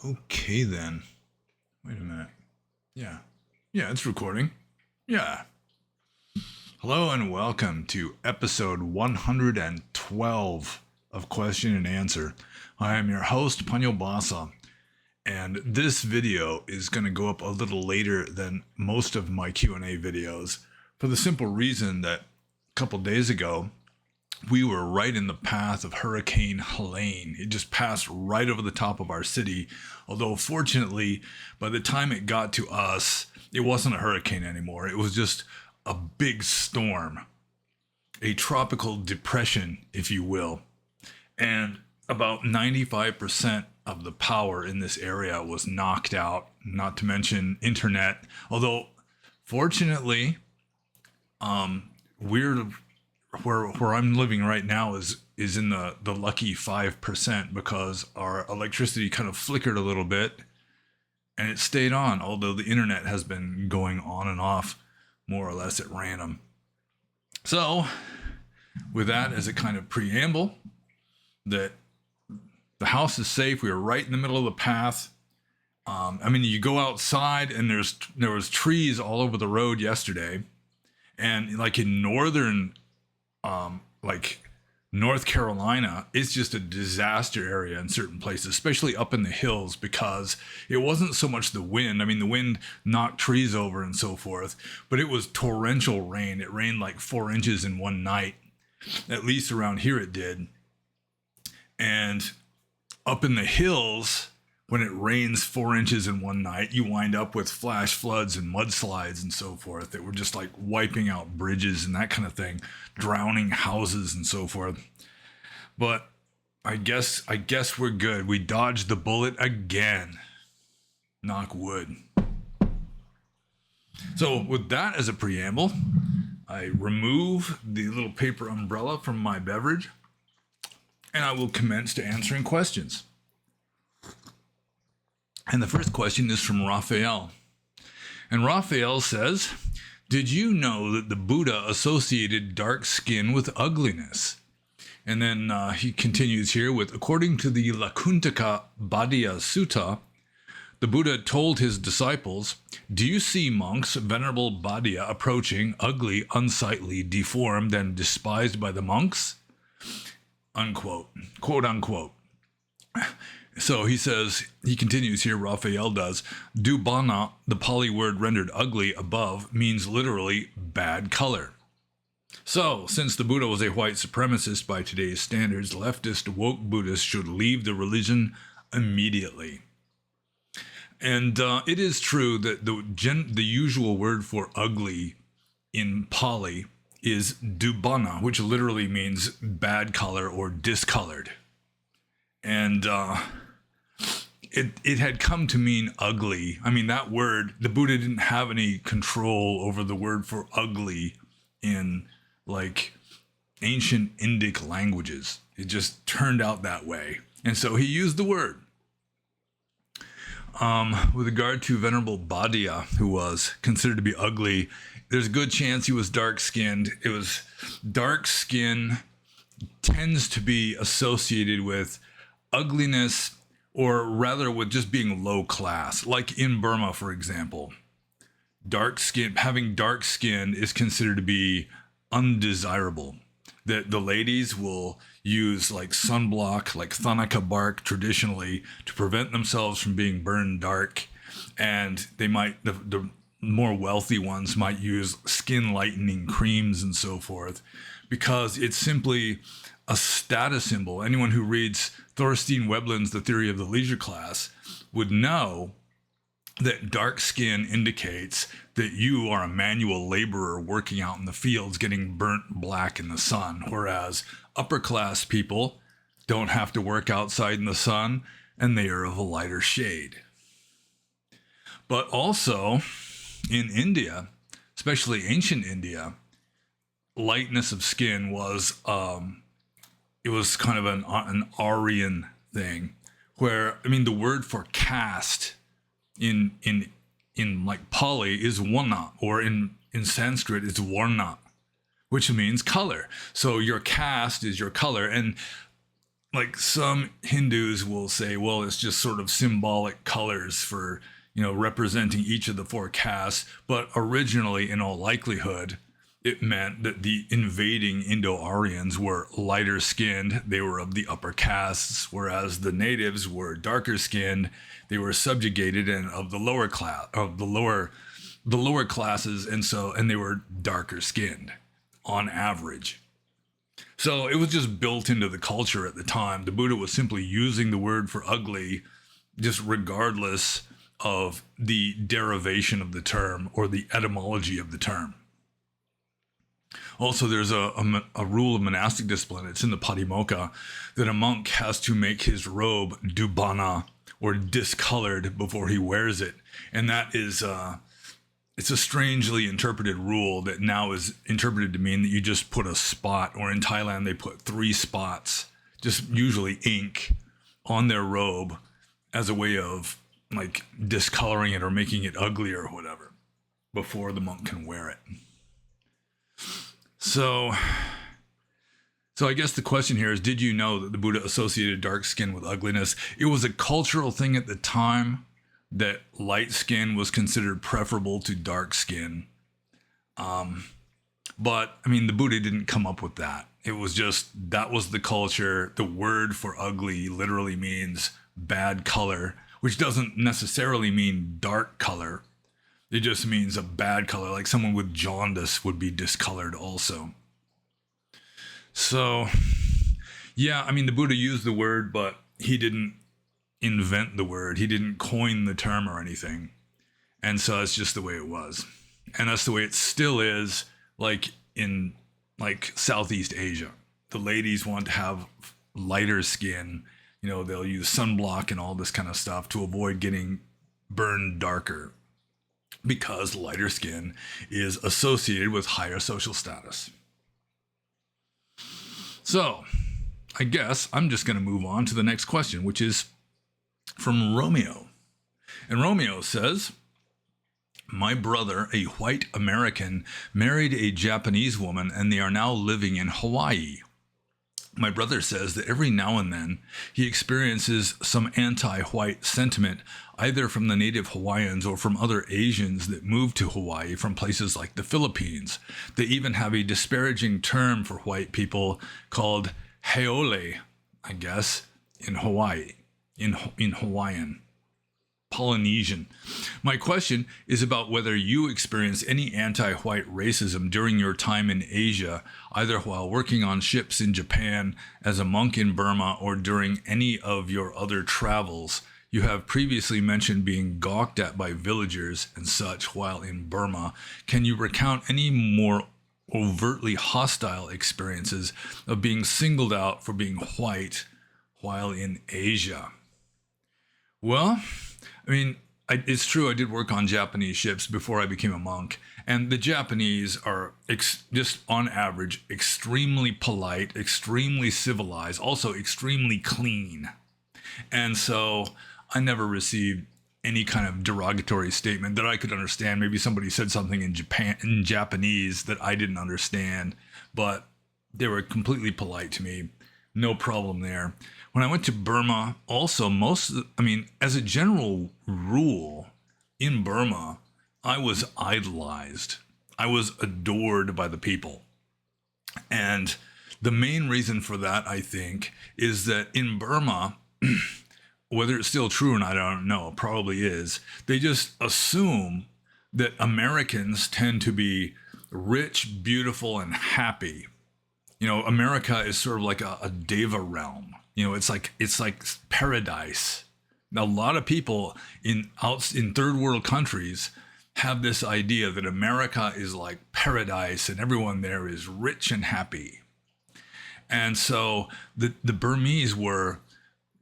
Okay then. Wait a minute. Yeah. Yeah, it's recording. Yeah. Hello and welcome to episode 112 of Question and Answer. I am your host, Paññobhāsa, and this video is going to go up a little later than most of my Q&A videos for the simple reason that a couple days ago, we were right in the path of Hurricane Helene. It just passed right over the top of our city. Although fortunately, by the time it got to us, it wasn't a hurricane anymore. It was just a big storm, a tropical depression, if you will. And about 95% of the power in this area was knocked out, not to mention internet. Although fortunately, where I'm living right now is in the lucky 5% because our electricity kind of flickered a little bit and it stayed on, although the internet has been going on and off more or less at random. So with that as a kind of preamble, that the house is safe. We are right in the middle of the path. I mean, you go outside and there was trees all over the road yesterday, and like in northern like North Carolina, it's just a disaster area in certain places, especially up in the hills, because it wasn't so much the wind. I mean, the wind knocked trees over and so forth, but it was torrential rain. It rained like 4 inches in one night. At least around here it did. And up in the hills, when it rains 4 inches in one night, you wind up with flash floods and mudslides and so forth that were just like wiping out bridges and that kind of thing, drowning houses and so forth. But I guess we're good. We dodged the bullet again. Knock wood. So with that as a preamble, I remove the little paper umbrella from my beverage and I will commence to answering questions. And the first question is from Raphael. And Raphael says, did you know that the Buddha associated dark skin with ugliness? And then he continues here with, according to the Laypeople Sutta, the Buddha told his disciples, do you see monks, venerable Bhadia, approaching, ugly, unsightly, deformed, and despised by the monks? Unquote. Quote unquote. So he says, he continues here, Raphael does, Dubana, the Pali word rendered ugly above, means literally bad color. So, since the Buddha was a white supremacist by today's standards, leftist woke Buddhists should leave the religion immediately. And it is true that the usual word for ugly in Pali is dubana, which literally means bad color or discolored. And it had come to mean ugly. I mean, that word, the Buddha didn't have any control over the word for ugly in like ancient Indic languages. It just turned out that way. And so he used the word. With regard to Venerable Bhadia, who was considered to be ugly, there's a good chance he was dark-skinned. It was dark skin tends to be associated with ugliness, or rather with just being low class. Like in Burma, for example, having dark skin is considered to be undesirable. That the ladies will use like sunblock, like thanaka bark traditionally, to prevent themselves from being burned dark. And they might, the more wealthy ones might use skin lightening creams and so forth, because it's simply a status symbol. Anyone who reads Thorstein Veblen's The Theory of the Leisure Class would know that dark skin indicates that you are a manual laborer working out in the fields getting burnt black in the sun, whereas upper class people don't have to work outside in the sun and they are of a lighter shade. But also in India, especially ancient India, lightness of skin was it was kind of an Aryan thing, where, I mean, the word for caste in like Pali is wana, or in Sanskrit it's varna, which means color. So your caste is your color. And like some Hindus will say, well, it's just sort of symbolic colors for, representing each of the four castes. But originally, in all likelihood, it meant that the invading Indo-Aryans were lighter skinned. They were of the upper castes, whereas the natives were darker skinned. They were subjugated and of the lower class, of the lower classes, and they were darker skinned on average. So it was just built into the culture at the time. The Buddha was simply using the word for ugly, just regardless of the derivation of the term or the etymology of the term. Also, there's a rule of monastic discipline. It's in the Paññobhāsa that a monk has to make his robe dubana, or discolored, before he wears it. And that is, it's a strangely interpreted rule that now is interpreted to mean that you just put a spot, or in Thailand, they put 3 spots, just usually ink, on their robe as a way of like discoloring it or making it ugly or whatever before the monk can wear it. So I guess the question here is, did you know that the Buddha associated dark skin with ugliness? It was a cultural thing at the time that light skin was considered preferable to dark skin. But I mean, the Buddha didn't come up with that. It was just, that was the culture. The word for ugly literally means bad color, which doesn't necessarily mean dark color. It just means a bad color, like someone with jaundice would be discolored also. So, yeah, I mean, the Buddha used the word, but he didn't invent the word. He didn't coin the term or anything. And so it's just the way it was. And that's the way it still is, like in like Southeast Asia. The ladies want to have lighter skin. They'll use sunblock and all this kind of stuff to avoid getting burned darker, because lighter skin is associated with higher social status. So I guess I'm just going to move on to the next question, which is from Romeo. And Romeo says, my brother, a white American, married a Japanese woman, and they are now living in Hawaii. My brother says that every now and then he experiences some anti-white sentiment, either from the native Hawaiians or from other Asians that move to Hawaii from places like the Philippines. They even have a disparaging term for white people called Heole, I guess, in Hawaii, in Hawaiian, Polynesian. My question is about whether you experienced any anti-white racism during your time in Asia, either while working on ships in Japan, as a monk in Burma, or during any of your other travels. You have previously mentioned being gawked at by villagers and such while in Burma. Can you recount any more overtly hostile experiences of being singled out for being white while in Asia? Well, I mean, it's true, I did work on Japanese ships before I became a monk, and the Japanese are just on average extremely polite, extremely civilized, also extremely clean. And so I never received any kind of derogatory statement that I could understand. Maybe somebody said something in Japanese that I didn't understand, but they were completely polite to me. No problem there. When I went to Burma, also as a general rule, in Burma, I was idolized. I was adored by the people. And the main reason for that, I think, is that in Burma, whether it's still true or not, I don't know, probably is, they just assume that Americans tend to be rich, beautiful, and happy. America is sort of like a deva realm. It's like paradise. Now, a lot of people in third world countries have this idea that America is like paradise and everyone there is rich and happy. And so the Burmese were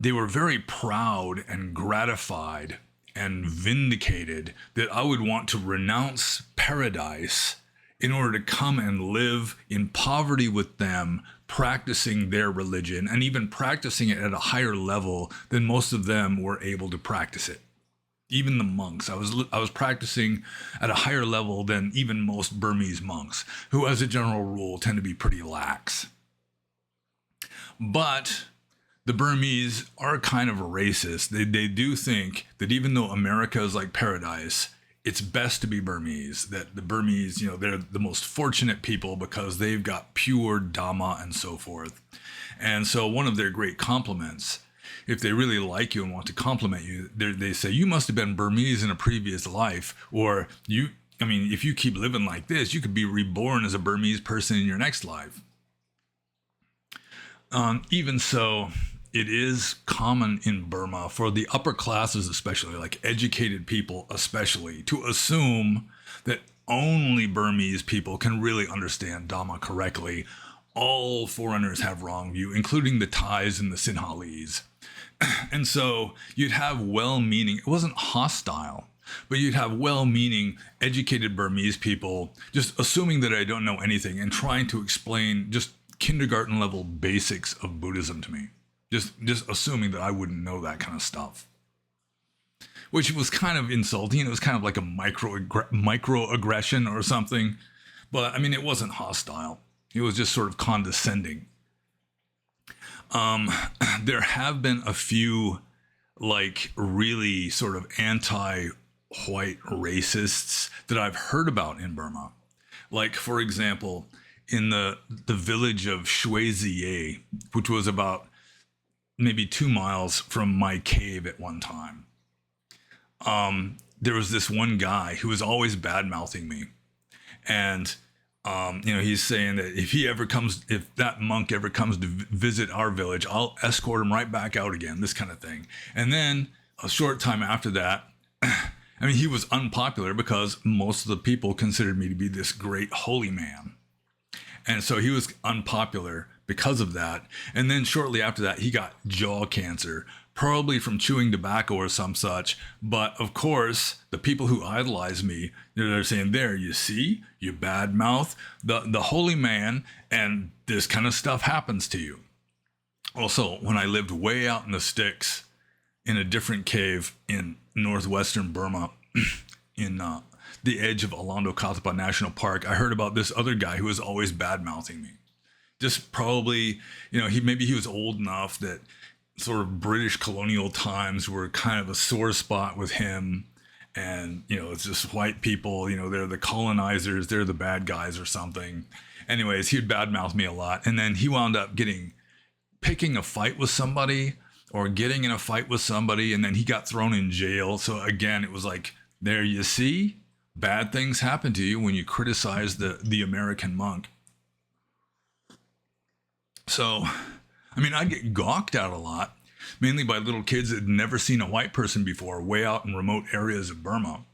very proud and gratified and vindicated that I would want to renounce paradise in order to come and live in poverty with them, practicing their religion, and even practicing it at a higher level than most of them were able to practice it. Even the monks, I was practicing at a higher level than even most Burmese monks, who as a general rule tend to be pretty lax. But the Burmese are kind of racist. They do think that even though America is like paradise, it's best to be Burmese, that the Burmese, they're the most fortunate people because they've got pure Dhamma and so forth. And so one of their great compliments, if they really like you and want to compliment you, they say, you must have been Burmese in a previous life, or if you keep living like this, you could be reborn as a Burmese person in your next life. Even so, it is common in Burma for the upper classes, especially like educated people, especially, to assume that only Burmese people can really understand Dhamma correctly. All foreigners have wrong view, including the Thais and the Sinhalese. And so you'd have well-meaning, it wasn't hostile, but you'd have well-meaning, educated Burmese people just assuming that I don't know anything and trying to explain just kindergarten level basics of Buddhism to me. Just assuming that I wouldn't know that kind of stuff. Which was kind of insulting. It was kind of like a microaggression or something. But, it wasn't hostile. It was just sort of condescending. There have been a few, really sort of anti-white racists that I've heard about in Burma. Like, for example, in the village of Shuiziye, which was about maybe 2 miles from my cave at one time. There was this one guy who was always bad-mouthing me. And, he's saying that if that monk ever comes to visit our village, I'll escort him right back out again, this kind of thing. And then a short time after that, he was unpopular because most of the people considered me to be this great holy man. And so he was unpopular because of that. And then shortly after that, he got jaw cancer, probably from chewing tobacco or some such. But of course, the people who idolize me, they're saying, there, you see, you bad mouth the holy man, and this kind of stuff happens to you. Also, when I lived way out in the sticks in a different cave in northwestern Burma, in the edge of Alondo Kathapa National Park, I heard about this other guy who was always bad-mouthing me. Just probably, he was old enough that sort of British colonial times were kind of a sore spot with him. And, it's just white people, they're the colonizers, they're the bad guys or something. Anyways, he'd badmouth me a lot. And then he wound up picking a fight with somebody or getting in a fight with somebody, and then he got thrown in jail. So again, it was like, there you see, bad things happen to you when you criticize the American monk. So, I get gawked at a lot, mainly by little kids that had never seen a white person before, way out in remote areas of Burma.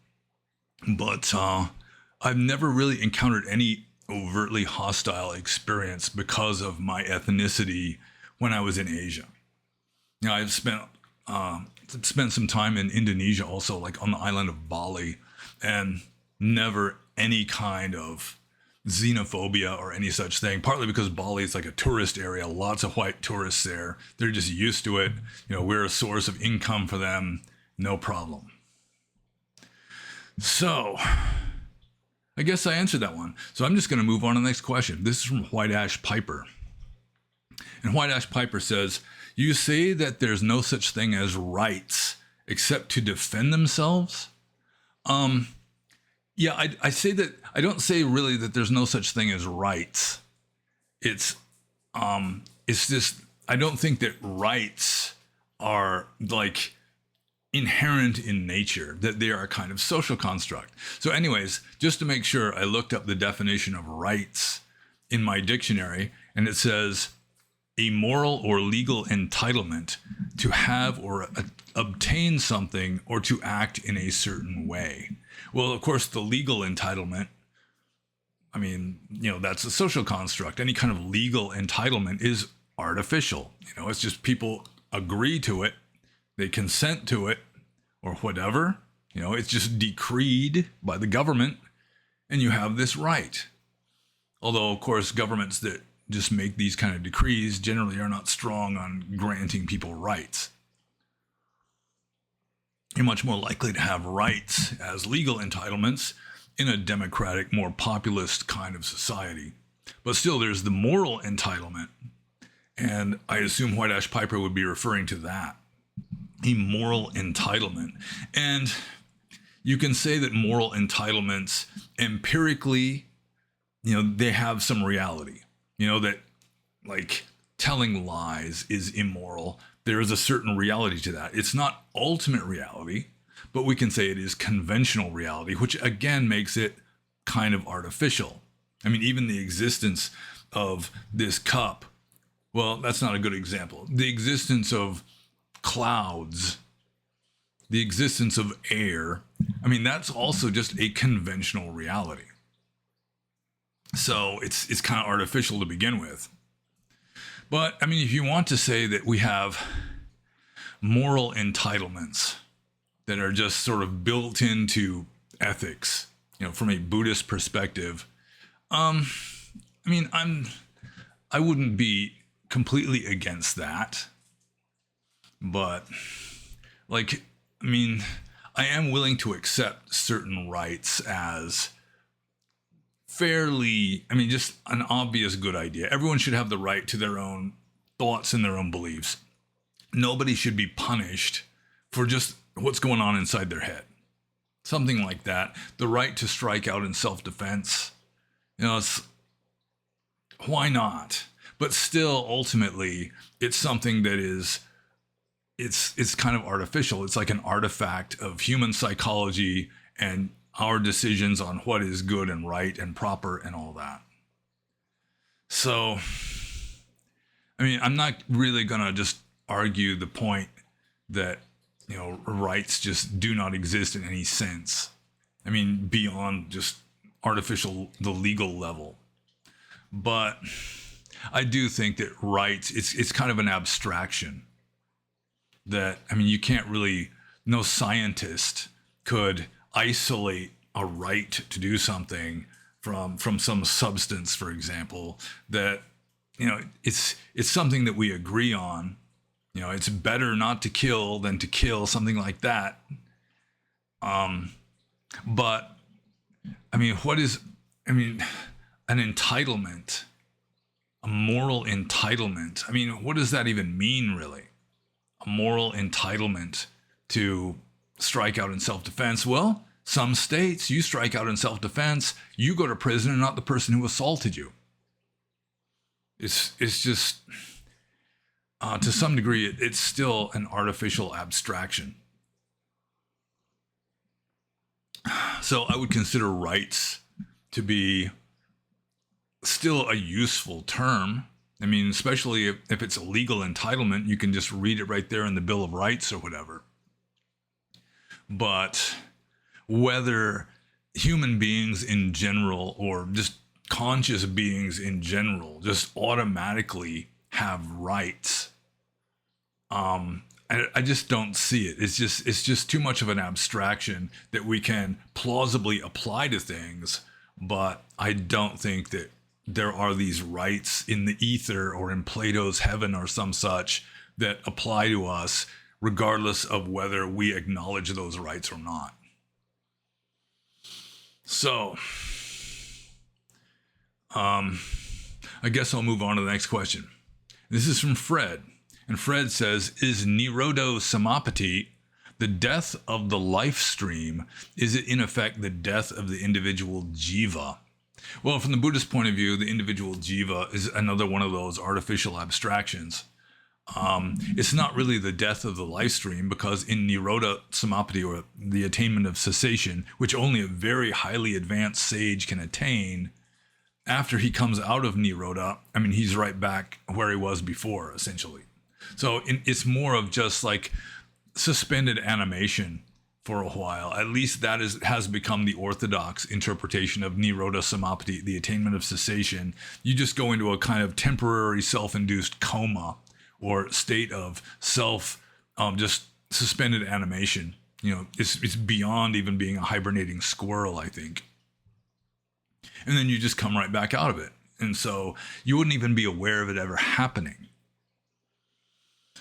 But I've never really encountered any overtly hostile experience because of my ethnicity when I was in Asia. I've spent some time in Indonesia also, like on the island of Bali, and never any kind of xenophobia or any such thing, partly because Bali is like a tourist area, lots of white tourists there. They're just used to it. We're a source of income for them, no problem. So, I guess I answered that one. So I'm just going to move on to the next question. This is from White Ash Piper. And White Ash Piper says, you say that there's no such thing as rights except to defend themselves? Yeah, I say that, I don't say really that there's no such thing as rights. It's just, I don't think that rights are like inherent in nature, that they are a kind of social construct. So anyways, just to make sure, I looked up the definition of rights in my dictionary, and it says a moral or legal entitlement to have or obtain something or to act in a certain way. Well, of course, the legal entitlement, that's a social construct. Any kind of legal entitlement is artificial. It's just people agree to it, they consent to it, or whatever. It's just decreed by the government, and you have this right. Although, of course, governments that just make these kind of decrees generally are not strong on granting people rights. You're much more likely to have rights as legal entitlements in a democratic, more populist kind of society. But still, there's the moral entitlement. And I assume White Ash Piper would be referring to that, a moral entitlement. And you can say that moral entitlements empirically, they have some reality, that like telling lies is immoral. There is a certain reality to that. It's not ultimate reality, but we can say it is conventional reality, which again makes it kind of artificial. I mean, even the existence of this cup, well, that's not a good example. The existence of clouds, the existence of air, I mean, that's also just a conventional reality. So it's kind of artificial to begin with. But I mean, if you want to say that we have moral entitlements that are just sort of built into ethics, from a Buddhist perspective, I mean, I wouldn't be completely against that, but like, I mean, I am willing to accept certain rights as fairly, I mean, just an obvious good idea. Everyone should have the right to their own thoughts and their own beliefs. Nobody should be punished for just what's going on inside their head. Something like that. The right to strike out in self-defense. Why not? But still, ultimately, it's something that is, it's kind of artificial. It's like an artifact of human psychology and our decisions on what is good and right and proper and all that. So, I mean, I'm not really going to just argue the point that, rights just do not exist in any sense. I mean, beyond just the legal level. But I do think that rights, it's kind of an abstraction that, I mean, you can't really, no scientist could isolate a right to do something from some substance, for example, that, it's something that we agree on. It's better not to kill than to kill, something like that. But I mean, an entitlement, a moral entitlement. I mean, what does that even mean, really? A moral entitlement to strike out in self-defense? Well, some states, you strike out in self-defense, you go to prison and not the person who assaulted you. It's just, to some degree, it's still an artificial abstraction. So I would consider rights to be still a useful term. I mean, especially if it's a legal entitlement, you can just read it right there in the Bill of Rights or whatever. But whether human beings in general, or just conscious beings in general, just automatically have rights, I just don't see it. It's just too much of an abstraction that we can plausibly apply to things, but I don't think that there are these rights in the ether or in Plato's heaven or some such that apply to us regardless of whether we acknowledge those rights or not. So, I guess I'll move on to the next question. This is from Fred. And Fred says, is Nirodha-samapatti the death of the life stream? Is it in effect the death of the individual jiva? Well, from the Buddhist point of view, the individual jiva is another one of those artificial abstractions. It's not really the death of the life stream, because in Nirodha-samapatti, or the attainment of cessation, which only a very highly advanced sage can attain, after he comes out of Nirodha, I mean, he's right back where he was before, essentially. So it's more of just like suspended animation for a while. At least that has become the orthodox interpretation of Nirodha-samapatti, the attainment of cessation. You just go into a kind of temporary self-induced coma or state of just suspended animation. It's beyond even being a hibernating squirrel, I think. And then you just come right back out of it. And so you wouldn't even be aware of it ever happening.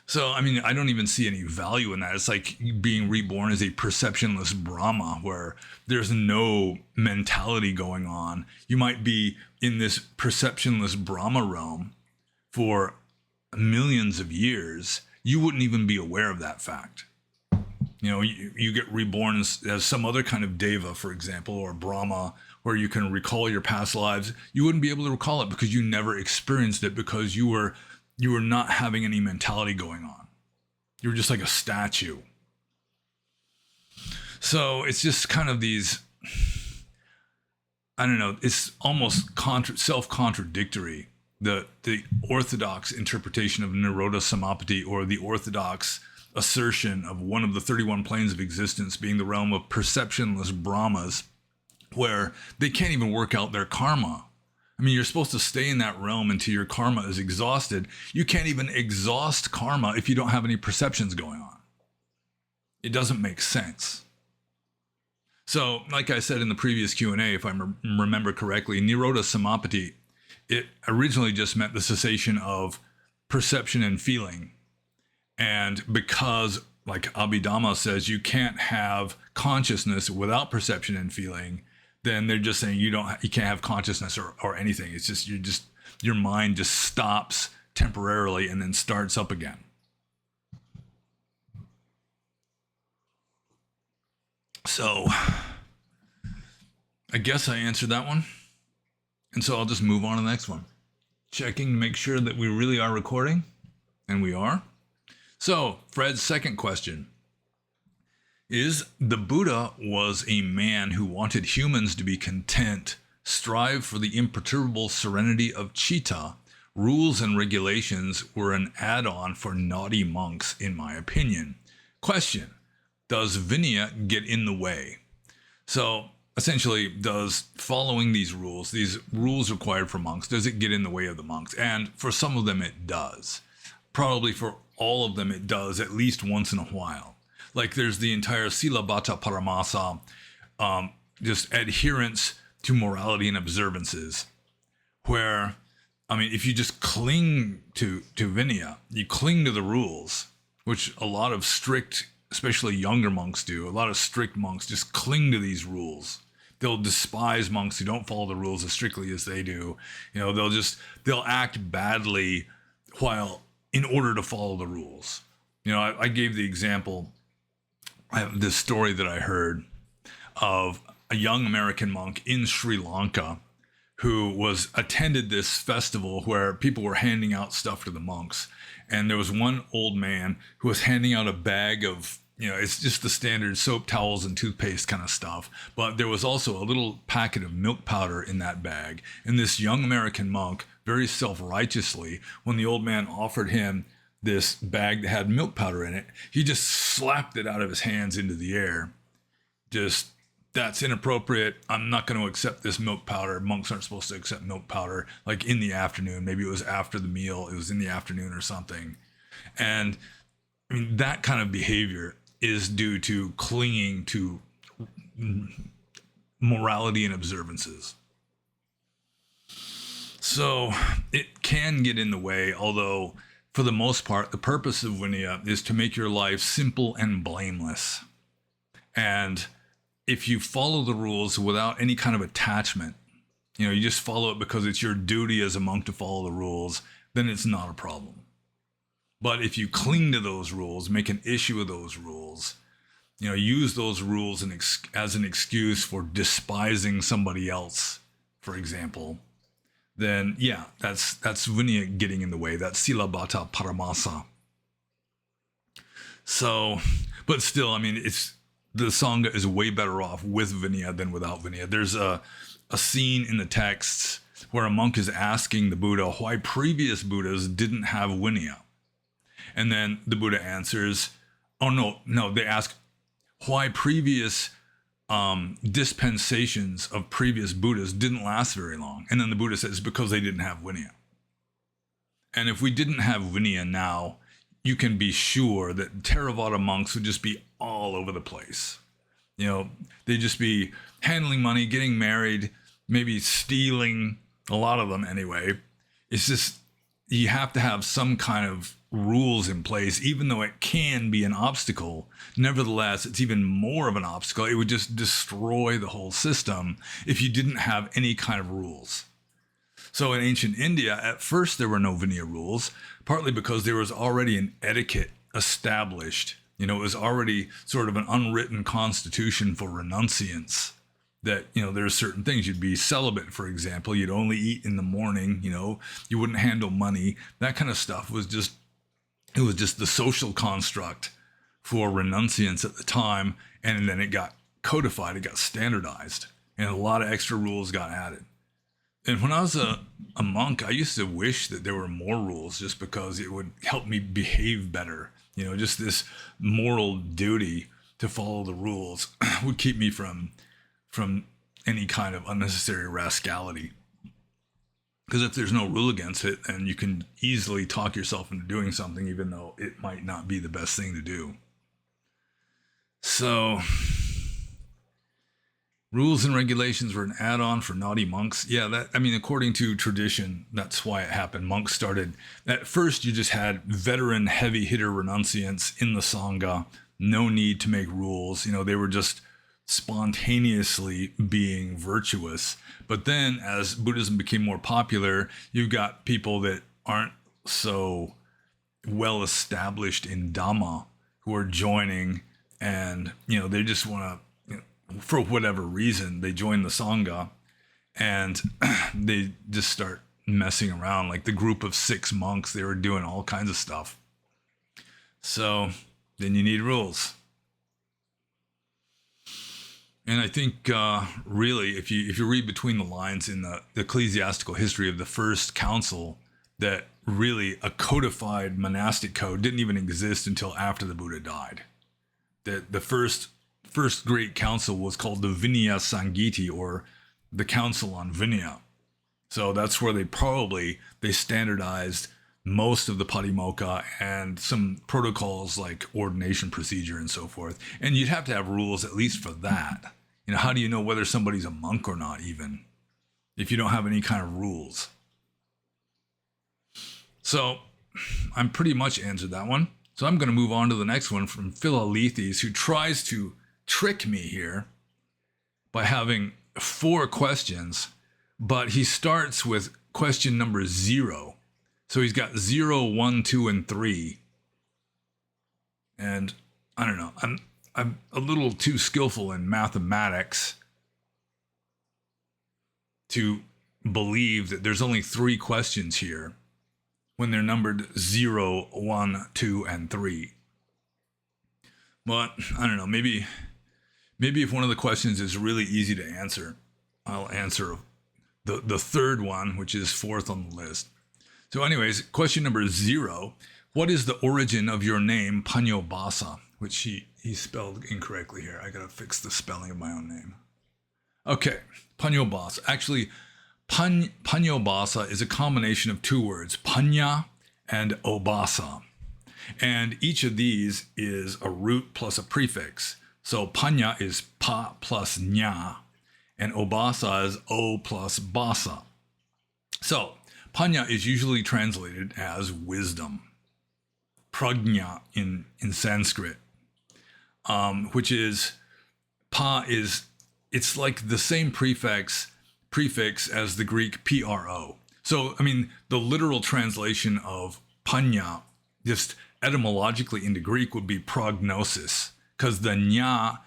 So, I mean, I don't even see any value in that. It's like being reborn as a perceptionless Brahma, where there's no mentality going on. You might be in this perceptionless Brahma realm for millions of years, you wouldn't even be aware of that fact. You know, you get reborn as some other kind of deva, for example, or Brahma, where you can recall your past lives. You wouldn't be able to recall it because you never experienced it, because you were not having any mentality going on. You were just like a statue. So it's just kind of these, I don't know, it's almost self-contradictory. The orthodox interpretation of Nirodha-samapatti, or the orthodox assertion of one of the 31 planes of existence being the realm of perceptionless Brahmas, where they can't even work out their karma. I mean, you're supposed to stay in that realm until your karma is exhausted. You can't even exhaust karma if you don't have any perceptions going on. It doesn't make sense. So, like I said in the previous Q&A, if I remember correctly, Nirodha-samapatti, it originally just meant the cessation of perception and feeling. And because, like Abhidhamma says, you can't have consciousness without perception and feeling, then they're just saying you can't have consciousness or anything. It's just your mind just stops temporarily and then starts up again. So I guess I answered that one. And so I'll just move on to the next one. Checking to make sure that we really are recording. And we are. So Fred's second question is, the Buddha was a man who wanted humans to be content, strive for the imperturbable serenity of citta. Rules and regulations were an add-on for naughty monks, in my opinion. Question: does Vinaya get in the way? So essentially, does following these rules required for monks, does it get in the way of the monks? And for some of them it does. Probably for all of them it does, at least once in a while. Like there's the entire Silabbata Paramasa, just adherence to morality and observances, where, I mean, if you just cling to Vinaya, you cling to the rules, which a lot of strict, especially younger monks do. A lot of strict monks just cling to these rules. They'll despise monks who don't follow the rules as strictly as they do. You know, they'll act badly in order to follow the rules. You know, I gave the example, this story that I heard of a young American monk in Sri Lanka who attended this festival where people were handing out stuff to the monks. And there was one old man who was handing out a bag of, you know, it's just the standard soap, towels, and toothpaste kind of stuff. But there was also a little packet of milk powder in that bag. And this young American monk, very self-righteously, when the old man offered him this bag that had milk powder in it, he just slapped it out of his hands into the air. Just, that's inappropriate. I'm not going to accept this milk powder. Monks aren't supposed to accept milk powder, like in the afternoon. Maybe it was after the meal. It was in the afternoon or something. And I mean, that kind of behavior is due to clinging to morality and observances. So it can get in the way, although for the most part, the purpose of Vinaya is to make your life simple and blameless. And if you follow the rules without any kind of attachment, you know, you just follow it because it's your duty as a monk to follow the rules, then it's not a problem. But if you cling to those rules, make an issue of those rules, you know, use those rules as an excuse for despising somebody else, for example, then yeah, that's Vinaya getting in the way. That's Silabbata Paramasa. So, but still, I mean, the Sangha is way better off with Vinaya than without Vinaya. There's a scene in the texts where a monk is asking the Buddha why previous Buddhas didn't have Vinaya. And then the Buddha answers, they ask why previous dispensations of previous Buddhas didn't last very long. And then the Buddha says, because they didn't have Vinaya. And if we didn't have Vinaya now, you can be sure that Theravada monks would just be all over the place. You know, they'd just be handling money, getting married, maybe stealing, a lot of them anyway. It's just, you have to have some kind of rules in place, even though it can be an obstacle. Nevertheless, it's even more of an obstacle. It would just destroy the whole system if you didn't have any kind of rules. So in ancient India, at first there were no Vinaya rules, partly because there was already an etiquette established. You know, it was already sort of an unwritten constitution for renunciants that, you know, there's certain things. You'd be celibate, for example. You'd only eat in the morning, you know, you wouldn't handle money. That kind of stuff was just, it was just the social construct for renunciants at the time. And then it got codified, it got standardized, and a lot of extra rules got added. And when I was a monk, I used to wish that there were more rules just because it would help me behave better. You know, just this moral duty to follow the rules would keep me from any kind of unnecessary rascality. Because if there's no rule against it, then you can easily talk yourself into doing something, even though it might not be the best thing to do. So, rules and regulations were an add-on for naughty monks. Yeah, according to tradition, that's why it happened. Monks started, at first you just had veteran heavy hitter renunciants in the Sangha, no need to make rules. You know, they were just spontaneously being virtuous. But then as Buddhism became more popular, you've got people that aren't so well established in Dhamma who are joining, and, you know, they just want to, for whatever reason, they join the Sangha and they just start messing around. Like the group of 6 monks, they were doing all kinds of stuff. So then you need rules. And I think really, if you read between the lines in the ecclesiastical history of the first council, that really a codified monastic code didn't even exist until after the Buddha died. That the first great council was called the Vinaya Sangiti, or the Council on Vinaya. So that's where they standardized most of the Patimokkha and some protocols like ordination procedure and so forth. And you'd have to have rules at least for that. You know, how do you know whether somebody's a monk or not, even if you don't have any kind of rules? So I'm pretty much answered that one. So I'm going to move on to the next one from Philalethes, who tries to trick me here by having 4 questions, but he starts with question number 0. So he's got 0, 1, 2, and 3. And I don't know, I'm a little too skillful in mathematics to believe that there's only 3 questions here when they're numbered 0, 1, 2, and 3. But I don't know, maybe if one of the questions is really easy to answer, I'll answer the third one, which is 4th on the list. So anyways, question number 0, what is the origin of your name, Paññobhāsa? Which he spelled incorrectly here. I gotta fix the spelling of my own name. Okay, Paññobhāsa. Actually, Paññobhāsa is a combination of 2 words, pañña and obhāsa. And each of these is a root plus a prefix. So pañña is pa plus ña, and obhāsa is o plus bhāsa. So pañña is usually translated as wisdom, prajña in Sanskrit, which is, it's like the same prefix as the Greek pro. So, I mean, the literal translation of pañña, just etymologically into Greek, would be prognosis, because the ña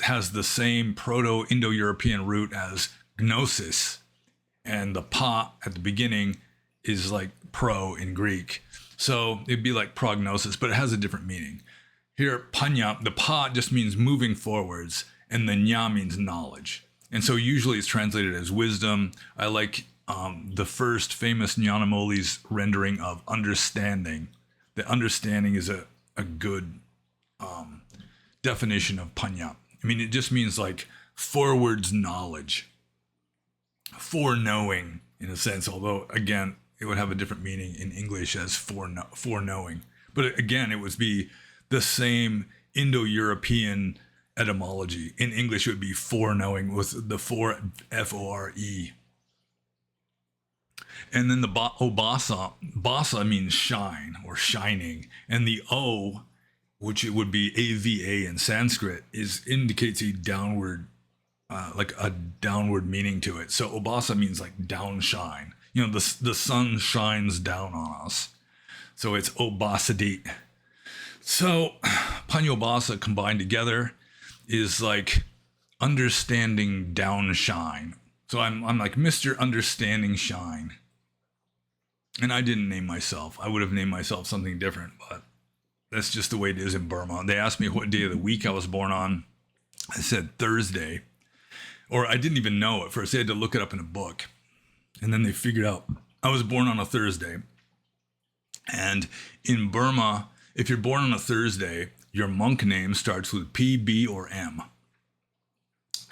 has the same Proto-Indo-European root as gnosis, and the pa at the beginning is like pro in Greek. So it'd be like prognosis, but it has a different meaning. Here, pañña, the pa just means moving forwards, and the ña means knowledge. And so usually it's translated as wisdom. I like the first famous Ñānavīra's rendering of understanding. That understanding is a good definition of pañña. I mean, it just means like forwards knowledge, foreknowing in a sense, although again, it would have a different meaning in English as foreknowing. But again, it would be the same Indo-European etymology. In English, it would be foreknowing with the F-O-R-E. And then the bhāsa means shine or shining. And the O, which it would be A-V-A in Sanskrit, indicates a downward, like a downward meaning to it. So obhāsa means like downshine. the sun shines down on us. So it's obasadi. So Paññobhāsa combined together is like understanding downshine. So I'm like Mr. Understanding Shine. And I didn't name myself. I would have named myself something different, but that's just the way it is in Burma. They asked me what day of the week I was born on. I said Thursday. Or I didn't even know at first. They had to look it up in a book. And then they figured out I was born on a Thursday. And in Burma, if you're born on a Thursday, your monk name starts with P, B, or M.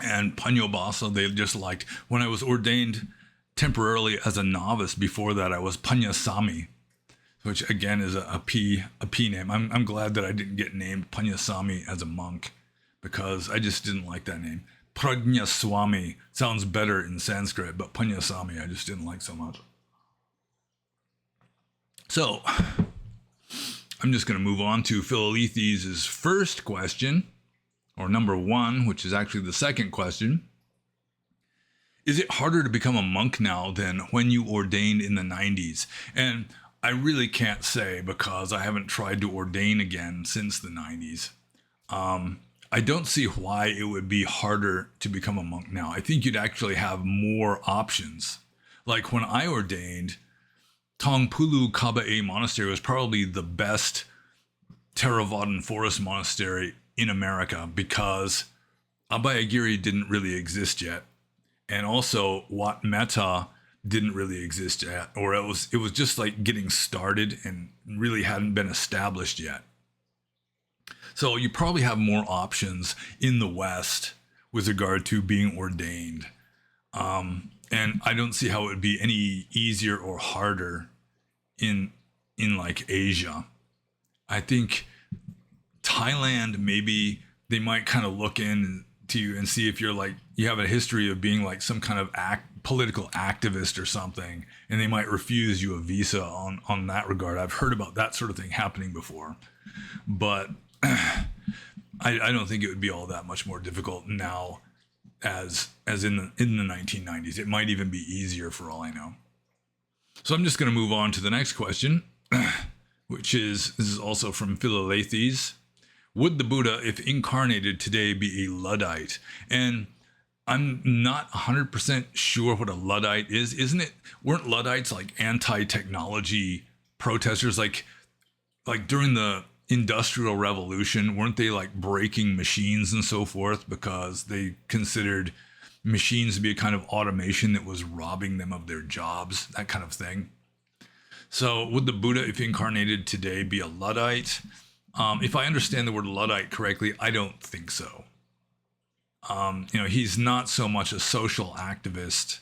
And Paññobhāsa, they just liked, when I was ordained temporarily as a novice, before that I was Paññasami, which again is a P name. I'm glad that I didn't get named Paññasami as a monk, because I just didn't like that name. Prajñaswami sounds better in Sanskrit, but Paññasami I just didn't like so much. So I'm just going to move on to Philalethes' first question, or number 1, which is actually the second question. Is it harder to become a monk now than when you ordained in the 90s? And I really can't say, because I haven't tried to ordain again since the 90s. I don't see why it would be harder to become a monk now. I think you'd actually have more options. Like when I ordained, Tongpulu Kaba'e Monastery was probably the best Theravadan forest monastery in America, because Abhayagiri didn't really exist yet. And also Wat Metta didn't really exist yet, or it was just like getting started and really hadn't been established yet. So you probably have more options in the West with regard to being ordained. And I don't see how it would be any easier or harder in like Asia. I think Thailand, maybe they might kind of look into you and see if you're like, you have a history of being like some kind of political activist or something, and they might refuse you a visa on that regard. I've heard about that sort of thing happening before, but I don't think it would be all that much more difficult now as in the 1990s. It might even be easier for all I know. So I'm just going to move on to the next question, which is, this is also from Philalethes. Would the Buddha, if incarnated today, be a Luddite? And I'm not 100% sure what a Luddite is. Isn't it? Weren't Luddites like anti-technology protesters? Like during the Industrial Revolution, weren't they like breaking machines and so forth because they considered machines to be a kind of automation that was robbing them of their jobs, that kind of thing? So would the Buddha, if incarnated today, be a Luddite? If I understand the word Luddite correctly, I don't think so. He's not so much a social activist.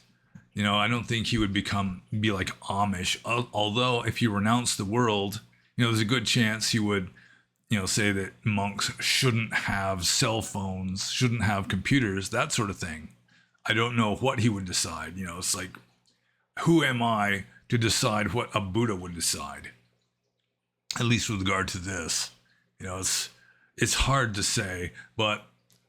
I don't think he would be like Amish. Although if he renounced the world, there's a good chance he would, say that monks shouldn't have cell phones, shouldn't have computers, that sort of thing. I don't know what he would decide. It's like, who am I to decide what a Buddha would decide? At least with regard to this. It's hard to say, but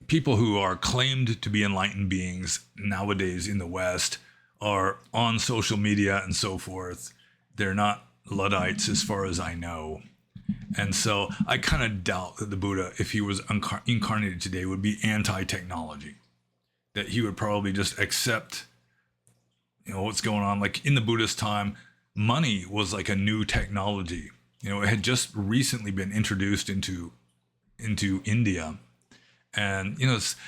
people who are claimed to be enlightened beings nowadays in the West are on social media and so forth. They're not Luddites as far as I know. And so I kind of doubt that the Buddha, if he was incarnated today, would be anti-technology. That he would probably just accept, what's going on. Like in the Buddhist time, money was like a new technology. It had just recently been introduced into India. And,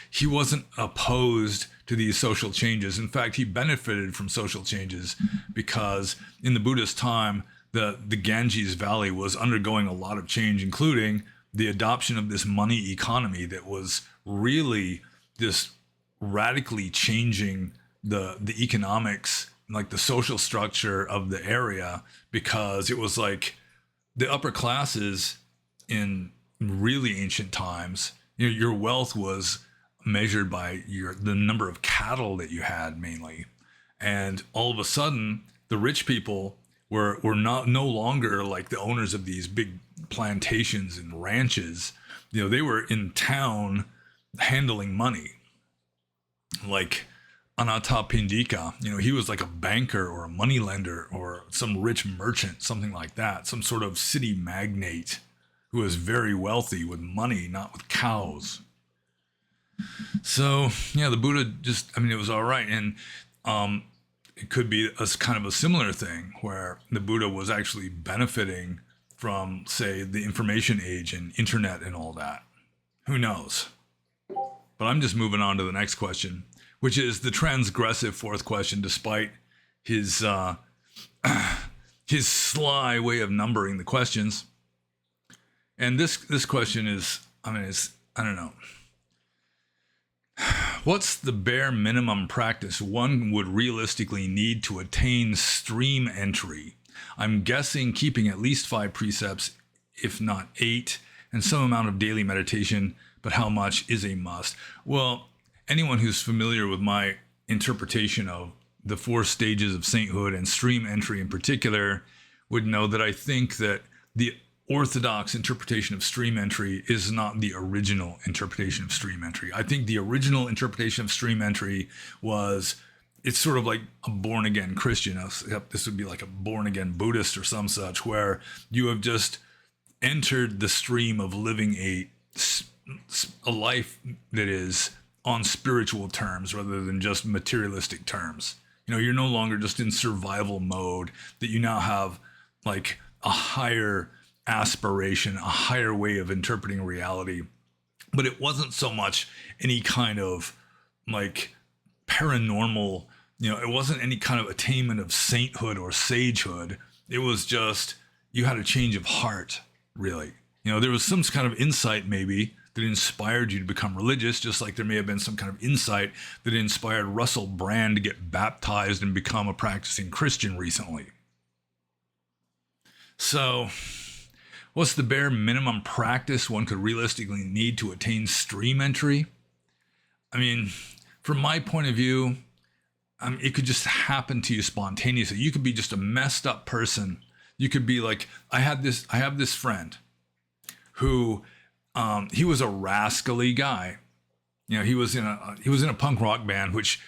he wasn't opposed to these social changes. In fact, he benefited from social changes because in the Buddhist time, the Ganges Valley was undergoing a lot of change, including the adoption of this money economy that was really this radically changing the economics, like the social structure of the area, because it was like the upper classes in really ancient times, your wealth was measured by the number of cattle that you had mainly. And all of a sudden, the rich people were no longer like the owners of these big plantations and ranches. They were in town handling money. Like Anathapindika, he was like a banker or a moneylender or some rich merchant, something like that, some sort of city magnate who was very wealthy with money, not with cows. So, the Buddha it was all right. And it could be a kind of a similar thing where the Buddha was actually benefiting from, say, the information age and internet and all that. Who knows? But I'm just moving on to the next question, which is the transgressive fourth question, despite his his sly way of numbering the questions. And this question is, I don't know. What's the bare minimum practice one would realistically need to attain stream entry? I'm guessing keeping at least 5 precepts, if not 8, and some amount of daily meditation, but how much is a must? Well, anyone who's familiar with my interpretation of the 4 stages of sainthood and stream entry in particular would know that I think that the orthodox interpretation of stream entry is not the original interpretation of stream entry. I think the original interpretation of stream entry was, it's sort of like a born-again Christian. This would be like a born-again Buddhist or some such, where you have just entered the stream of living a life that is on spiritual terms rather than just materialistic terms. You're no longer just in survival mode, that you now have like a higher aspiration, a higher way of interpreting reality. But it wasn't so much any kind of like paranormal, it wasn't any kind of attainment of sainthood or sagehood. It was just, you had a change of heart, really. There was some kind of insight maybe that inspired you to become religious, just like there may have been some kind of insight that inspired Russell Brand to get baptized and become a practicing Christian recently. So, what's the bare minimum practice one could realistically need to attain stream entry? From my point of view, it could just happen to you spontaneously. You could be just a messed up person. You could be like, I have this friend who, he was a rascally guy. He was in a punk rock band, which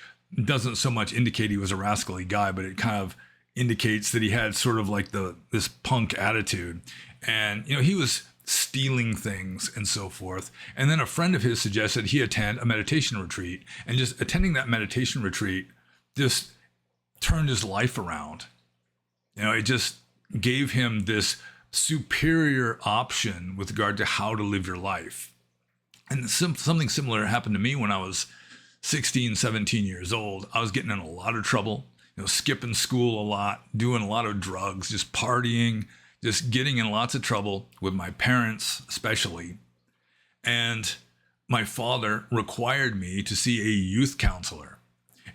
doesn't so much indicate he was a rascally guy, but it kind of indicates that he had sort of like this punk attitude. And, he was stealing things and so forth. And then a friend of his suggested he attend a meditation retreat, and just attending that meditation retreat just turned his life around. It just gave him this superior option with regard to how to live your life. And something similar happened to me when I was 16, 17 years old. I was getting in a lot of trouble, skipping school a lot, doing a lot of drugs, just partying, just getting in lots of trouble with my parents, especially. And my father required me to see a youth counselor.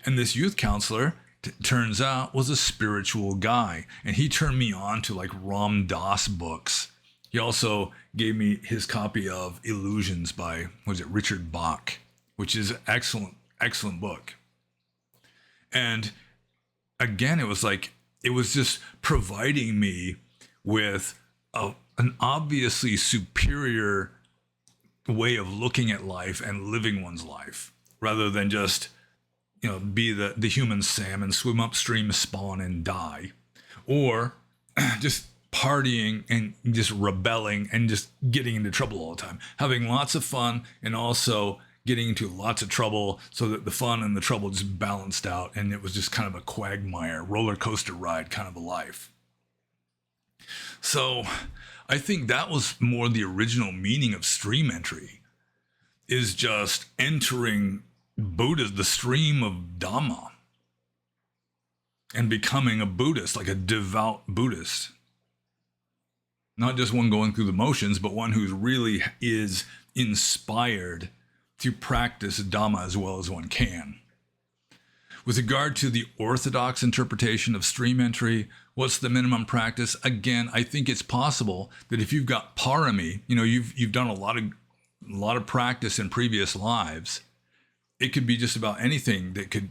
And this youth counselor, turns out, was a spiritual guy. And he turned me on to like Ram Dass books. He also gave me his copy of Illusions by, Richard Bach, which is an excellent book. And again, it was just providing me with an obviously superior way of looking at life and living one's life, rather than just, be the human salmon, swim upstream, spawn, and die, or just partying and just rebelling and just getting into trouble all the time, having lots of fun and also getting into lots of trouble, so that the fun and the trouble just balanced out, and it was just kind of a quagmire, roller coaster ride kind of a life. So I think that was more the original meaning of stream entry, is just entering Buddha, the stream of Dhamma, and becoming a Buddhist, like a devout Buddhist. Not just one going through the motions, but one who really is inspired to practice Dhamma as well as one can. With regard to the orthodox interpretation of stream entry, what's the minimum practice? Again, I think it's possible that if you've got parami, you've done a lot of practice in previous lives, it could be just about anything that could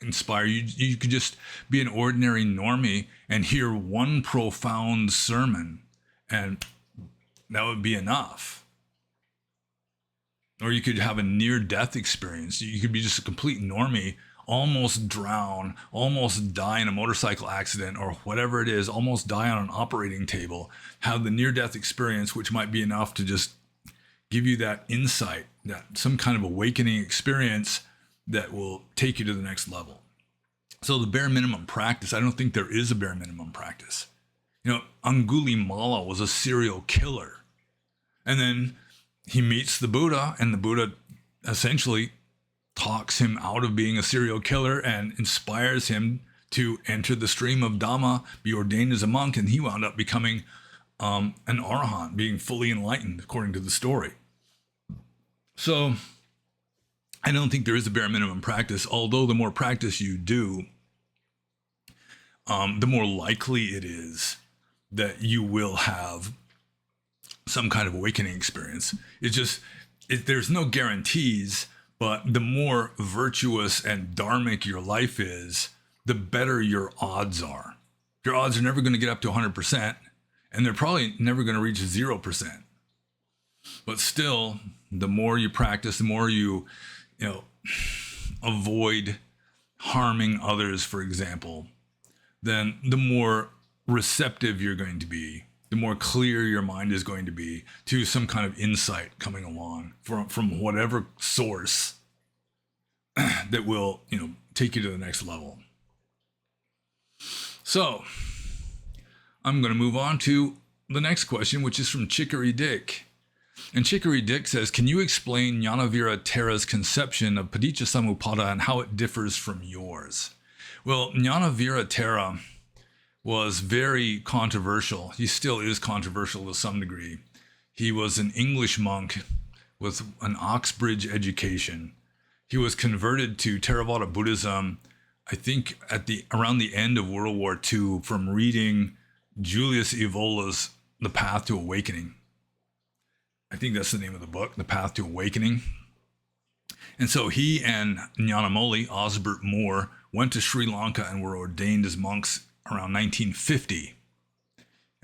inspire you. You could just be an ordinary normie and hear one profound sermon, and that would be enough. Or you could have a near-death experience. You could be just a complete normie almost drown, almost die in a motorcycle accident or whatever it is, almost die on an operating table, have the near-death experience, which might be enough to just give you that insight, that some kind of awakening experience that will take you to the next level. So the bare minimum practice, I don't think there is a bare minimum practice. Angulimala was a serial killer. And then he meets the Buddha, and the Buddha essentially talks him out of being a serial killer and inspires him to enter the stream of Dhamma, be ordained as a monk, and he wound up becoming an arahant, being fully enlightened, according to the story. So I don't think there is a bare minimum practice, although the more practice you do, the more likely it is that you will have some kind of awakening experience. There's no guarantees, but the more virtuous and dharmic your life is, the better your odds are. Your odds are never going to get up to 100%, and they're probably never going to reach 0%. But still, the more you practice, the more you avoid harming others, for example, then the more receptive you're going to be, the more clear your mind is going to be to some kind of insight coming along from whatever source that will, take you to the next level. So I'm going to move on to the next question, which is from Chicory Dick. And Chicory Dick says, can you explain Ñānavīra Thera's conception of Paññobhāsa and how it differs from yours? Well, Ñānavīra Thera was very controversial. He still is controversial to some degree. He was an English monk with an Oxbridge education. He was converted to Theravada Buddhism, I think around the end of World War II, from reading Julius Evola's The Path to Awakening. I think that's the name of the book, The Path to Awakening. And so he and Ñānamoli, Osbert Moore, went to Sri Lanka and were ordained as monks around 1950.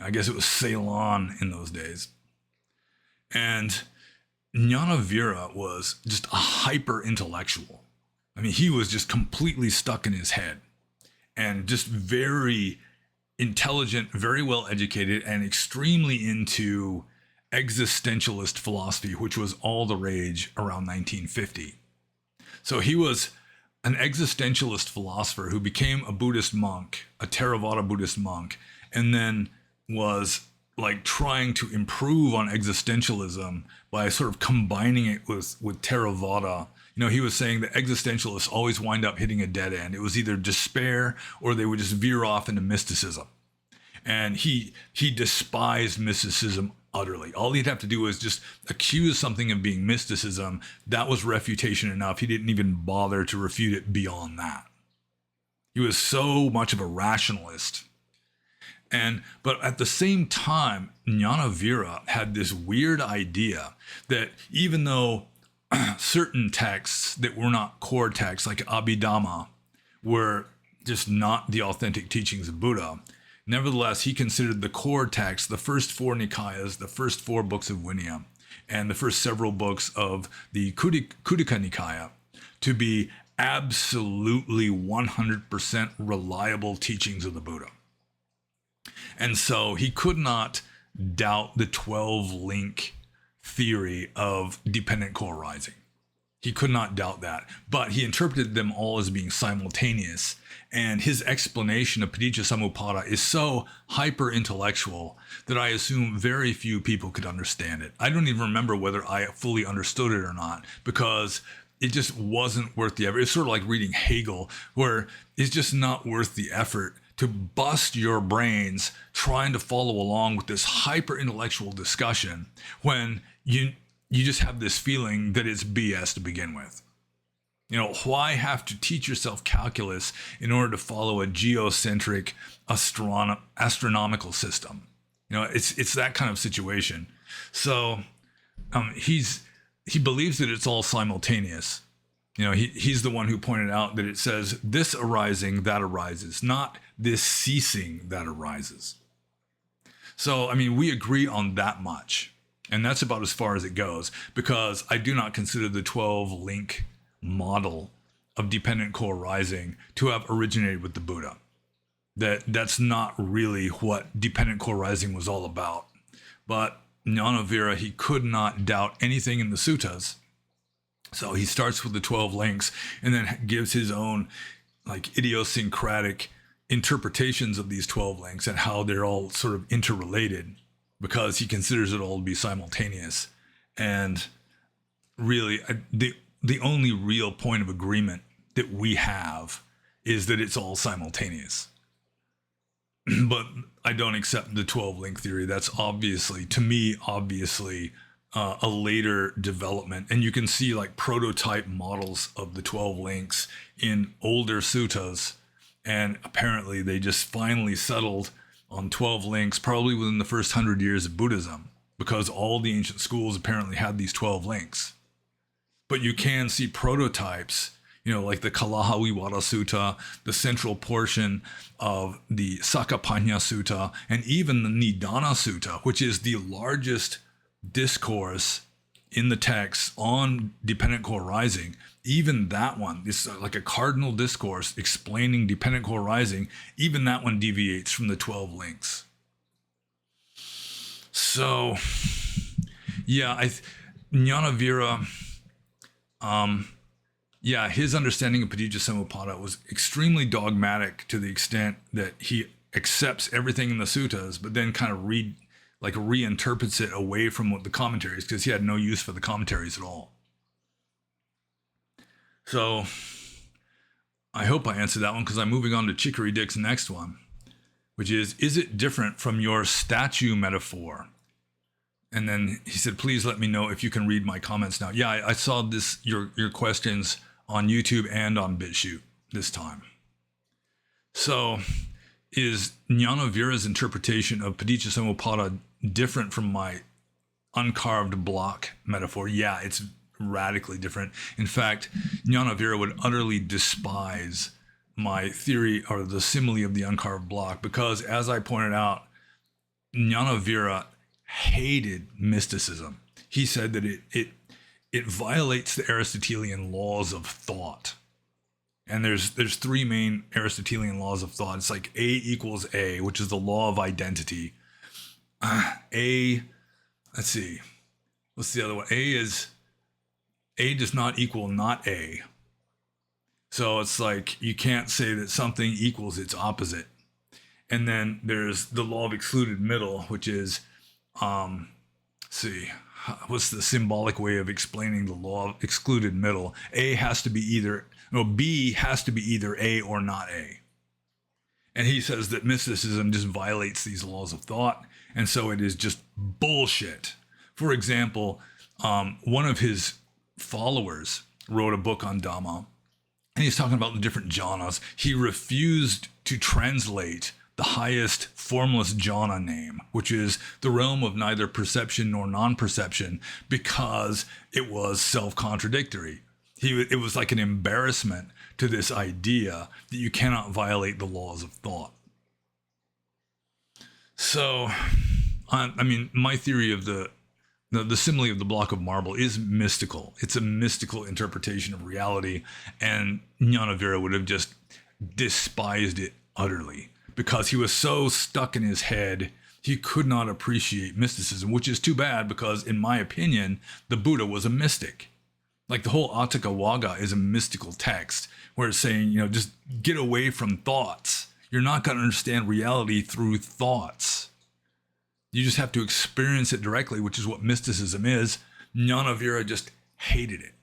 I guess it was Ceylon in those days. And Ñānavīra was just a hyper intellectual. I mean, he was just completely stuck in his head and just very intelligent, very well educated, and extremely into existentialist philosophy, which was all the rage around 1950. So he was an existentialist philosopher who became a Buddhist monk, a Theravada Buddhist monk, and then was like trying to improve on existentialism by sort of combining it with Theravada. He was saying that existentialists always wind up hitting a dead end. It was either despair or they would just veer off into mysticism. And he despised mysticism utterly. All he'd have to do was just accuse something of being mysticism. That was refutation enough. He didn't even bother to refute it beyond that. He was so much of a rationalist. But at the same time, Ñānavīra had this weird idea that even though certain texts that were not core texts, like Abhidhamma, were just not the authentic teachings of Buddha, nevertheless, he considered the core text, the first 4 Nikayas, the first 4 books of Vinaya, and the first several books of the Khuddaka Nikaya to be absolutely 100% reliable teachings of the Buddha. And so he could not doubt the 12-link theory of dependent co-arising. He could not doubt that, but he interpreted them all as being simultaneous. And his explanation of Paññobhāsa is so hyper-intellectual that I assume very few people could understand it. I don't even remember whether I fully understood it or not, because it just wasn't worth the effort. It's sort of like reading Hegel, where it's just not worth the effort to bust your brains trying to follow along with this hyper-intellectual discussion when you just have this feeling that it's BS to begin with. Why have to teach yourself calculus in order to follow a geocentric astronomical system? It's that kind of situation. So he believes that it's all simultaneous. He's the one who pointed out that it says this arising, that arises, not this ceasing, that arises. So, we agree on that much. And that's about as far as it goes, because I do not consider the 12-link model of dependent co-arising to have originated with the Buddha. That's not really what dependent co-arising was all about. But Ñānavīra, he could not doubt anything in the suttas. So he starts with the 12 links and then gives his own like idiosyncratic interpretations of these 12 links and how they're all sort of interrelated, because he considers it all to be simultaneous. And really, the only real point of agreement that we have is that it's all simultaneous. But I don't accept the 12 link theory. That's obviously, to me, a later development. And you can see like prototype models of the 12 links in older suttas. And apparently they just finally settled on 12 links, probably within the first 100 years of Buddhism, because all the ancient schools apparently had these 12 links. But you can see prototypes, like the Kalahavivada Sutta, the central portion of the Sakapanya Sutta, and even the Nidana Sutta, which is the largest discourse in the text on dependent co-arising. Even that one is like a cardinal discourse explaining dependent co-arising. Even that one deviates from the 12 links. So, yeah, Ñānavīra, his understanding of Paññobhāsa was extremely dogmatic to the extent that he accepts everything in the suttas, but then kind of reinterprets it away from what the commentaries, because he had no use for the commentaries at all. So I hope I answered that one, because I'm moving on to Chicory Dick's next one, which is it different from your statue metaphor? And then he said, please let me know if you can read my comments now. Yeah, I saw your questions on YouTube and on BitChute this time. So is Ñānavīra's interpretation of Paññobhāsa different from my uncarved block metaphor? Yeah, it's radically different. In fact, Ñānavīra would utterly despise my theory or the simile of the uncarved block, because, as I pointed out, Ñānavīra hated mysticism. He said that it violates the Aristotelian laws of thought. And there's three main Aristotelian laws of thought. It's like A equals A, which is the law of identity. Let's see. What's the other one? A does not equal not A. So it's like you can't say that something equals its opposite. And then there's the law of excluded middle, which is, what's the symbolic way of explaining the law of excluded middle? B has to be either A or not A. And he says that mysticism just violates these laws of thought, and so it is just bullshit. For example, one of his followers wrote a book on Dhamma, and he's talking about the different jhanas. He refused to translate the highest formless jhana name, which is the realm of neither perception nor non-perception, because it was self-contradictory. It was like an embarrassment to this idea that you cannot violate the laws of thought. So, my theory of the simile of the block of marble is mystical. It's a mystical interpretation of reality, and Ñānavīra would have just despised it utterly, because he was so stuck in his head, he could not appreciate mysticism, which is too bad, because in my opinion, the Buddha was a mystic. Like the whole Atthakavagga is a mystical text where it's saying, just get away from thoughts. You're not going to understand reality through thoughts. You just have to experience it directly, which is what mysticism is. Ñānavīra just hated it.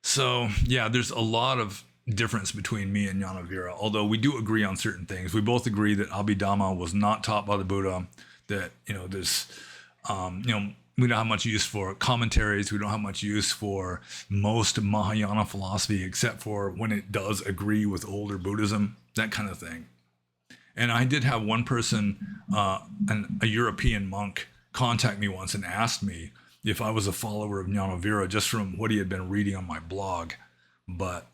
So, yeah, there's a lot of difference between me and Ñānavīra, although we do agree on certain things. We both agree that Abhidhamma was not taught by the Buddha, that, there's, we don't have much use for commentaries. We don't have much use for most Mahayana philosophy, except for when it does agree with older Buddhism, that kind of thing. And I did have one person, a European monk, contact me once and asked me if I was a follower of Ñānavīra just from what he had been reading on my blog. But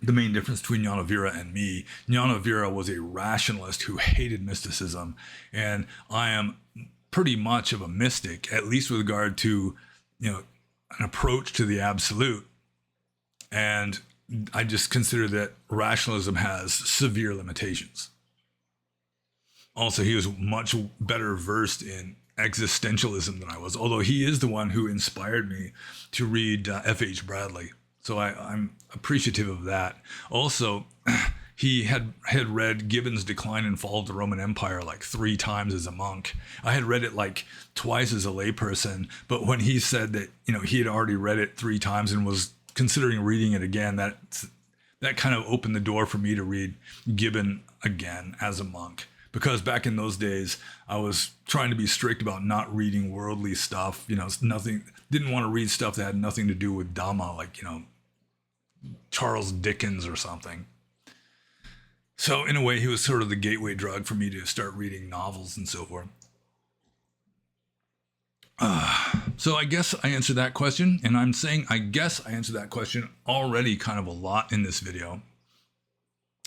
the main difference between Ñānavīra and me, Ñānavīra was a rationalist who hated mysticism, and I am pretty much of a mystic, at least with regard to, an approach to the absolute. And I just consider that rationalism has severe limitations. Also, he was much better versed in existentialism than I was, although he is the one who inspired me to read F.H. Bradley. So I'm appreciative of that. Also, he had read Gibbon's Decline and Fall of the Roman Empire like 3 times as a monk. I had read it like twice as a layperson, but when he said that, he had already read it 3 times and was considering reading it again, that kind of opened the door for me to read Gibbon again as a monk. Because back in those days, I was trying to be strict about not reading worldly stuff. Didn't want to read stuff that had nothing to do with Dhamma, like, Charles Dickens or something. So in a way, he was sort of the gateway drug for me to start reading novels and so forth. So I guess I answered that question, and I'm saying I guess I answered that question already kind of a lot in this video.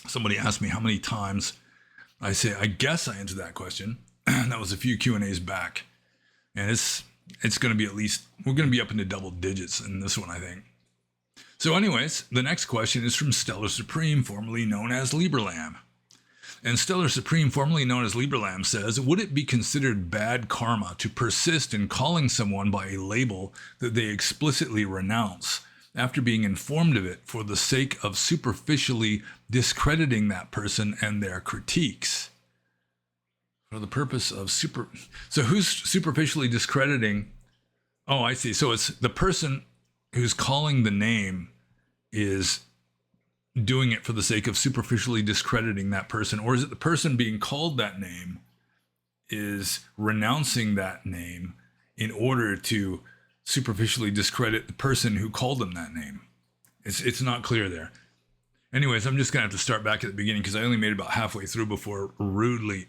Somebody asked me how many times I say, I guess I answered that question. That was a few Q&As back. And it's going to be we're going to be up into double digits in this one, I think. So anyways, the next question is from Stellar Supreme, formerly known as Lieberlam. And Stellar Supreme, formerly known as Lieberlam, says, would it be considered bad karma to persist in calling someone by a label that they explicitly renounce after being informed of it for the sake of superficially discrediting that person and their critiques? For the purpose of So who's superficially discrediting? Oh, I see. So it's the person who's calling the name is doing it for the sake of superficially discrediting that person, or is it the person being called that name is renouncing that name in order to superficially discredit the person who called them that name? It's not clear there. Anyways, I'm just gonna have to start back at the beginning because I only made about halfway through before rudely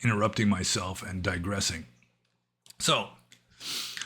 interrupting myself and digressing. So,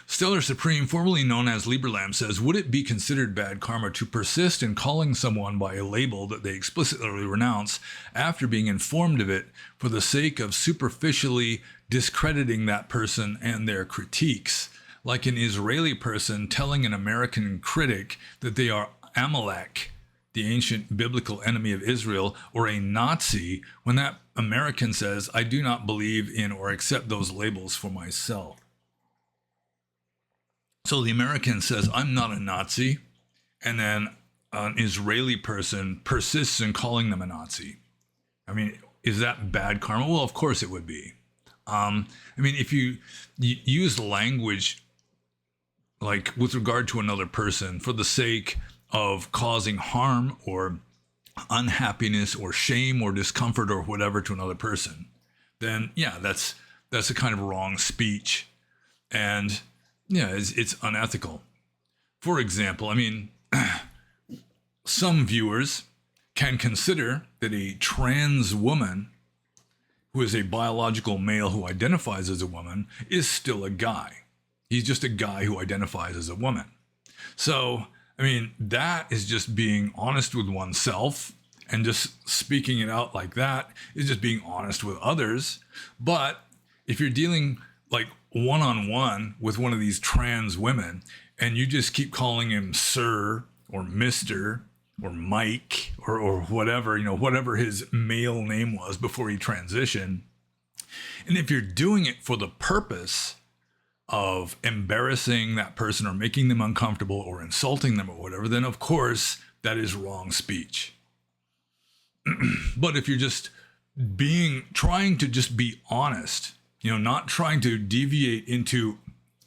Stellar Supreme, formerly known as Lieberlam, says, would it be considered bad karma to persist in calling someone by a label that they explicitly renounce after being informed of it for the sake of superficially discrediting that person and their critiques? Like an Israeli person telling an American critic that they are Amalek, the ancient biblical enemy of Israel, or a Nazi, when that American says, I do not believe in or accept those labels for myself. So the American says, I'm not a Nazi, and then an Israeli person persists in calling them a Nazi. I mean, is that bad karma? Well, of course it would be. If you use language like with regard to another person for the sake of causing harm or unhappiness or shame or discomfort or whatever to another person, then yeah, that's a kind of wrong speech. And yeah, it's unethical. For example, some viewers can consider that a trans woman who is a biological male who identifies as a woman is still a guy. He's just a guy who identifies as a woman. So, that is just being honest with oneself, and just speaking it out like that is just being honest with others. But if you're dealing like one-on-one with one of these trans women and you just keep calling him sir or Mr. or Mike or whatever, whatever his male name was before he transitioned, and if you're doing it for the purpose of embarrassing that person or making them uncomfortable or insulting them or whatever, then of course that is wrong speech. But if you're just trying to just be honest, not trying to deviate into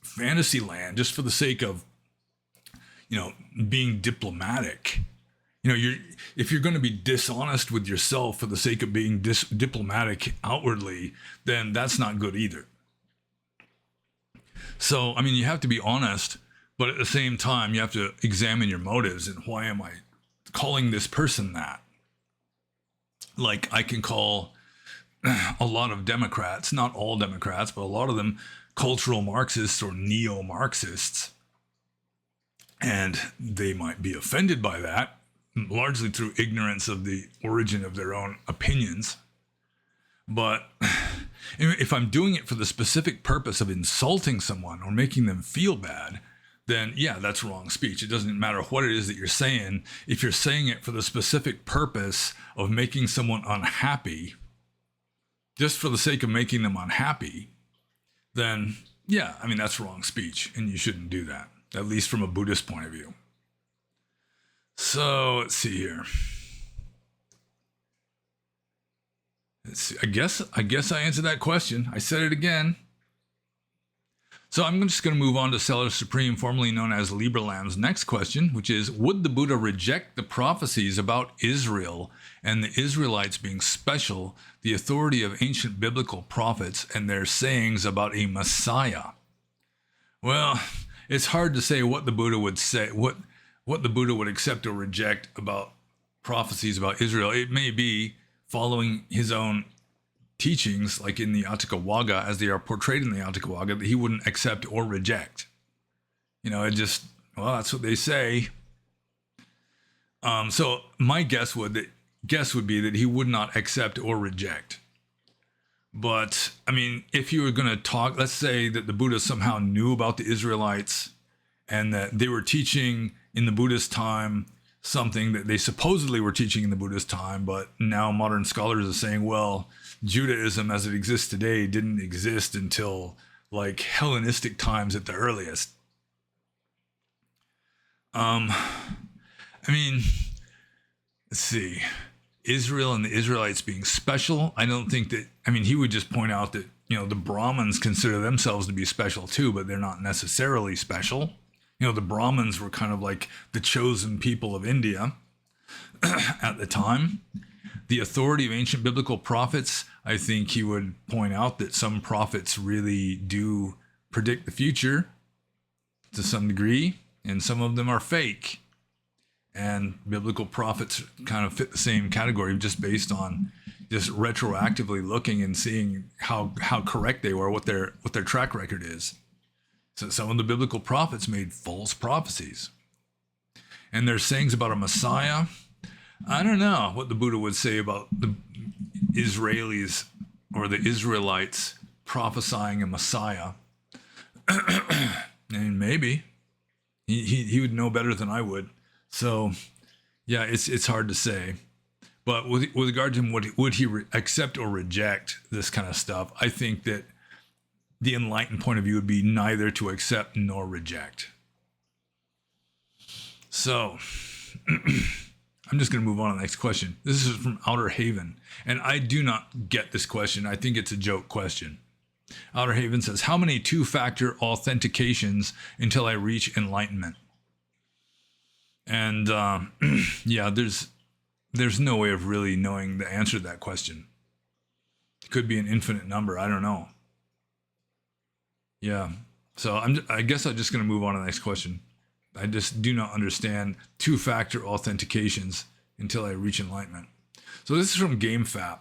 fantasy land just for the sake of, being diplomatic. If you're going to be dishonest with yourself for the sake of being diplomatic outwardly, then that's not good either. So, you have to be honest, but at the same time, you have to examine your motives and why am I calling this person that? Like I can call a lot of Democrats, not all Democrats, but a lot of them cultural Marxists or neo-Marxists. And they might be offended by that, largely through ignorance of the origin of their own opinions. But if I'm doing it for the specific purpose of insulting someone or making them feel bad, then yeah, that's wrong speech. It doesn't matter what it is that you're saying. If you're saying it for the specific purpose of making someone unhappy, just for the sake of making them unhappy, then yeah, I mean, that's wrong speech, and you shouldn't do that, at least from a Buddhist point of view. So let's see here. Let's see. I guess I answered that question. I said it again. So I'm just going to move on to Seller Supreme, formerly known as Liberland's next question, which is, would the Buddha reject the prophecies about Israel and the Israelites being special, the authority of ancient biblical prophets, and their sayings about a Messiah? Well, it's hard to say what the Buddha would say, what the Buddha would accept or reject about prophecies about Israel. It may be following his own teachings, like in the Atthakavagga, as they are portrayed in the Atthakavagga, that he wouldn't accept or reject. You know, it just, well, that's what they say. So my guess would be that he would not accept or reject. But I mean, if you were going to talk, let's say that the Buddha somehow knew about the Israelites and that they were teaching in the Buddhist time something that they supposedly were teaching in the Buddhist time, but now modern scholars are saying, well, Judaism as it exists today didn't exist until like Hellenistic times at the earliest. I mean, let's see, Israel and the Israelites being special. I don't think that, I mean, he would just point out that, you know, the Brahmins consider themselves to be special too, but they're not necessarily special. You know, the Brahmins were kind of like the chosen people of India at the time. The authority of ancient biblical prophets, I think he would point out that some prophets really do predict the future to some degree, and some of them are fake. And biblical prophets kind of fit the same category just based on just retroactively looking and seeing how correct they were, what their track record is. So some of the biblical prophets made false prophecies. And their sayings about a Messiah, I don't know what the Buddha would say about the Israelis or the Israelites prophesying a Messiah. And maybe he would know better than I would. So yeah, it's hard to say. But with regard to him, would he accept or reject this kind of stuff? I think that the enlightened point of view would be neither to accept nor reject. So I'm just going to move on to the next question. This is from Outer Haven, and I do not get this question. I think it's a joke question. Outer Haven says, how many two-factor authentications until I reach enlightenment? And yeah, there's no way of really knowing the answer to that question. It could be an infinite number. I don't know. Yeah. So I guess I'm just going to move on to the next question. I just do not understand two-factor authentications until I reach enlightenment. So this is from GameFap.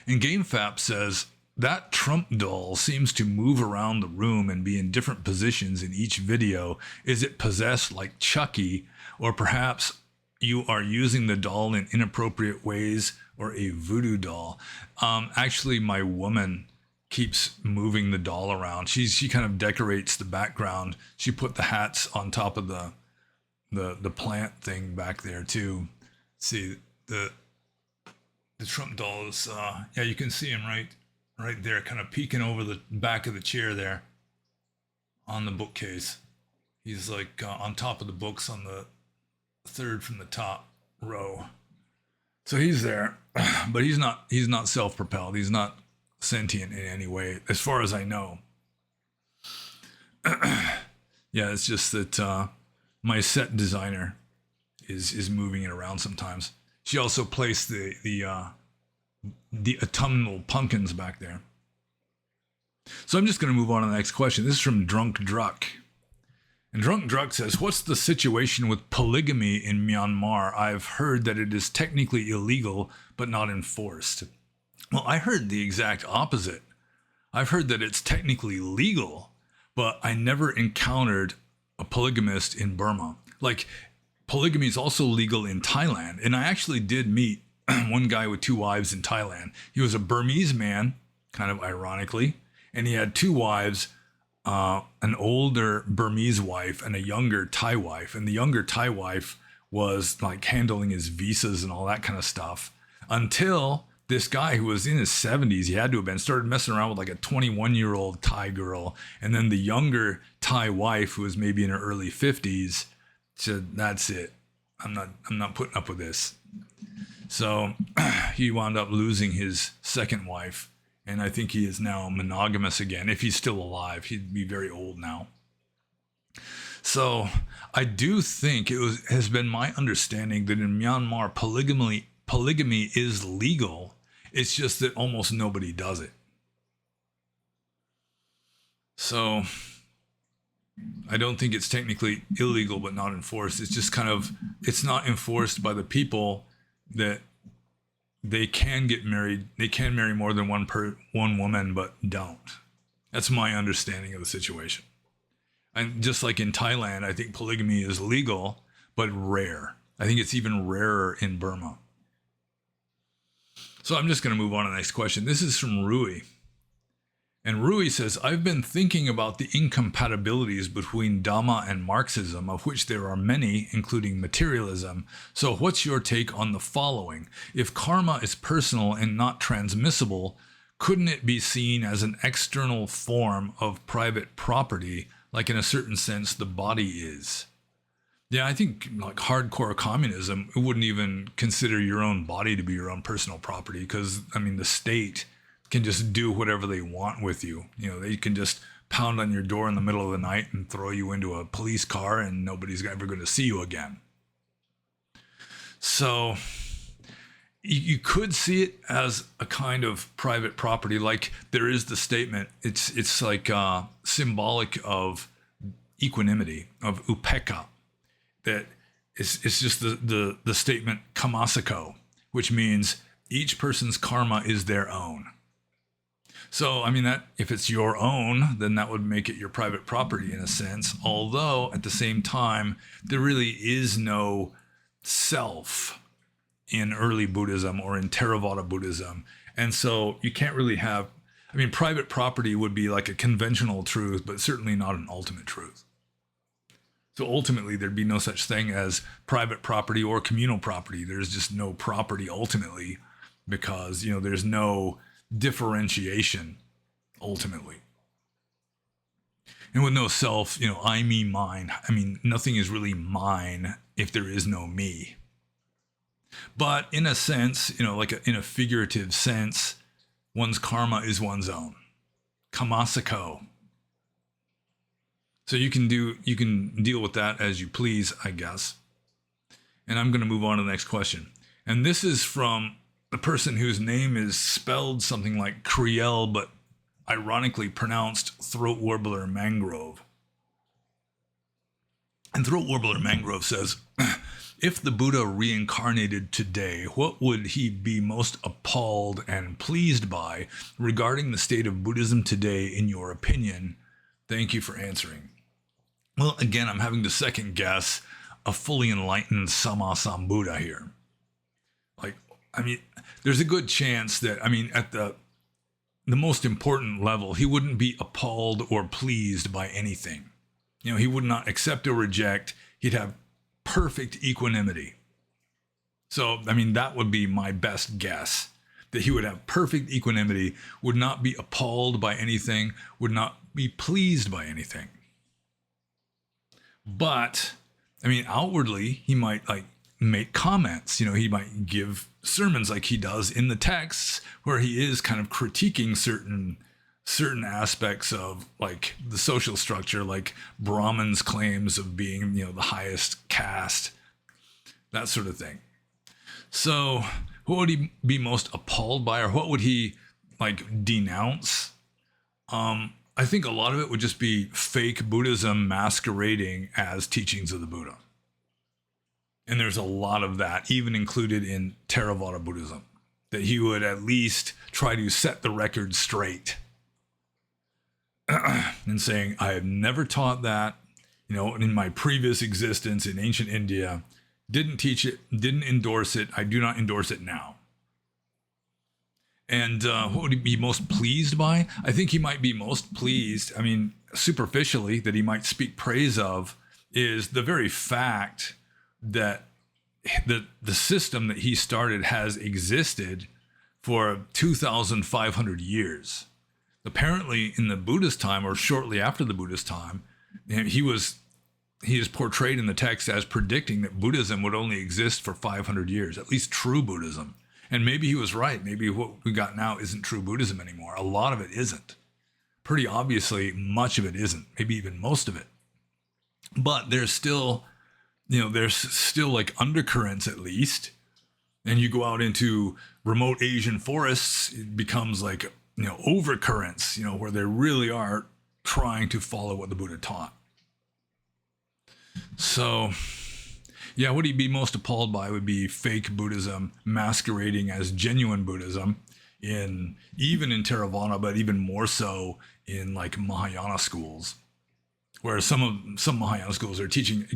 And GameFap says, that Trump doll seems to move around the room and be in different positions in each video. Is it possessed like Chucky? Or perhaps you are using the doll in inappropriate ways, or a voodoo doll? Actually, my woman keeps moving the doll around. She kind of decorates the background. She put the hats on top of the plant thing back there too. See, the Trump doll is yeah, you can see him right there, kind of peeking over the back of the chair there on the bookcase. He's like on top of the books on the third from the top row. So he's there, but he's not self-propelled. He's not sentient in any way, as far as I know. Yeah, it's just that my set designer is moving it around sometimes. She also placed the autumnal pumpkins back there. So I'm just going to move on to the next question. This is from Drunk Druck. And Drunk Druck says, what's the situation with polygamy in Myanmar? I've heard that it is technically illegal, but not enforced. Well, I heard the exact opposite. I've heard that it's technically legal, but I never encountered a polygamist in Burma. Like, polygamy is also legal in Thailand. And I actually did meet one guy with 2 wives in Thailand. He was a Burmese man, kind of ironically, and he had 2 wives an older Burmese wife and a younger Thai wife. And the younger Thai wife was like handling his visas and all that kind of stuff until this guy who was in his 70s, he had to have been, started messing around with like a 21-year-old Thai girl. And then the younger Thai wife, who was maybe in her early 50s, said, that's it. I'm not putting up with this. So he wound up losing his second wife. And I think he is now monogamous again. If he's still alive, he'd be very old now. So I do think has been my understanding that in Myanmar, polygamy is legal. It's just that almost nobody does it. So I don't think it's technically illegal, but not enforced. It's just kind of, it's not enforced by the people that they can get married. They can marry more than one woman, but don't. That's my understanding of the situation. And just like in Thailand, I think polygamy is legal, but rare. I think it's even rarer in Burma. So I'm just going to move on to the next question. This is from Rui. And Rui says, I've been thinking about the incompatibilities between Dhamma and Marxism, of which there are many, including materialism. So what's your take on the following? If karma is personal and not transmissible, couldn't it be seen as an external form of private property, like in a certain sense the body is? Yeah, I think like hardcore communism, it wouldn't even consider your own body to be your own personal property because, I mean, the state can just do whatever they want with you. You know, they can just pound on your door in the middle of the night and throw you into a police car and nobody's ever going to see you again. So you could see it as a kind of private property. Like there is the statement, it's like symbolic of equanimity, of upekkha. That it's just the statement kamasako, which means each person's karma is their own. So, I mean, that if it's your own, then that would make it your private property in a sense. Although at the same time, there really is no self in early Buddhism or in Theravada Buddhism. And so you can't really have, I mean, private property would be like a conventional truth, but certainly not an ultimate truth. So ultimately, there'd be no such thing as private property or communal property. There's just no property ultimately because, you know, there's no differentiation ultimately. And with no self, you know, I, me, mine. I mean, nothing is really mine if there is no me. But in a sense, you know, like in a figurative sense, one's karma is one's own. Kamasako. So you can deal with that as you please, I guess. And I'm going to move on to the next question. And this is from the person whose name is spelled something like Kriel, but ironically pronounced throat warbler mangrove. And throat warbler mangrove says, if the Buddha reincarnated today, what would he be most appalled and pleased by regarding the state of Buddhism today, in your opinion? Thank you for answering. Well, again, I'm having to second guess a fully enlightened Sammasambuddha here. Like, I mean, there's a good chance that, I mean, at the most important level, he wouldn't be appalled or pleased by anything. You know, he would not accept or reject. He'd have perfect equanimity. So, I mean, that would be my best guess, that he would have perfect equanimity, would not be appalled by anything, would not be pleased by anything. But, I mean, outwardly, he might like make comments, you know, he might give sermons like he does in the texts where he is kind of critiquing certain aspects of like the social structure, like Brahmins' claims of being, you know, the highest caste, that sort of thing. So what would he be most appalled by, or what would he like denounce? I think a lot of it would just be fake Buddhism masquerading as teachings of the Buddha. And there's a lot of that, even included in Theravada Buddhism, that he would at least try to set the record straight and saying, I have never taught that, you know, in my previous existence in ancient India, didn't teach it, didn't endorse it, I do not endorse it now. And what would he be most pleased by? I think he might be most pleased. I mean, superficially that he might speak praise of is the very fact that the system that he started has existed for 2,500 years. Apparently in the Buddhist time, or shortly after the Buddhist time, he is portrayed in the text as predicting that Buddhism would only exist for 500 years, at least true Buddhism. And maybe he was right. Maybe what we got now isn't true Buddhism anymore. A lot of it isn't. Pretty obviously, much of it isn't. Maybe even most of it. But there's still, there's still like undercurrents at least. And you go out into remote Asian forests, it becomes like, overcurrents, where they really are trying to follow what the Buddha taught. So, yeah, what he'd be most appalled by would be fake Buddhism masquerading as genuine Buddhism, even in Theravada, but even more so in like Mahayana schools, where some Mahayana schools are teaching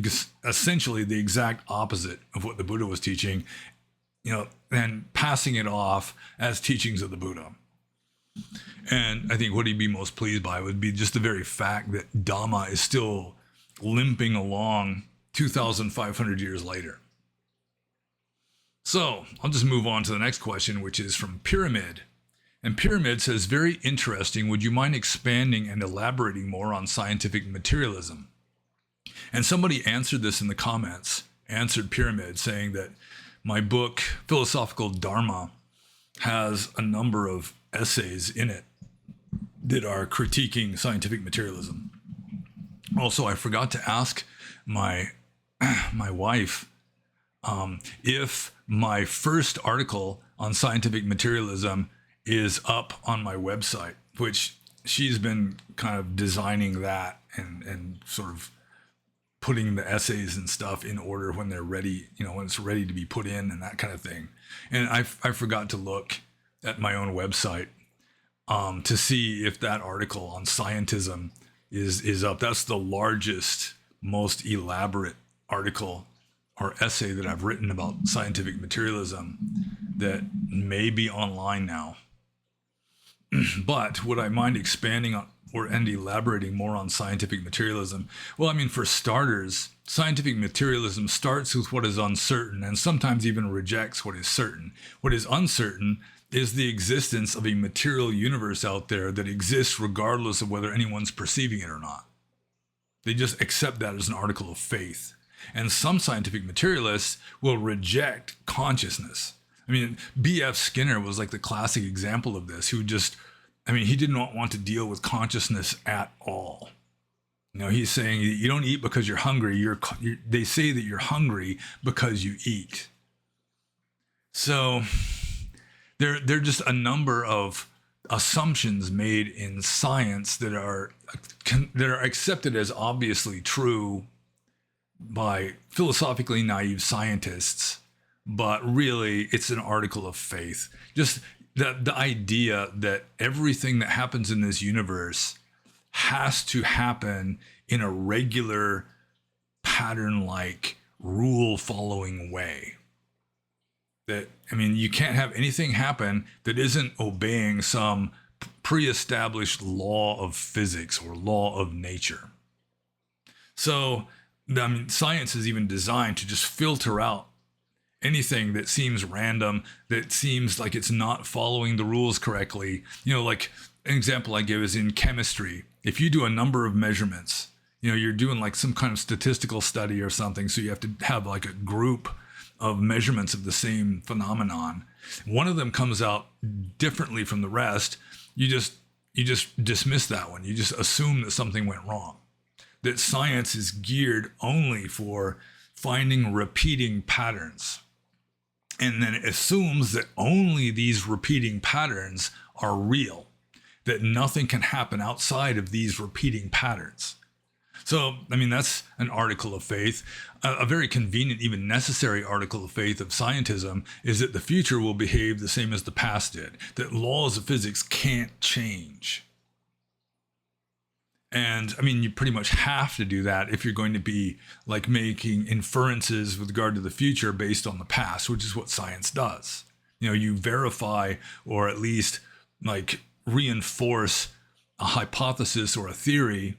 essentially the exact opposite of what the Buddha was teaching, and passing it off as teachings of the Buddha. And I think what he'd be most pleased by would be just the very fact that Dhamma is still limping along 2,500 years later. So I'll just move on to the next question, which is from Pyramid. And Pyramid says, very interesting. Would you mind expanding and elaborating more on scientific materialism? And somebody answered this in the comments, answered Pyramid, saying that my book, Philosophical Dharma, has a number of essays in it that are critiquing scientific materialism. Also, I forgot to ask my wife if my first article on scientific materialism is up on my website, which she's been kind of designing that and sort of putting the essays and stuff in order when they're ready, when it's ready to be put in and that kind of thing. And I forgot to look at my own website to see if that article on scientism is up. That's the largest, most elaborate article or essay that I've written about scientific materialism that may be online now. But would I mind expanding on and elaborating more on scientific materialism? Well, I mean, for starters, scientific materialism starts with what is uncertain and sometimes even rejects what is certain. What is uncertain is the existence of a material universe out there that exists regardless of whether anyone's perceiving it or not. They just accept that as an article of faith. And some scientific materialists will reject consciousness. I mean, B.F. Skinner was like the classic example of this, who just, he did not want to deal with consciousness at all. He's saying you don't eat because you're hungry. They say that you're hungry because you eat. So there are just a number of assumptions made in science that are accepted as obviously true by philosophically naive scientists, but really it's an article of faith. Just the idea that everything that happens in this universe has to happen in a regular pattern-like rule-following way. That, you can't have anything happen that isn't obeying some pre-established law of physics or law of nature. So, science is even designed to just filter out anything that seems random, that seems like it's not following the rules correctly. Like an example I give is in chemistry. If you do a number of measurements, you're doing like some kind of statistical study or something, so you have to have like a group of measurements of the same phenomenon. One of them comes out differently from the rest. You just dismiss that one. You just assume that something went wrong. That science is geared only for finding repeating patterns. And then it assumes that only these repeating patterns are real, that nothing can happen outside of these repeating patterns. So, that's an article of faith. A very convenient, even necessary article of faith of scientism is that the future will behave the same as the past did, that laws of physics can't change. And you pretty much have to do that if you're going to be like making inferences with regard to the future based on the past, which is what science does. You verify or at least like reinforce a hypothesis or a theory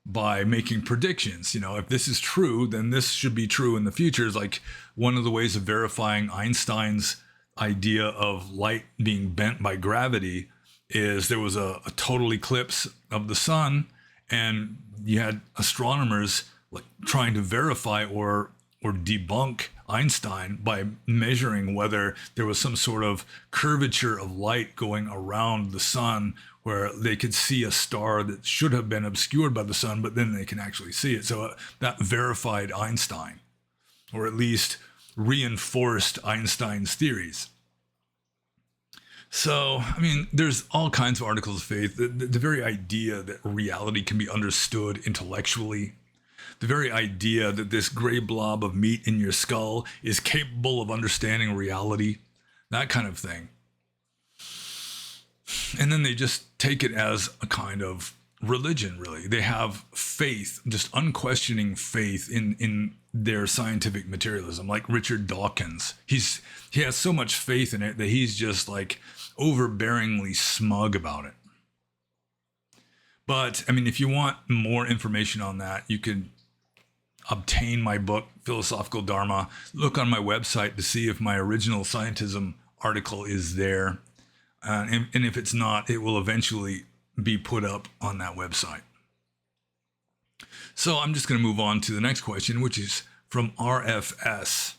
by making predictions. If this is true, then this should be true in the future. Is like one of the ways of verifying Einstein's idea of light being bent by gravity is there was a total eclipse of the sun, and you had astronomers like trying to verify or debunk Einstein by measuring whether there was some sort of curvature of light going around the sun where they could see a star that should have been obscured by the sun, but then they can actually see it. So that verified Einstein, or at least reinforced Einstein's theories. So, there's all kinds of articles of faith. The very idea that reality can be understood intellectually, the very idea that this gray blob of meat in your skull is capable of understanding reality, that kind of thing. And then they just take it as a kind of religion, really. They have faith, just unquestioning faith in their scientific materialism, like Richard Dawkins. He has so much faith in it that he's just like overbearingly smug about it. But, if you want more information on that, you can obtain my book, Philosophical Dharma. Look on my website to see if my original scientism article is there. And if it's not, it will eventually be put up on that website. So I'm just going to move on to the next question, which is from RFS.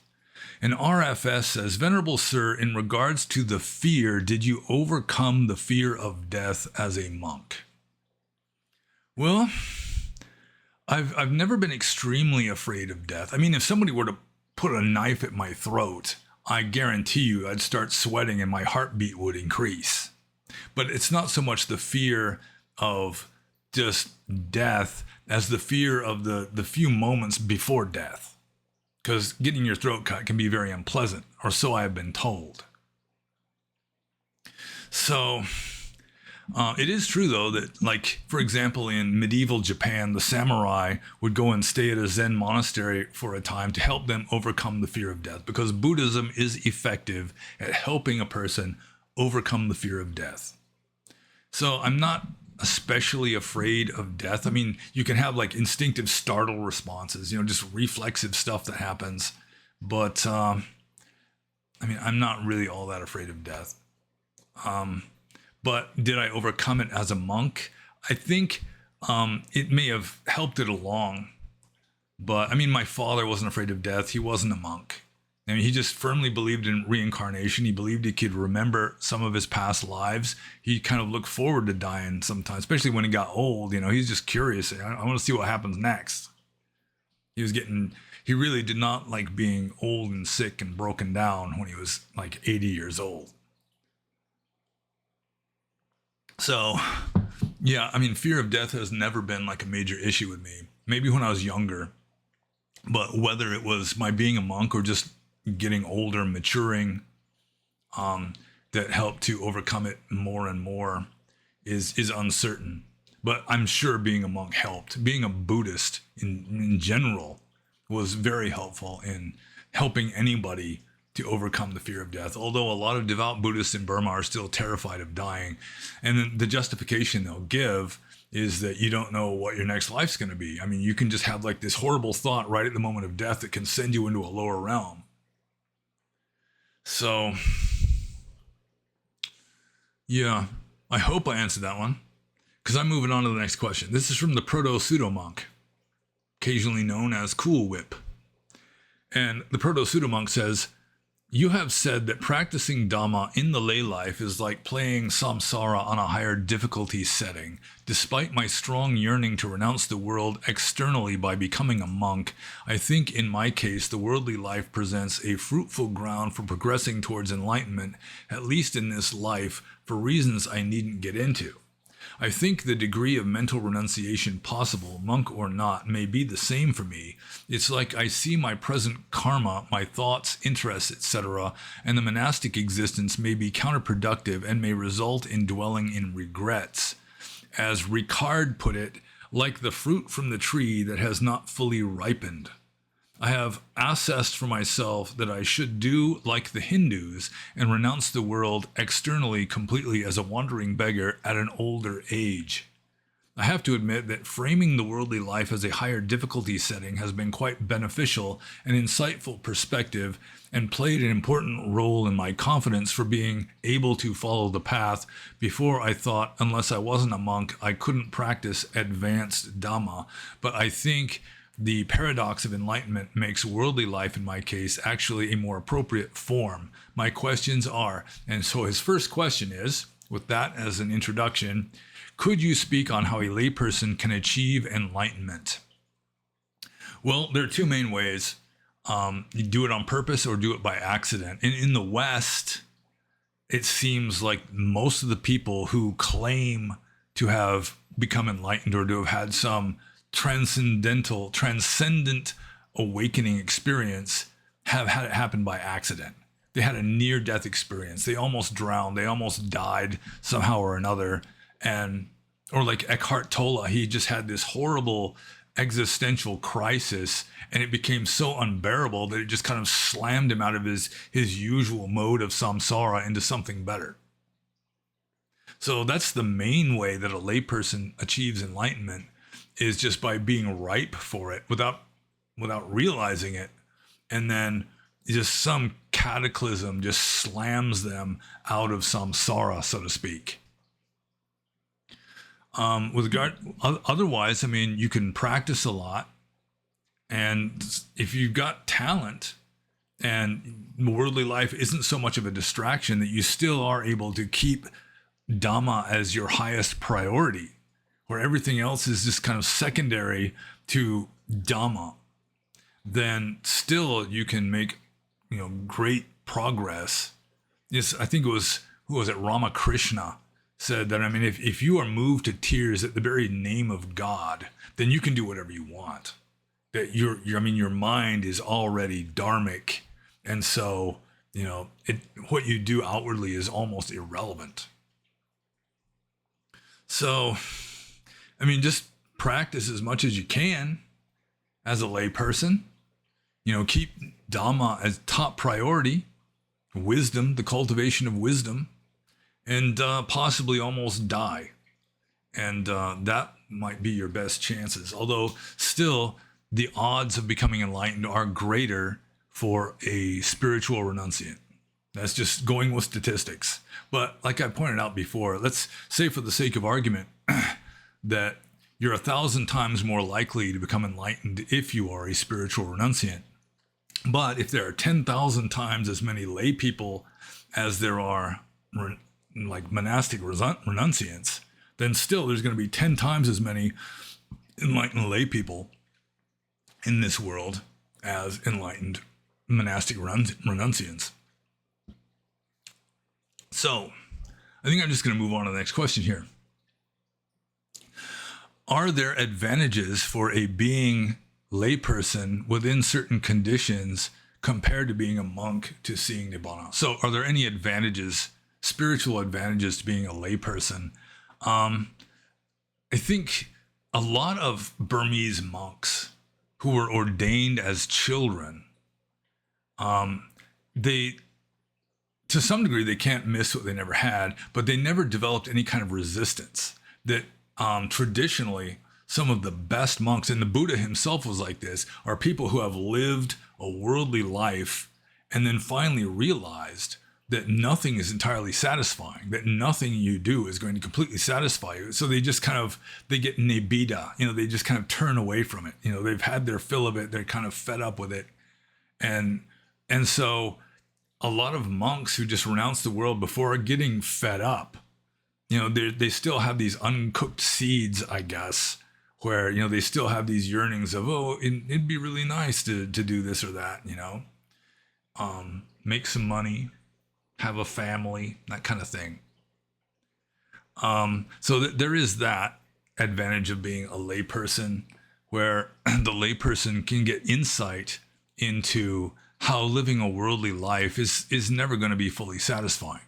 And RFS says, Venerable Sir, in regards to the fear, did you overcome the fear of death as a monk? Well, I've never been extremely afraid of death. If somebody were to put a knife at my throat, I guarantee you I'd start sweating and my heartbeat would increase. But it's not so much the fear of just death as the fear of the few moments before death. Because getting your throat cut can be very unpleasant, or so I have been told. So it is true, though, that, like, for example, in medieval Japan, the samurai would go and stay at a Zen monastery for a time to help them overcome the fear of death, because Buddhism is effective at helping a person overcome the fear of death. So I'm not especially afraid of death. You can have like instinctive startle responses, just reflexive stuff that happens. But I'm not really all that afraid of death. But did I overcome it as a monk? I think it may have helped it along. But my father wasn't afraid of death. He wasn't a monk. He just firmly believed in reincarnation. He believed he could remember some of his past lives. He kind of looked forward to dying sometimes, especially when he got old. He's just curious. I want to see what happens next. He really did not like being old and sick and broken down when he was like 80 years old. So, yeah, fear of death has never been like a major issue with me. Maybe when I was younger, but whether it was my being a monk or just getting older, maturing, that helped to overcome it more and more is uncertain. But I'm sure being a monk helped. Being a Buddhist in general was very helpful in helping anybody to overcome the fear of death. Although a lot of devout Buddhists in Burma are still terrified of dying. And then the justification they'll give is that you don't know what your next life's going to be. You can just have like this horrible thought right at the moment of death that can send you into a lower realm. So, yeah, I hope I answered that one, because I'm moving on to the next question. This is from the proto-pseudo-monk, occasionally known as Cool Whip. And the proto-pseudo-monk says, you have said that practicing Dhamma in the lay life is like playing samsara on a higher difficulty setting. Despite my strong yearning to renounce the world externally by becoming a monk, I think in my case the worldly life presents a fruitful ground for progressing towards enlightenment, at least in this life, for reasons I needn't get into. I think the degree of mental renunciation possible, monk or not, may be the same for me. It's like I see my present karma, my thoughts, interests, etc., and the monastic existence may be counterproductive and may result in dwelling in regrets. As Ricard put it, like the fruit from the tree that has not fully ripened. I have assessed for myself that I should do like the Hindus and renounce the world externally completely as a wandering beggar at an older age. I have to admit that framing the worldly life as a higher difficulty setting has been quite beneficial and insightful perspective, and played an important role in my confidence for being able to follow the path. Before, I thought unless I wasn't a monk, I couldn't practice advanced Dhamma. But I think the paradox of enlightenment makes worldly life, in my case, actually a more appropriate form. My questions are, and so his first question is, with that as an introduction, could you speak on how a layperson can achieve enlightenment? Well, there are two main ways. You do it on purpose or do it by accident. And in the West, it seems like most of the people who claim to have become enlightened or to have had some transcendent awakening experience have had it happen by accident. They had a near-death experience. They almost drowned. They almost died somehow or another. Or like Eckhart Tolle, he just had this horrible existential crisis, and it became so unbearable that it just kind of slammed him out of his usual mode of samsara into something better. So that's the main way that a layperson achieves enlightenment, is just by being ripe for it without realizing it, and then just some cataclysm just slams them out of samsara, so to speak. Otherwise, I mean, you can practice a lot, and if you've got talent and worldly life isn't so much of a distraction, that you still are able to keep Dhamma as your highest priority, where everything else is just kind of secondary to Dhamma, then still you can make, great progress. Yes, I think it was, who was it, Ramakrishna, said that, I mean, if you are moved to tears at the very name of God, then you can do whatever you want. That your mind is already dharmic, and so what you do outwardly is almost irrelevant. So, I mean, just practice as much as you can as a layperson. Keep Dhamma as top priority, wisdom, the cultivation of wisdom, and possibly almost die. And that might be your best chances. Although still, the odds of becoming enlightened are greater for a spiritual renunciant. That's just going with statistics. But like I pointed out before, let's say for the sake of argument that you're 1,000 times more likely to become enlightened if you are a spiritual renunciant. But if there are 10,000 times as many lay people as there are like monastic renunciants, then still there's going to be 10 times as many enlightened lay people in this world as enlightened monastic renunciants. So I think I'm just going to move on to the next question here. Are there advantages for a being layperson within certain conditions compared to being a monk to seeing Nibbana? So are there any advantages, spiritual advantages to being a layperson? I think a lot of Burmese monks who were ordained as children, they, to some degree, they can't miss what they never had, but they never developed any kind of resistance. That traditionally, some of the best monks, and the Buddha himself was like this, are people who have lived a worldly life and then finally realized that nothing is entirely satisfying, that nothing you do is going to completely satisfy you. So they just they get nibbida, they just kind of turn away from it. They've had their fill of it. They're kind of fed up with it. And so a lot of monks who just renounce the world before getting fed up, they still have these uncooked seeds, I guess, where, they still have these yearnings of, it'd be really nice to do this or that, make some money, have a family, that kind of thing. So there is that advantage of being a layperson, where the layperson can get insight into how living a worldly life is never going to be fully satisfying.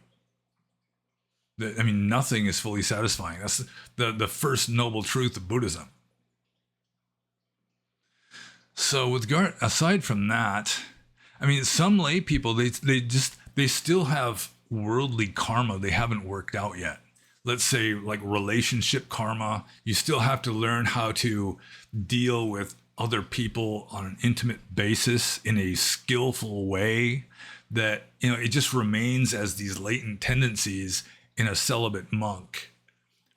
Nothing is fully satisfying. That's the first noble truth of Buddhism. So aside from that, some lay people, they still have worldly karma they haven't worked out yet. let's say like relationship karma. You still have to learn how to deal with other people on an intimate basis in a skillful way that, it just remains as these latent tendencies in a celibate monk.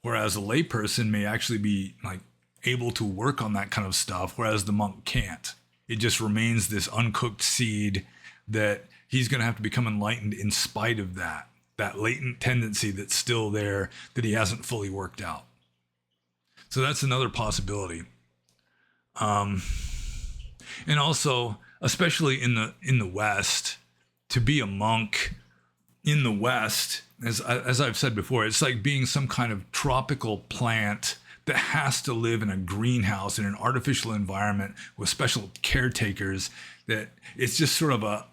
Whereas a layperson may actually be like able to work on that kind of stuff, whereas the monk can't. It just remains this uncooked seed that he's going to have to become enlightened in spite of that latent tendency that's still there that he hasn't fully worked out. So that's another possibility. And also, especially in the West, to be a monk in the West, as I've said before, it's like being some kind of tropical plant that has to live in a greenhouse in an artificial environment with special caretakers. That it's just sort of a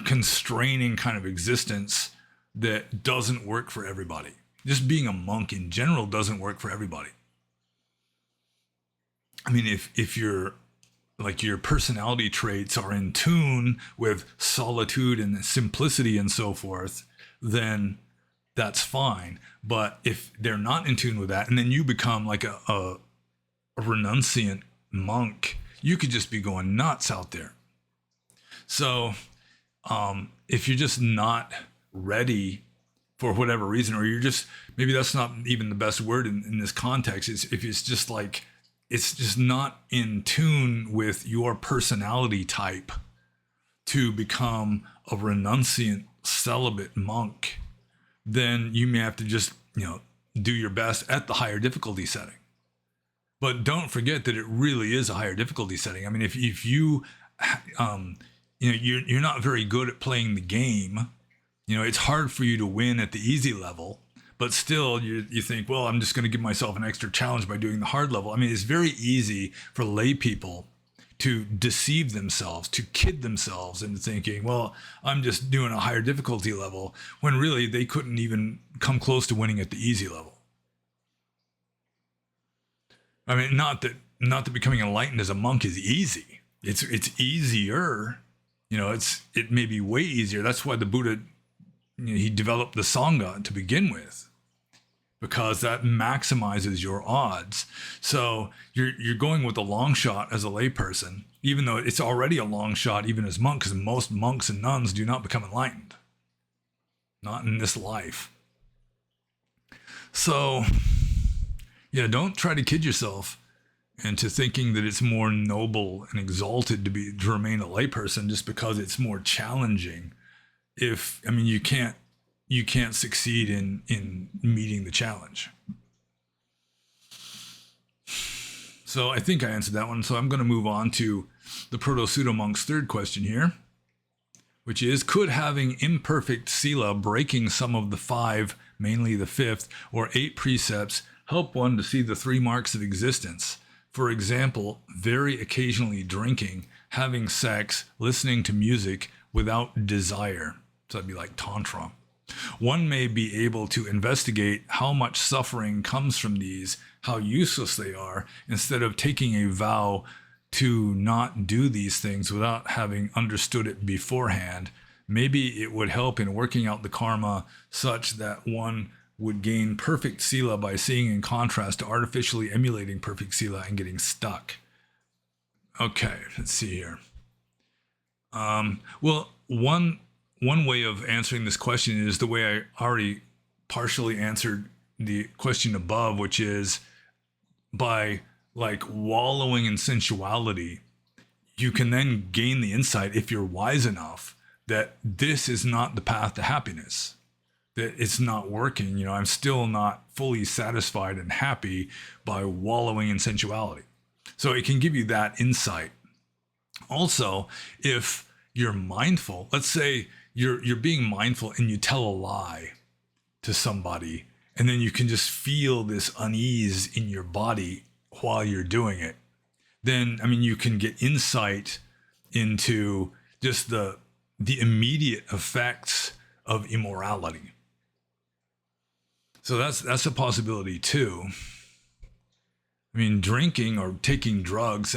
constraining kind of existence that doesn't work for everybody. Just being a monk in general doesn't work for everybody. I mean, if you're like your personality traits are in tune with solitude and simplicity and so forth, then that's fine. But if they're not in tune with that, and then you become like a renunciant monk, you could just be going nuts out there. So if you're just not ready for whatever reason, or you're just, maybe that's not even the best word in this context, is if it's just like, it's just not in tune with your personality type to become a renunciant celibate monk, then you may have to just, do your best at the higher difficulty setting. But don't forget that it really is a higher difficulty setting. I mean, if you, you're not very good at playing the game, it's hard for you to win at the easy level. But still, you think, well, I'm just going to give myself an extra challenge by doing the hard level. I mean, it's very easy for lay people to deceive themselves, to kid themselves into thinking, well, I'm just doing a higher difficulty level, when really they couldn't even come close to winning at the easy level. I mean, not that becoming enlightened as a monk is easy. It's easier. It may be way easier. That's why the Buddha, he developed the Sangha to begin with, because that maximizes your odds. So you're going with a long shot as a layperson, even though it's already a long shot even as monk, because most monks and nuns do not become enlightened. Not in this life. So, don't try to kid yourself into thinking that it's more noble and exalted to remain a layperson just because it's more challenging. You can't succeed in meeting the challenge. So I think I answered that one. So I'm going to move on to the proto-pseudo-monk's third question here, which is, could having imperfect sila, breaking some of the 5, mainly the 5th, or 8 precepts, help one to see the 3 marks of existence? For example, very occasionally drinking, having sex, listening to music without desire. So that'd be like tantra. One may be able to investigate how much suffering comes from these, how useless they are, instead of taking a vow to not do these things without having understood it beforehand. Maybe it would help in working out the karma such that one would gain perfect sila by seeing in contrast to artificially emulating perfect sila and getting stuck. Okay, let's see here. Well, one way of answering this question is the way I already partially answered the question above, which is by like wallowing in sensuality, you can then gain the insight, if you're wise enough, that this is not the path to happiness, that it's not working. I'm still not fully satisfied and happy by wallowing in sensuality. So it can give you that insight. Also, if you're mindful, let's say you're being mindful and you tell a lie to somebody, and then you can just feel this unease in your body while you're doing it, then, you can get insight into just the immediate effects of immorality. So that's a possibility too. Drinking or taking drugs,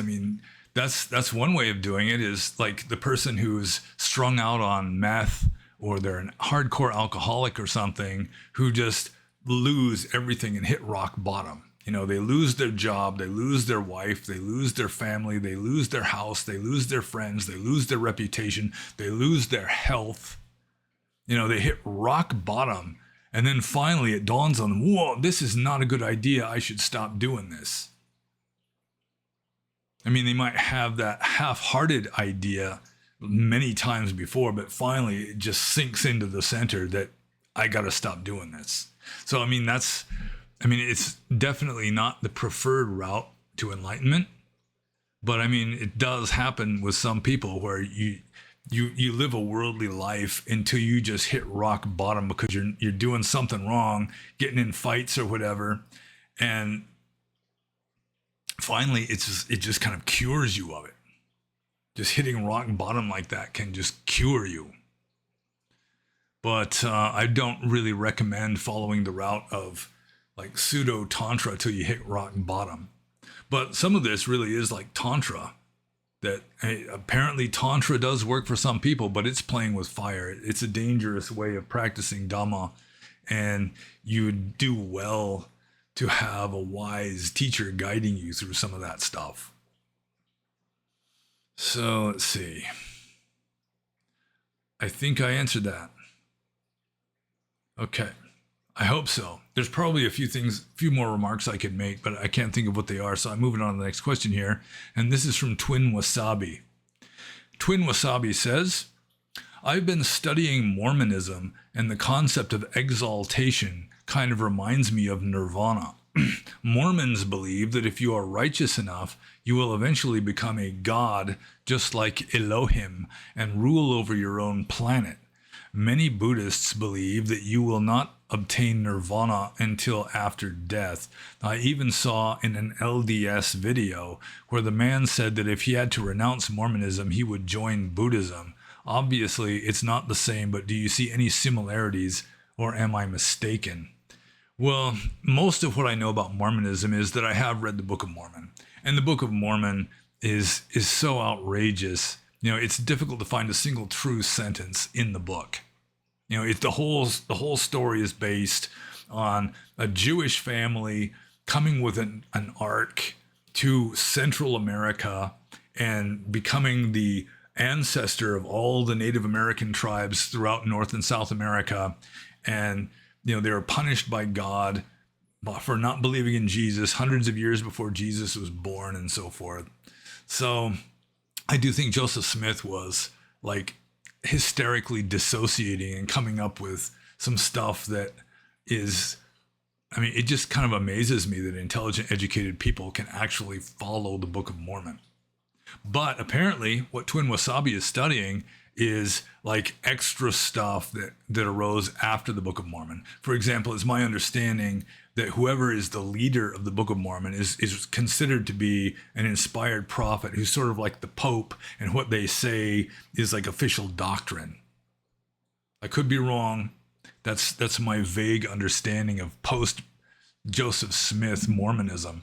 that's one way of doing it, is like the person who's strung out on meth, or they're an hardcore alcoholic or something, who just lose everything and hit rock bottom. You know, they lose their job, they lose their wife, they lose their family, they lose their house, they lose their friends, they lose their reputation, they lose their health. You know, they hit rock bottom. And then finally it dawns on them, whoa, this is not a good idea. I should stop doing this. I mean, they might have that half-hearted idea many times before, but finally it just sinks into the center that I got to stop doing this. So, I mean, it's definitely not the preferred route to enlightenment, but I mean, it does happen with some people where you live a worldly life until you just hit rock bottom because you're doing something wrong, getting in fights or whatever, and finally it just kind of cures you of it. Just hitting rock bottom like that can just cure you. But I don't really recommend following the route of like pseudo tantra till you hit rock bottom. But some of this really is like tantra. That apparently tantra does work for some people, but it's playing with fire. It's a dangerous way of practicing Dhamma, and you would do well to have a wise teacher guiding you through some of that stuff. So let's see. I think I answered that. Okay. I hope so. There's probably a few more remarks I could make, but I can't think of what they are. So I'm moving on to the next question here. And this is from Twin Wasabi. Twin Wasabi says, I've been studying Mormonism, and the concept of exaltation kind of reminds me of nirvana. Mormons believe that if you are righteous enough, you will eventually become a god just like Elohim and rule over your own planet. Many Buddhists believe that you will not obtain nirvana until after death. I even saw in an LDS video where the man said that if he had to renounce Mormonism, he would join Buddhism. Obviously, it's not the same, but do you see any similarities, or am I mistaken? Well, most of what I know about Mormonism is that I have read the Book of Mormon. And the Book of Mormon is so outrageous. You know, it's difficult to find a single true sentence in the book. You know, the whole story is based on a Jewish family coming with an ark to Central America and becoming the ancestor of all the Native American tribes throughout North and South America. And, you know, they were punished by God for not believing in Jesus hundreds of years before Jesus was born and so forth. So I do think Joseph Smith was like hysterically dissociating and coming up with some stuff that is, I mean, it just kind of amazes me that intelligent, educated people can actually follow the Book of Mormon. But apparently what Twin Wasabi is studying is like extra stuff that arose after the Book of Mormon. For example, it's my understanding that whoever is the leader of the Book of Mormon is considered to be an inspired prophet who's sort of like the Pope, and what they say is like official doctrine. I could be wrong. That's my vague understanding of post-Joseph Smith Mormonism.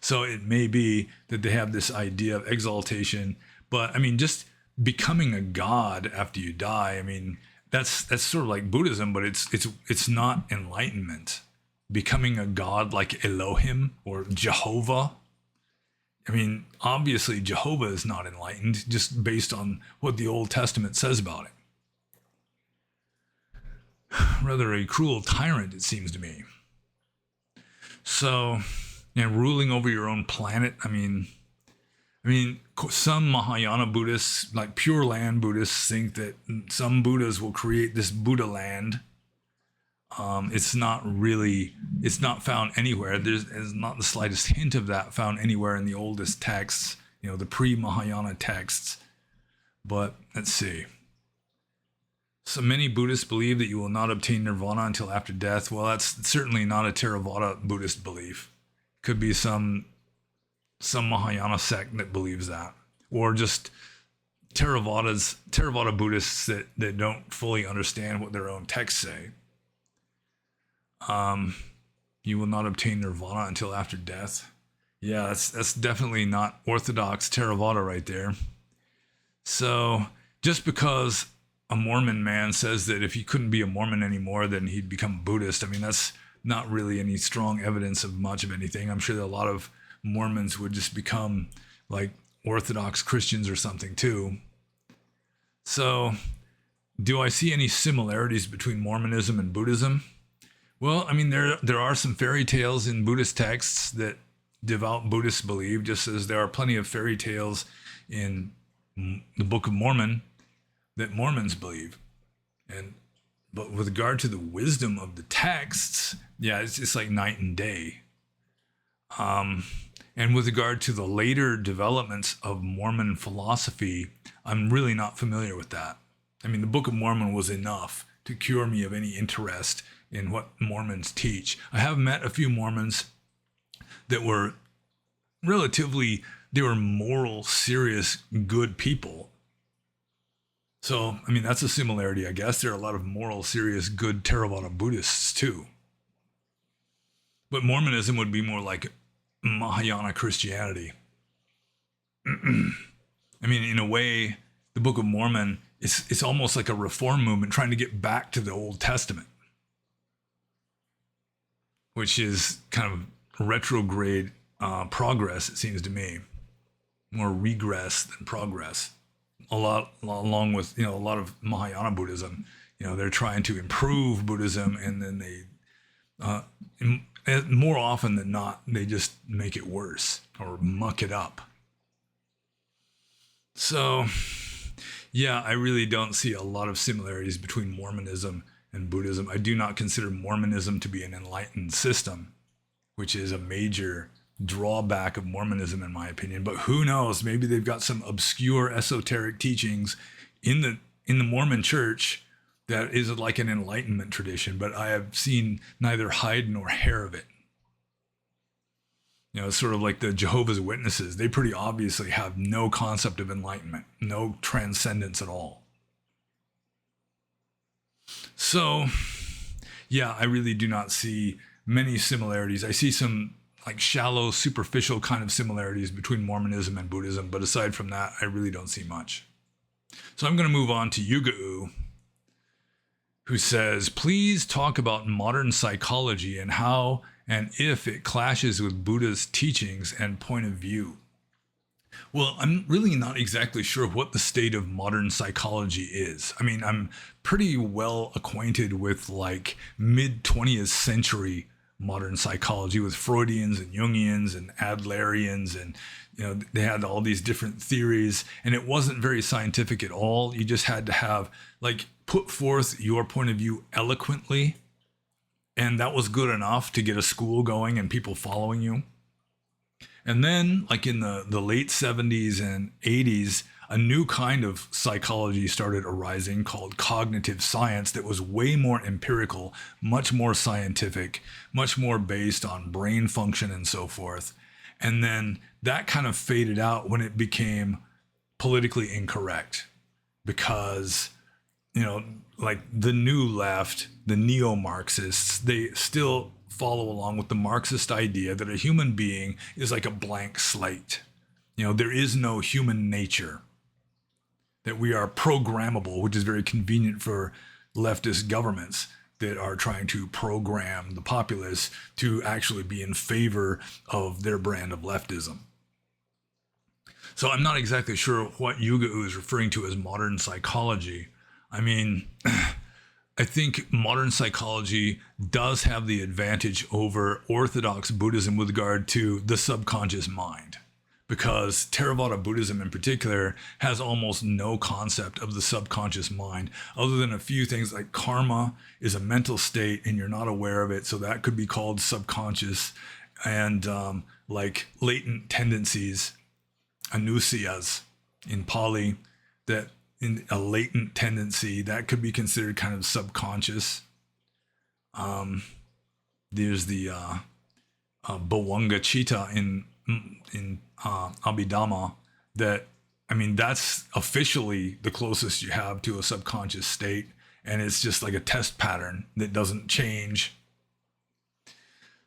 So it may be that they have this idea of exaltation, but I mean, just becoming a god after you die, I mean, that's sort of like Buddhism, but it's not enlightenment. Becoming a god like Elohim or Jehovah. I mean, obviously Jehovah is not enlightened just based on what the Old Testament says about it. Rather a cruel tyrant, it seems to me. So, and ruling over your own planet, I mean, some Mahayana Buddhists, like Pure Land Buddhists, think that some Buddhas will create this Buddha land. It's not found anywhere. There's not the slightest hint of that found anywhere in the oldest texts, you know, the pre-Mahayana texts. But let's see. So many Buddhists believe that you will not obtain nirvana until after death. Well, that's certainly not a Theravada Buddhist belief. Could be some Mahayana sect that believes that, or just Theravada Buddhists that don't fully understand what their own texts say. You will not obtain nirvana until after death. Yeah, that's definitely not orthodox Theravada right there. So just because a Mormon man says that if he couldn't be a Mormon anymore, then he'd become Buddhist, I mean, that's not really any strong evidence of much of anything. I'm sure that a lot of Mormons would just become like Orthodox Christians or something too. So, do I see any similarities between Mormonism and Buddhism? Well, I mean, there are some fairy tales in Buddhist texts that devout Buddhists believe, just as there are plenty of fairy tales in the Book of Mormon that Mormons believe. But with regard to the wisdom of the texts, yeah, it's just like night and day. And with regard to the later developments of Mormon philosophy, I'm really not familiar with that. I mean, the Book of Mormon was enough to cure me of any interest in what Mormons teach. I have met a few Mormons that were they were moral, serious, good people. So, I mean, that's a similarity, I guess. There are a lot of moral, serious, good Theravada Buddhists too. But Mormonism would be more like Mahayana Christianity. I mean, in a way, the Book of Mormon it's almost like a reform movement trying to get back to the Old Testament, which is kind of retrograde progress, it seems to me. More regress than progress. Along with, a lot of Mahayana Buddhism, they're trying to improve Buddhism, and then they, more often than not, they just make it worse or muck it up. So, yeah, I really don't see a lot of similarities between Mormonism and Buddhism. I do not consider Mormonism to be an enlightened system, which is a major drawback of Mormonism, in my opinion. But who knows? Maybe they've got some obscure esoteric teachings in the Mormon church that is like an enlightenment tradition, but I have seen neither hide nor hair of it. It's sort of like the Jehovah's Witnesses. They pretty obviously have no concept of enlightenment, no transcendence at all. So, yeah, I really do not see many similarities. I see some like shallow, superficial kind of similarities between Mormonism and Buddhism, but aside from that, I really don't see much. So I'm going to move on to Yuga'u, who says, please talk about modern psychology and how and if it clashes with Buddha's teachings and point of view. Well, I'm really not exactly sure what the state of modern psychology is. I mean, I'm pretty well acquainted with like mid-20th century modern psychology with Freudians and Jungians and Adlerians, and they had all these different theories, and it wasn't very scientific at all. You just had to have put forth your point of view eloquently, and that was good enough to get a school going and people following you. And then in the late 70s and 80s, a new kind of psychology started arising called cognitive science that was way more empirical, much more scientific, much more based on brain function and so forth. And then that kind of faded out when it became politically incorrect because, the new left, the neo-Marxists, they still follow along with the Marxist idea that a human being is like a blank slate. There is no human nature, that we are programmable, which is very convenient for leftist governments that are trying to program the populace to actually be in favor of their brand of leftism. So I'm not exactly sure what Yuga'u is referring to as modern psychology. I mean, I think modern psychology does have the advantage over Orthodox Buddhism with regard to the subconscious mind, because Theravada Buddhism in particular has almost no concept of the subconscious mind, other than a few things like karma is a mental state and you're not aware of it, so that could be called subconscious, and latent tendencies, anusayas in Pali, that in a latent tendency that could be considered kind of subconscious. There's the Bhavanga Chitta in Abhidhamma, that's officially the closest you have to a subconscious state, and it's just like a test pattern that doesn't change.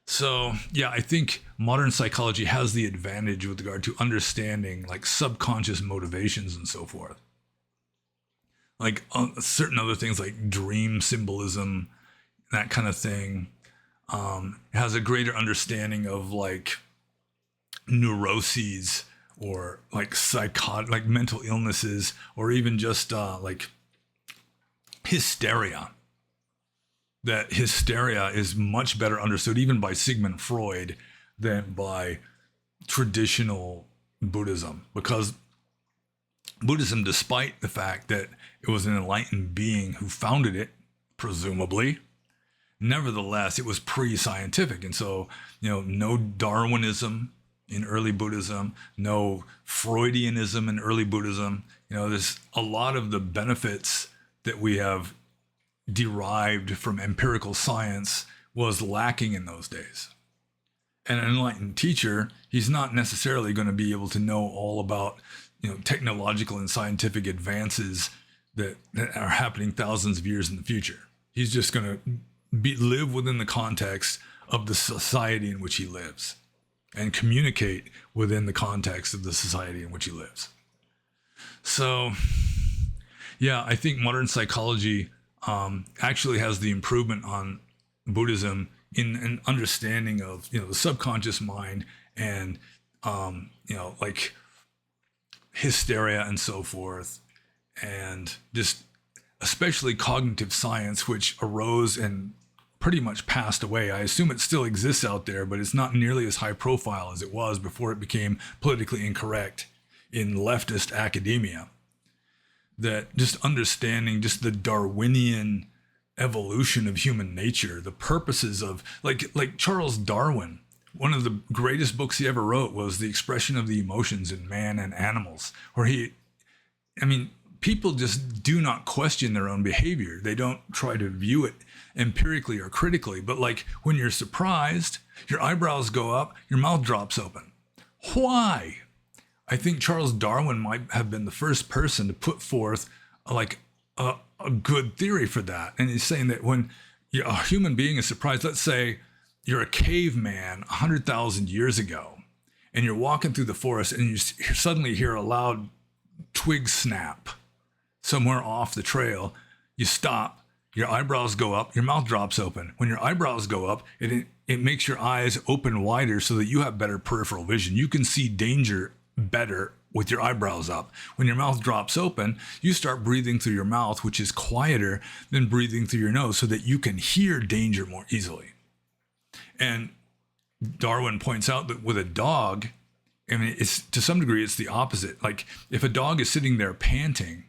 So yeah, I think modern psychology has the advantage with regard to understanding subconscious motivations and so forth. Certain other things like dream symbolism, that kind of thing. has a greater understanding of like neuroses or like psychotic, like mental illnesses, or even just like hysteria. That hysteria is much better understood even by Sigmund Freud than by traditional Buddhism, because Buddhism, despite the fact that it was an enlightened being who founded it, presumably, nevertheless, it was pre-scientific. And so, no Darwinism in early Buddhism, no Freudianism in early Buddhism. There's a lot of the benefits that we have derived from empirical science was lacking in those days. And an enlightened teacher, he's not necessarily going to be able to know all about, technological and scientific advances that are happening thousands of years in the future. He's just going to live within the context of the society in which he lives and communicate within the context of the society in which he lives. So, yeah, I think modern psychology actually has the improvement on Buddhism in an understanding of, the subconscious mind and, like hysteria and so forth, and just especially cognitive science, which arose and pretty much passed away. I assume it still exists out there, but it's not nearly as high profile as it was before it became politically incorrect in leftist academia. That just understanding just the Darwinian evolution of human nature, the purposes of like Charles Darwin, one of the greatest books he ever wrote was The Expression of the Emotions in Man and Animals, where people just do not question their own behavior. They don't try to view it empirically or critically, but like when you're surprised, your eyebrows go up, your mouth drops open. Why? I think Charles Darwin might have been the first person to put forth like a good theory for that. And he's saying that when a human being is surprised, let's say you're a caveman 100,000 years ago, and you're walking through the forest and you suddenly hear a loud twig snap somewhere off the trail. You stop, your eyebrows go up, your mouth drops open. When your eyebrows go up, it makes your eyes open wider so that you have better peripheral vision. You can see danger better with your eyebrows up. When your mouth drops open, you start breathing through your mouth, which is quieter than breathing through your nose, so that you can hear danger more easily. And Darwin points out that with a dog, it's to some degree, it's the opposite. Like if a dog is sitting there panting,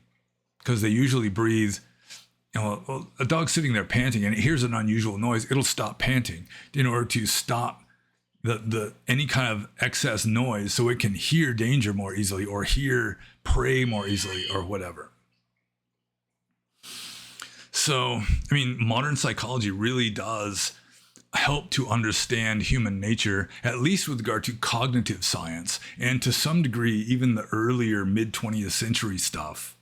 because they usually breathe, a dog sitting there panting and it hears an unusual noise, it'll stop panting in order to stop the any kind of excess noise so it can hear danger more easily or hear prey more easily or whatever. So, modern psychology really does help to understand human nature, at least with regard to cognitive science, and to some degree, even the earlier mid-20th century stuff.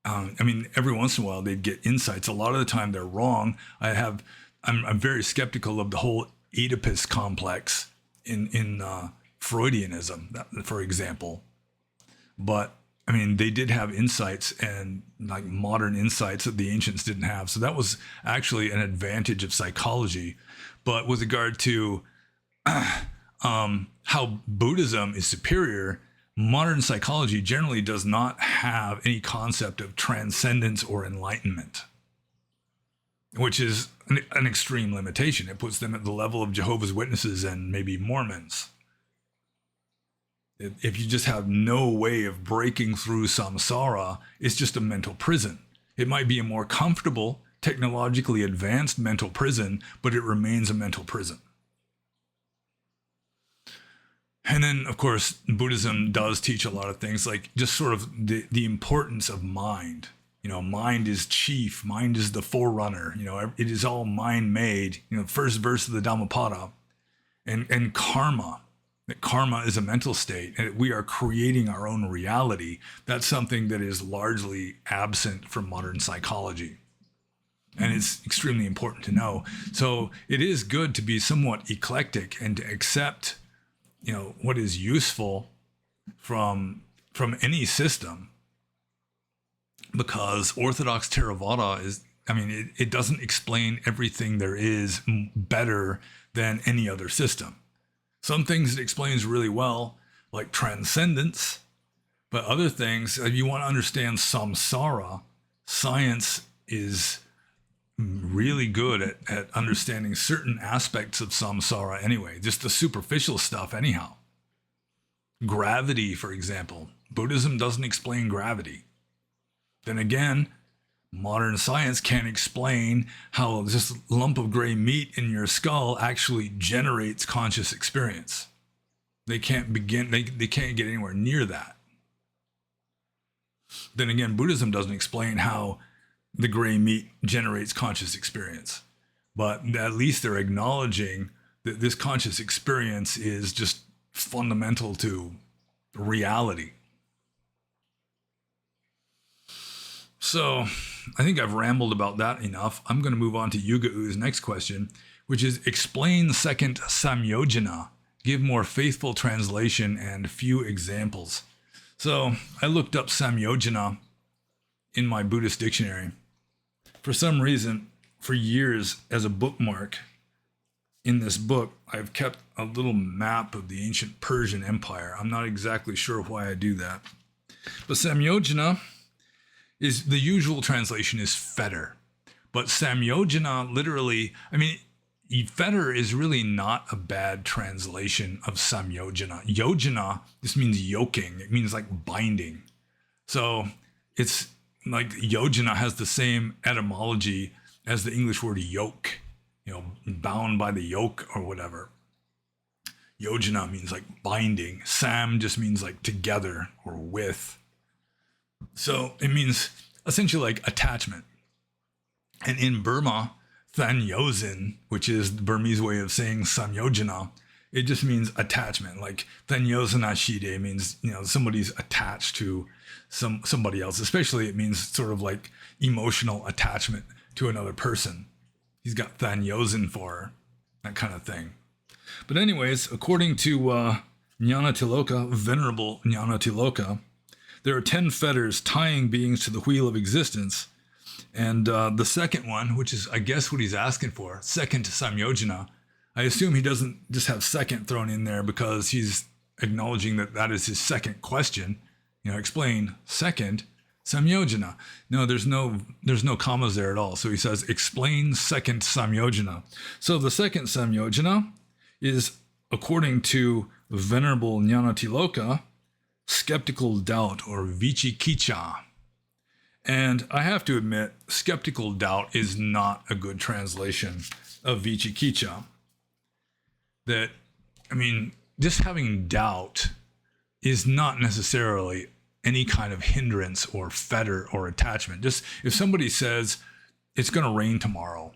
Every once in a while they'd get insights. A lot of the time they're wrong. I'm very skeptical of the whole Oedipus complex in Freudianism, for example. But they did have insights and like modern insights that the ancients didn't have. So that was actually an advantage of psychology. But with regard to how Buddhism is superior, modern psychology generally does not have any concept of transcendence or enlightenment, which is an extreme limitation. It puts them at the level of Jehovah's Witnesses and maybe Mormons. If you just have no way of breaking through samsara, it's just a mental prison. It might be a more comfortable, technologically advanced mental prison, but it remains a mental prison. And then, of course, Buddhism does teach a lot of things, like just sort of the importance of mind. Mind is chief. Mind is the forerunner. It is all mind-made. First verse of the Dhammapada. And karma. That karma is a mental state, and we are creating our own reality. That's something that is largely absent from modern psychology. And it's extremely important to know. So it is good to be somewhat eclectic and to accept, what is useful from any system, because Orthodox Theravada I mean, it doesn't explain everything there is better than any other system. Some things it explains really well, like transcendence, but other things, if you want to understand samsara, science is really good at understanding certain aspects of samsara anyway, just the superficial stuff anyhow. Gravity, for example. Buddhism doesn't explain gravity. Then again, modern science can't explain how this lump of gray meat in your skull actually generates conscious experience. They can't can't get anywhere near that. Then again, Buddhism doesn't explain how the gray meat generates conscious experience. But at least they're acknowledging that this conscious experience is just fundamental to reality. So I think I've rambled about that enough. I'm going to move on to Yuga U's next question, which is explain second samyojana, give more faithful translation and few examples. So I looked up samyojana in my Buddhist dictionary. For some reason, for years as a bookmark in this book, I've kept a little map of the ancient Persian Empire. I'm not exactly sure why I do that. But samyojana is, the usual translation is fetter. But samyojana literally, I mean, fetter is really not a bad translation of samyojana. Yojana, this means yoking. It means like binding. So it's like yojana has the same etymology as the English word yoke, bound by the yoke or whatever. Yojana means like binding. Sam just means like together or with. So it means essentially like attachment. And in Burma, Thanyozin, which is the Burmese way of saying samyojana, it just means attachment. Like Thanyozana Shide means, somebody's attached to somebody else. Especially it means sort of like emotional attachment to another person. He's got Thanyozin for her, that kind of thing. But anyways, according to Ñānavīra, venerable Ñānavīra, there are 10 fetters tying beings to the wheel of existence. And the second one, which is, I guess, what he's asking for, second samyojana, I assume he doesn't just have second thrown in there because he's acknowledging that that is his second question. Explain second samyojana. No, there's no commas there at all. So he says, explain second samyojana. So the second samyojana is, according to venerable Ñānavīra, skeptical doubt or vicikicca. And I have to admit, skeptical doubt is not a good translation of vicikicca. That, just having doubt is not necessarily any kind of hindrance or fetter or attachment. Just if somebody says it's going to rain tomorrow,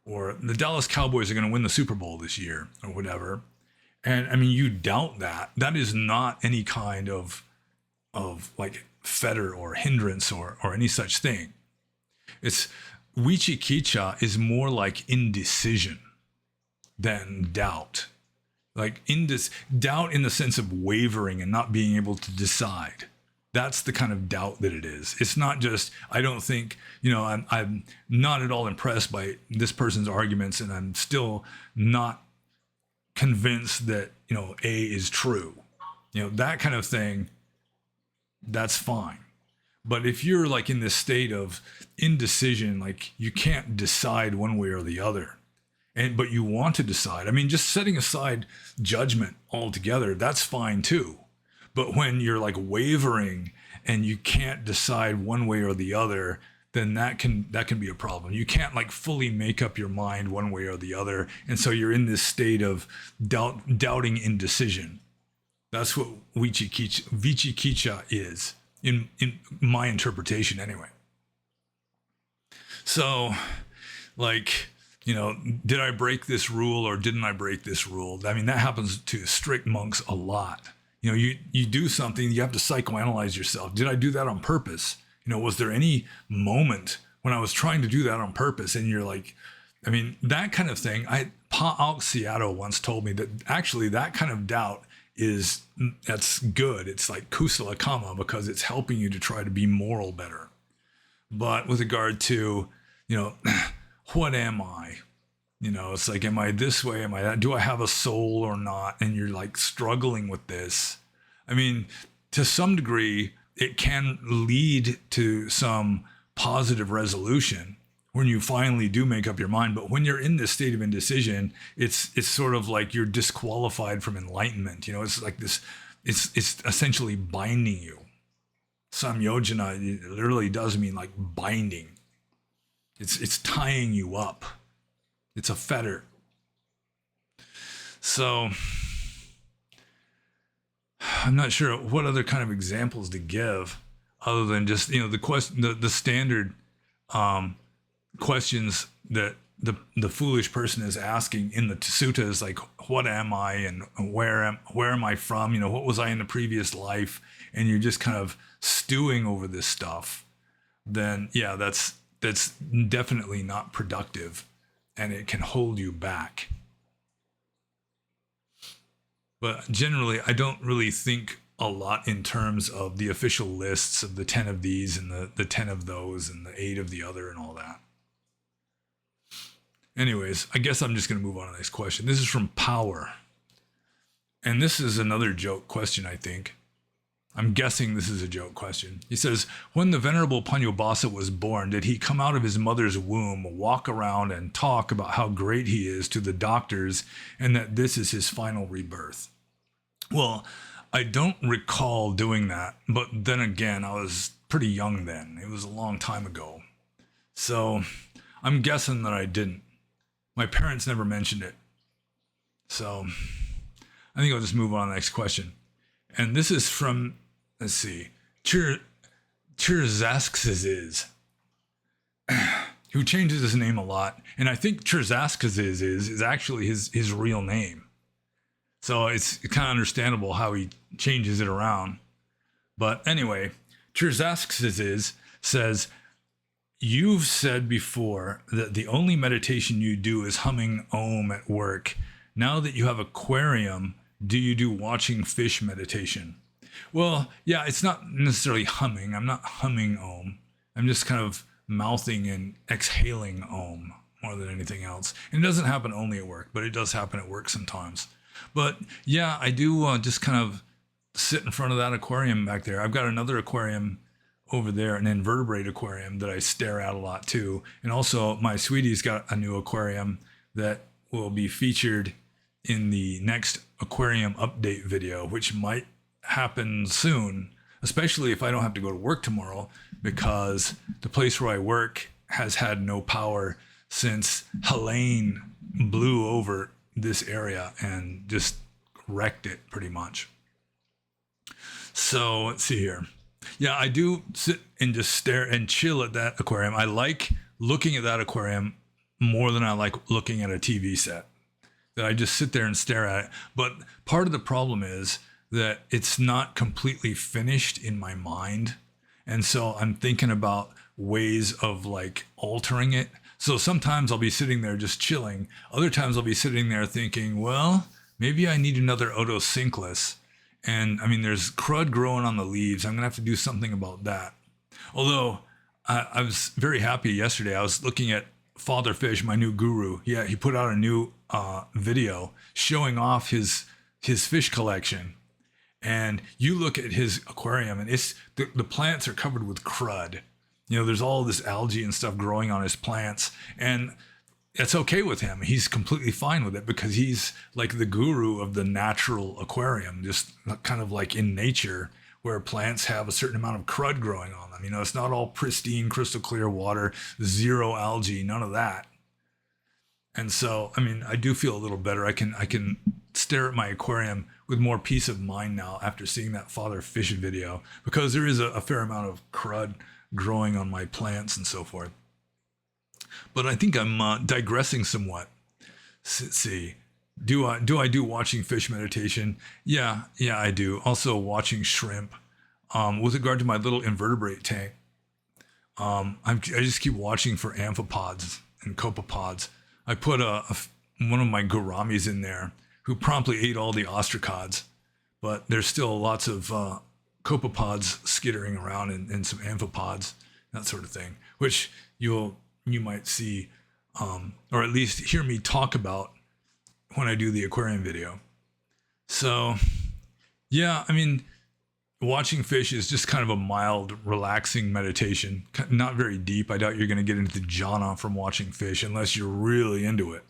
or the Dallas Cowboys are going to win the Super Bowl this year, or whatever, and you doubt that, that is not any kind of like fetter or hindrance or any such thing. It's vicikicca is more like indecision than doubt. Like doubt in the sense of wavering and not being able to decide. That's the kind of doubt that it is. It's not just, I don't think, I'm not at all impressed by this person's arguments, and I'm still not convinced that, A is true. That kind of thing, that's fine. But if you're like in this state of indecision, like you can't decide one way or the other, but you want to decide, just setting aside judgment altogether, that's fine too. But when you're like wavering and you can't decide one way or the other, then that can be a problem. You can't like fully make up your mind one way or the other. And so you're in this state of doubting indecision. That's what vicikicca is, in my interpretation anyway. So, like, did I break this rule or didn't I break this rule? That happens to strict monks a lot. You do something, you have to psychoanalyze yourself. Did I do that on purpose? Was there any moment when I was trying to do that on purpose? And you're like, that kind of thing. Paññobhāsa once told me that actually that kind of doubt that's good. It's like kusala kamma because it's helping you to try to be moral better. But with regard to, what am I? It's like, am I this way? Am I that? Do I have a soul or not? And you're like struggling with this. I mean, to some degree, it can lead to some positive resolution when you finally do make up your mind. But when you're in this state of indecision, it's sort of like you're disqualified from enlightenment. It's like this, it's essentially binding you. Samyojana, it literally does mean like binding. It's tying you up. It's a fetter. So I'm not sure what other kind of examples to give other than just, the question, the standard questions that the foolish person is asking in the suttas, like, what am I and where am I from? What was I in the previous life? And you're just kind of stewing over this stuff. Then yeah, that's definitely not productive, and it can hold you back. But generally, I don't really think a lot in terms of the official lists of the 10 of these and the 10 of those and the 8 of the other and all that. Anyways, I guess I'm just going to move on to the next question. This is from Power. And this is another joke question, I think. I'm guessing this is a joke question. He says, when the venerable Paññobhāsa was born, did he come out of his mother's womb, walk around and talk about how great he is to the doctors and that this is his final rebirth? Well, I don't recall doing that, but then again, I was pretty young then. It was a long time ago. So I'm guessing that I didn't. My parents never mentioned it. So I think I'll just move on to the next question. And this is from, let's see, Chirzaskazes, who changes his name a lot. And I think Chirzaskazes is actually his real name. So it's kind of understandable how he changes it around. But anyway, Chirzaskazes says, you've said before that the only meditation you do is humming Om at work. Now that you have aquarium, do you do watching fish meditation? Well, yeah, it's not necessarily humming. I'm not humming Om. I'm just kind of mouthing and exhaling Om more than anything else. And it doesn't happen only at work, but it does happen at work sometimes. But yeah, I do just kind of sit in front of that aquarium back there. I've got another aquarium over there, an invertebrate aquarium that I stare at a lot too. And also my sweetie's got a new aquarium that will be featured in the next aquarium update video, which might happen soon, especially if I don't have to go to work tomorrow, because the place where I work has had no power since Helene blew over this area and just wrecked it pretty much. So let's see here. Yeah, I do sit and just stare and chill at that aquarium. I like looking at that aquarium more than I like looking at a TV set. That I just sit there and stare at it. But part of the problem is that it's not completely finished in my mind. And so I'm thinking about ways of like altering it. So sometimes I'll be sitting there just chilling. Other times I'll be sitting there thinking, well, maybe I need another otocinclus. And I mean, there's crud growing on the leaves. I'm going to have to do something about that. Although I was very happy yesterday. I was looking at Father Fish, my new guru. Yeah, he put out a new video showing off his fish collection. And you look at his aquarium and it's the plants are covered with crud. There's all this algae and stuff growing on his plants. And it's okay with him. He's completely fine with it because he's like the guru of the natural aquarium, just kind of like in nature where plants have a certain amount of crud growing on them. It's not all pristine, crystal clear water, zero algae, none of that. And so, I mean, I do feel a little better. I can stare at my aquarium with more peace of mind now after seeing that Father Fish video, because there is a fair amount of crud growing on my plants and so forth. But I think I'm digressing somewhat. Let's see. Do I do watching fish meditation? Yeah, I do. Also watching shrimp. With regard to my little invertebrate tank, I just keep watching for amphipods and copepods. I put one of my gouramis in there who promptly ate all the ostracods, but there's still lots of copepods skittering around and some amphipods, that sort of thing, which you'll you might see, or at least hear me talk about when I do the aquarium video. So yeah, I mean, watching fish is just kind of a mild, relaxing meditation, not very deep. I doubt you're going to get into the jhana from watching fish unless you're really into it.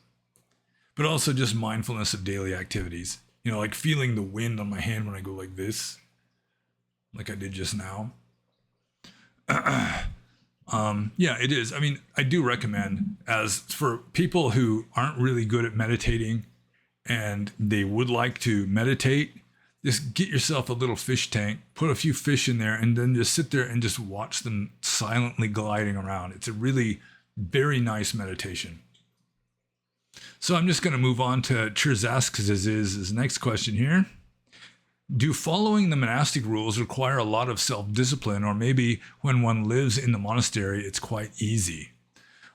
But also just mindfulness of daily activities. You know, like feeling the wind on my hand when I go like this, like I did just now. Yeah, it is. I mean, I do recommend, as for people who aren't really good at meditating and they would like to meditate, just get yourself a little fish tank, put a few fish in there, and then just sit there and just watch them silently gliding around. It's a really very nice meditation. So I'm just going to move on to Chirzasks' next question here. Do following the monastic rules require a lot of self-discipline, or maybe when one lives in the monastery, it's quite easy?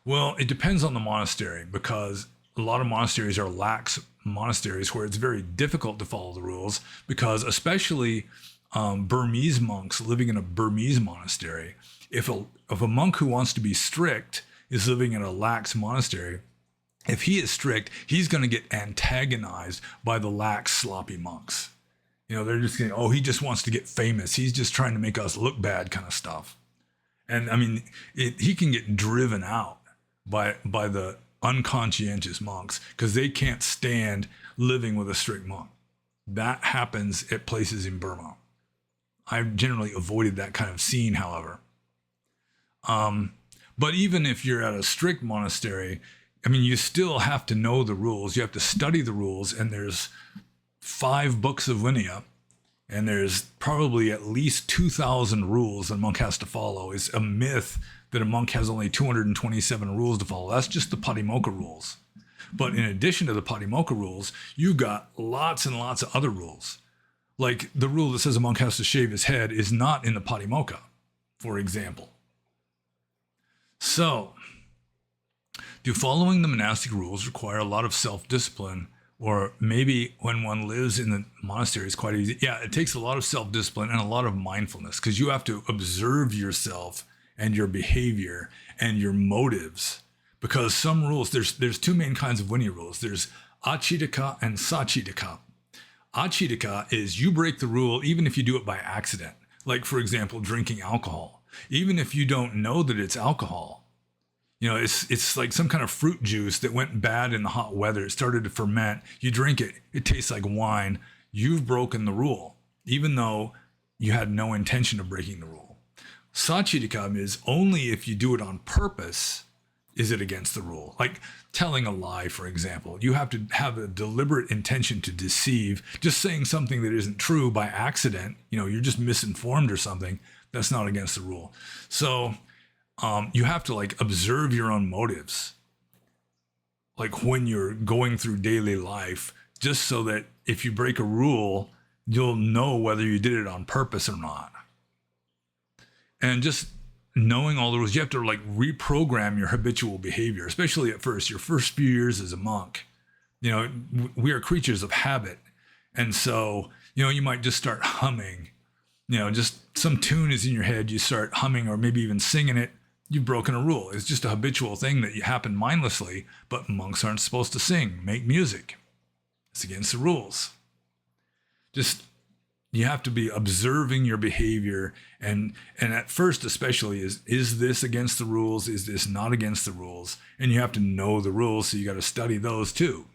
Well, it depends on the monastery, because a lot of monasteries are lax monasteries where it's very difficult to follow the rules, because especially Burmese monks living in a Burmese monastery, if a monk who wants to be strict is living in a lax monastery, if he is strict, he's going to get antagonized by the lax, sloppy monks. You know, they're just saying, oh, he just wants to get famous. He's just trying to make us look bad kind of stuff. And I mean, he can get driven out by the unconscientious monks because they can't stand living with a strict monk. That happens at places in Burma. I've generally avoided that kind of scene, however. But even if you're at a strict monastery, I mean, you still have to know the rules. You have to study the rules, and there's 5 books of Vinaya, and there's probably at least 2,000 rules that a monk has to follow. It's a myth that a monk has only 227 rules to follow. That's just the Paññobhāsa rules. But in addition to the Paññobhāsa rules, you've got lots and lots of other rules. Like the rule that says a monk has to shave his head is not in the Paññobhāsa, for example. So, do following the monastic rules require a lot of self-discipline, or maybe when one lives in the monastery it's quite easy? Yeah, it takes a lot of self-discipline and a lot of mindfulness, because you have to observe yourself and your behavior and your motives. Because some rules, there's 2 main kinds of Vinaya rules. There's acitaka and sachitaka. Acitaka is you break the rule even if you do it by accident. Like, for example, drinking alcohol. Even if you don't know that it's alcohol, you know, it's like some kind of fruit juice that went bad in the hot weather. It started to ferment. You drink it. It tastes like wine. You've broken the rule, even though you had no intention of breaking the rule. Sachitaka is only if you do it on purpose is it against the rule. Like telling a lie, for example. You have to have a deliberate intention to deceive. Just saying something that isn't true by accident, you know, you're just misinformed or something, that's not against the rule. So you have to like observe your own motives, like when you're going through daily life, just so that if you break a rule, you'll know whether you did it on purpose or not. And just knowing all the rules, you have to like reprogram your habitual behavior, especially at first, your first few years as a monk. You know, we are creatures of habit. And so, you know, you might just start humming, you know, just some tune is in your head, you start humming or maybe even singing it. You've broken a rule. It's just a habitual thing that you happen mindlessly, but monks aren't supposed to sing, make music. It's against the rules. Just, you have to be observing your behavior, and at first especially is this against the rules? Is this not against the rules? And you have to know the rules, so you got to study those too.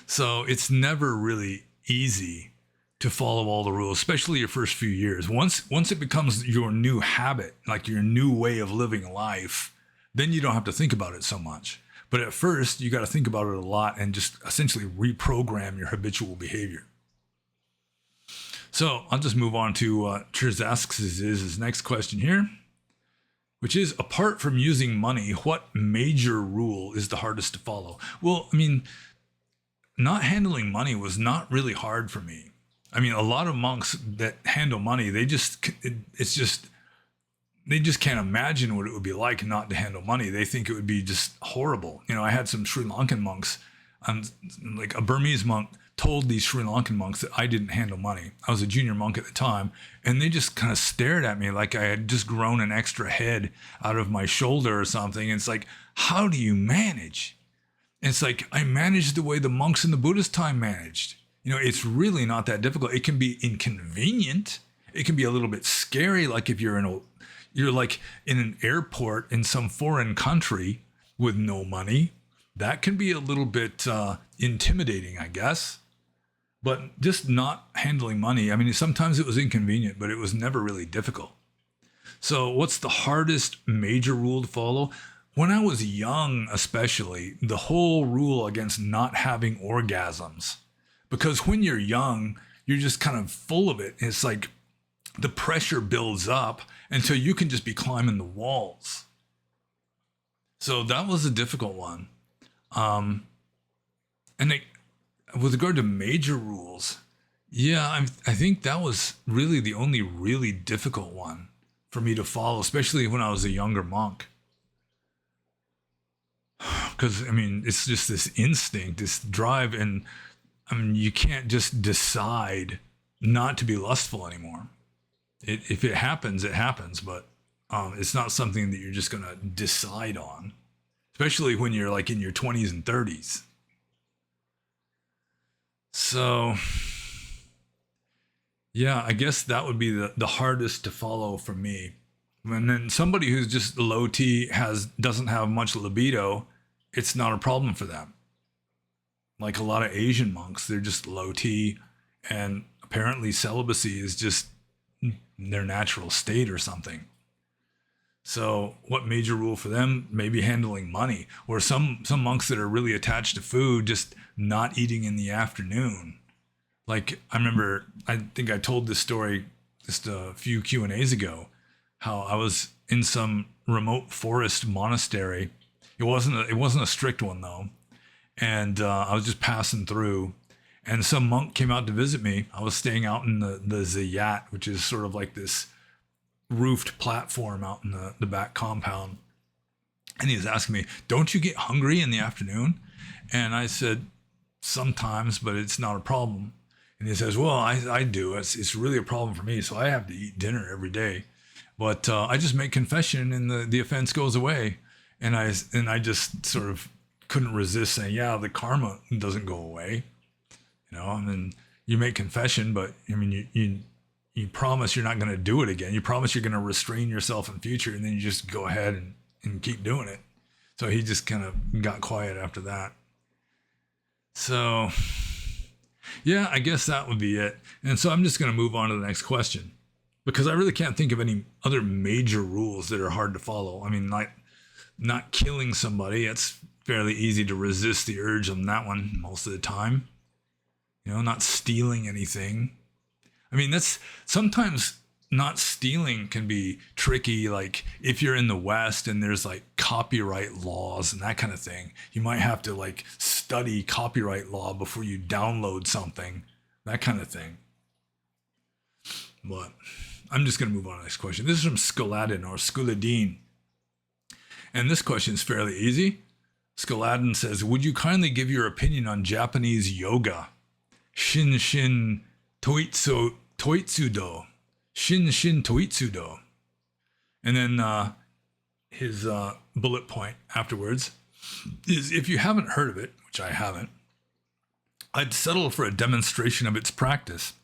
So it's never really easy to follow all the rules, especially your first few years. Once it becomes your new habit, like your new way of living life, then you don't have to think about it so much. But at first, you got to think about it a lot and just essentially reprogram your habitual behavior. So I'll just move on to Chirzasks' next question here, which is, apart from using money, what major rule is the hardest to follow? Well, I mean, not handling money was not really hard for me. I mean, a lot of monks that handle money, they just can't imagine what it would be like not to handle money. They think it would be just horrible. You know, I had some Sri Lankan monks, like a Burmese monk told these Sri Lankan monks that I didn't handle money. I was a junior monk at the time, and they just kind of stared at me like I had just grown an extra head out of my shoulder or something. And it's like, how do you manage? And it's like, I managed the way the monks in the Buddhist time managed. You know, it's really not that difficult. It can be inconvenient. It can be a little bit scary, like if you're like in an airport in some foreign country with no money. That can be a little bit intimidating, I guess. But just not handling money, I mean, sometimes it was inconvenient, but it was never really difficult. So what's the hardest major rule to follow? When I was young, especially, the whole rule against not having orgasms. Because when you're young, you're just kind of full of it. It's like the pressure builds up until you can just be climbing the walls. So that was a difficult one. With regard to major rules, yeah, I think that was really the only really difficult one for me to follow, especially when I was a younger monk. Because, I mean, it's just this instinct, this drive, and I mean, you can't just decide not to be lustful anymore. If it happens, it happens, but it's not something that you're just going to decide on, especially when you're like in your 20s and 30s. So, yeah, I guess that would be the hardest to follow for me. And then somebody who's just low T doesn't have much libido, it's not a problem for them. Like a lot of Asian monks, they're just low T, and apparently celibacy is just their natural state or something. So what major rule for them? Maybe handling money, or some monks that are really attached to food, just not eating in the afternoon. Like I remember, I think I told this story just a few Q&As ago, how I was in some remote forest monastery. It wasn't a strict one though. And I was just passing through, and some monk came out to visit me. I was staying out in the Zayat, which is sort of like this roofed platform out in the back compound. And he was asking me, don't you get hungry in the afternoon? And I said, sometimes, but it's not a problem. And he says, well, I do. It's really a problem for me. So I have to eat dinner every day. But I just make confession and the offense goes away. And I just sort of couldn't resist saying, yeah, the karma doesn't go away. You know, and then you make confession, but I mean, you promise you're not going to do it again. You promise you're going to restrain yourself in future, and then you just go ahead and keep doing it. So he just kind of got quiet after that. So, yeah, I guess that would be it. And so I'm just going to move on to the next question, because I really can't think of any other major rules that are hard to follow. I mean, like not killing somebody, it's fairly easy to resist the urge on that one most of the time. You know, not stealing anything. I mean, that's sometimes not stealing can be tricky. Like if you're in the West and there's like copyright laws and that kind of thing, you might have to like study copyright law before you download something, that kind of thing. But I'm just going to move on to the next question. This is from Skoladin or Skuladin. And this question is fairly easy. Skoladin says, would you kindly give your opinion on Japanese yoga? Shin Toitsudo. Shin Toitsudo. And then his bullet point afterwards is, if you haven't heard of it, which I haven't, I'd settle for a demonstration of its practice.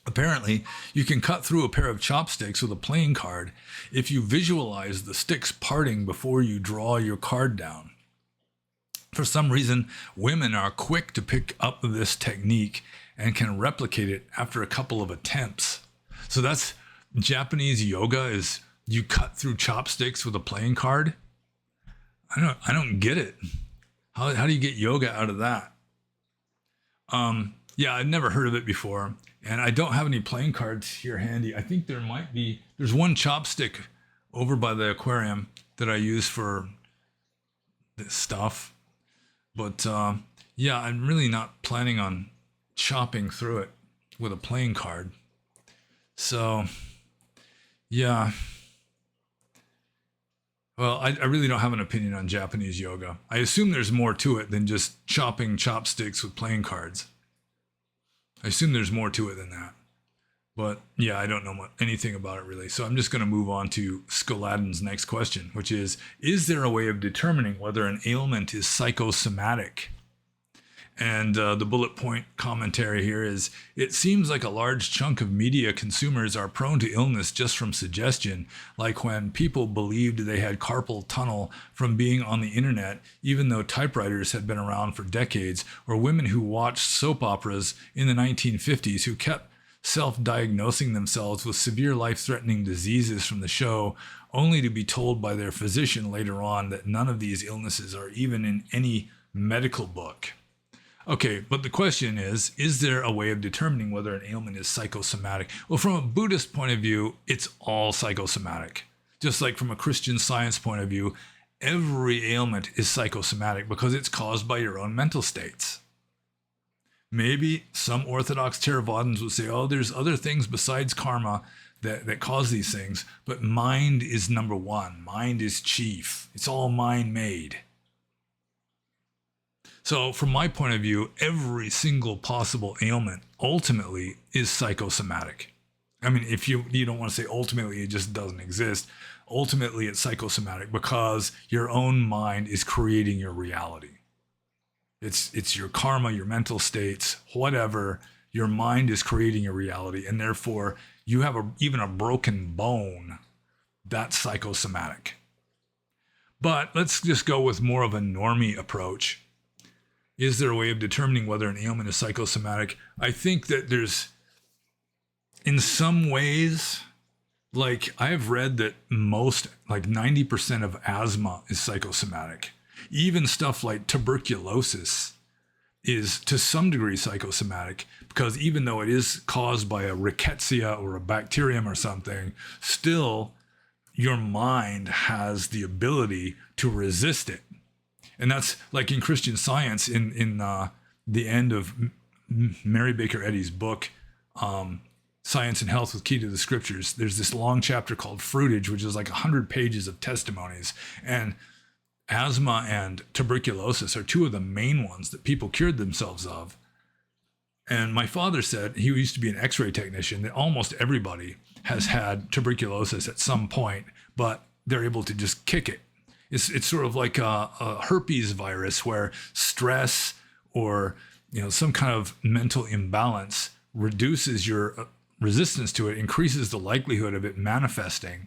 Apparently, you can cut through a pair of chopsticks with a playing card if you visualize the sticks parting before you draw your card down. For some reason, women are quick to pick up this technique and can replicate it after a couple of attempts. So that's Japanese yoga, is you cut through chopsticks with a playing card. I don't get it. How do you get yoga out of that? Yeah, I've never heard of it before, and I don't have any playing cards here handy. I think there's one chopstick over by the aquarium that I use for this stuff. But yeah, I'm really not planning on chopping through it with a playing card. So yeah, Well, I really don't have an opinion on Japanese yoga. I assume there's more to it than just chopping chopsticks with playing cards. I assume there's more to it than that. But yeah, I don't know anything about it really. So I'm just going to move on to Skoladin's next question, which is there a way of determining whether an ailment is psychosomatic? And the bullet point commentary here is, it seems like a large chunk of media consumers are prone to illness just from suggestion, like when people believed they had carpal tunnel from being on the internet, even though typewriters had been around for decades, or women who watched soap operas in the 1950s who kept self-diagnosing themselves with severe life-threatening diseases from the show, only to be told by their physician later on that none of these illnesses are even in any medical book. Okay, but the question is there a way of determining whether an ailment is psychosomatic? Well, from a Buddhist point of view, it's all psychosomatic. Just like from a Christian Science point of view, every ailment is psychosomatic because it's caused by your own mental states. Maybe some Orthodox Theravadins would say, oh, there's other things besides karma that cause these things, but mind is number one. Mind is chief. It's all mind-made. So from my point of view, every single possible ailment ultimately is psychosomatic. I mean, if you don't want to say ultimately, it just doesn't exist. Ultimately, it's psychosomatic because your own mind is creating your reality. It's your karma, your mental states, whatever. Your mind is creating your reality, and therefore you have even a broken bone. That's psychosomatic. But let's just go with more of a normie approach. Is there a way of determining whether an ailment is psychosomatic? I think that there's, in some ways, like I've read that most, like 90% of asthma is psychosomatic. Even stuff like tuberculosis is to some degree psychosomatic, because even though it is caused by a rickettsia or a bacterium or something, still your mind has the ability to resist it. And that's like in Christian Science, in the end of Mary Baker Eddy's book, Science and Health with Key to the Scriptures, there's this long chapter called Fruitage, which is like 100 pages of testimonies. And asthma and tuberculosis are two of the main ones that people cured themselves of. And my father said, he used to be an x-ray technician, that almost everybody has had tuberculosis at some point, but they're able to just kick it. It's sort of like a herpes virus where stress or some kind of mental imbalance reduces your resistance to it, increases the likelihood of it manifesting.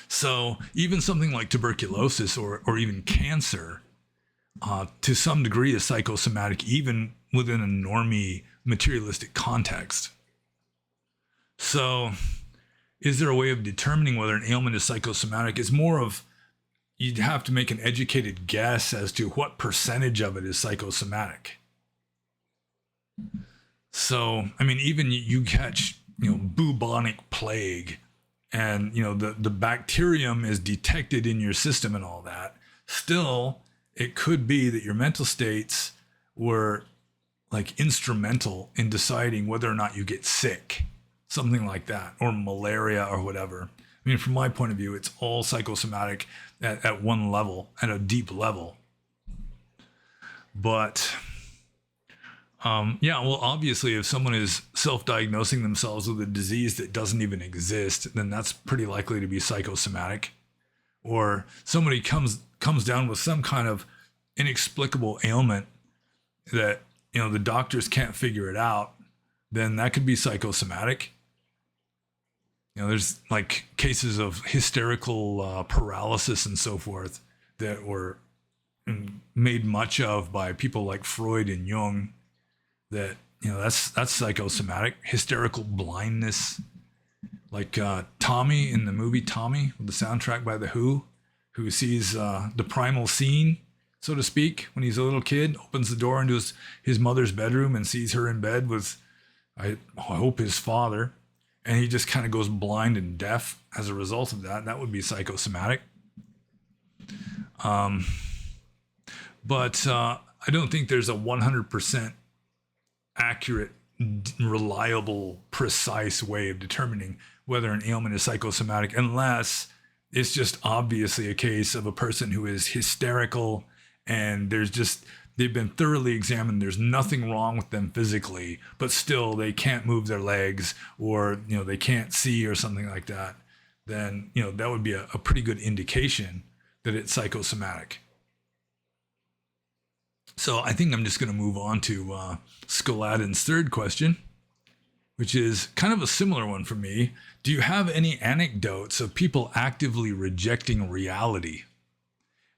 So even something like tuberculosis or even cancer, to some degree, is psychosomatic, even within a normie materialistic context. So is there a way of determining whether an ailment is psychosomatic? It's more of, you'd have to make an educated guess as to what percentage of it is psychosomatic. So, I mean, even you catch, bubonic plague, and, the bacterium is detected in your system and all that. Still, it could be that your mental states were like instrumental in deciding whether or not you get sick, something like that, or malaria or whatever. I mean, from my point of view, it's all psychosomatic at one level, at a deep level. But, well, obviously, if someone is self-diagnosing themselves with a disease that doesn't even exist, then that's pretty likely to be psychosomatic. Or somebody comes down with some kind of inexplicable ailment that, the doctors can't figure it out, then that could be psychosomatic. There's like cases of hysterical paralysis and so forth that were made much of by people like Freud and Jung. That that's psychosomatic. Hysterical blindness, like Tommy in the movie Tommy, with the soundtrack by The Who, who sees the primal scene, so to speak, when he's a little kid, opens the door into his mother's bedroom and sees her in bed with, I hope, his father. And he just kind of goes blind and deaf as a result of that. That would be psychosomatic. But I don't think there's a 100% accurate, reliable, precise way of determining whether an ailment is psychosomatic, unless It's just obviously a case of a person who is hysterical, and they've been thoroughly examined. There's nothing wrong with them physically, but still they can't move their legs, or, they can't see or something like that. Then, that would be a pretty good indication that it's psychosomatic. So I think I'm just going to move on to Skoladin's third question, which is kind of a similar one for me. Do you have any anecdotes of people actively rejecting reality?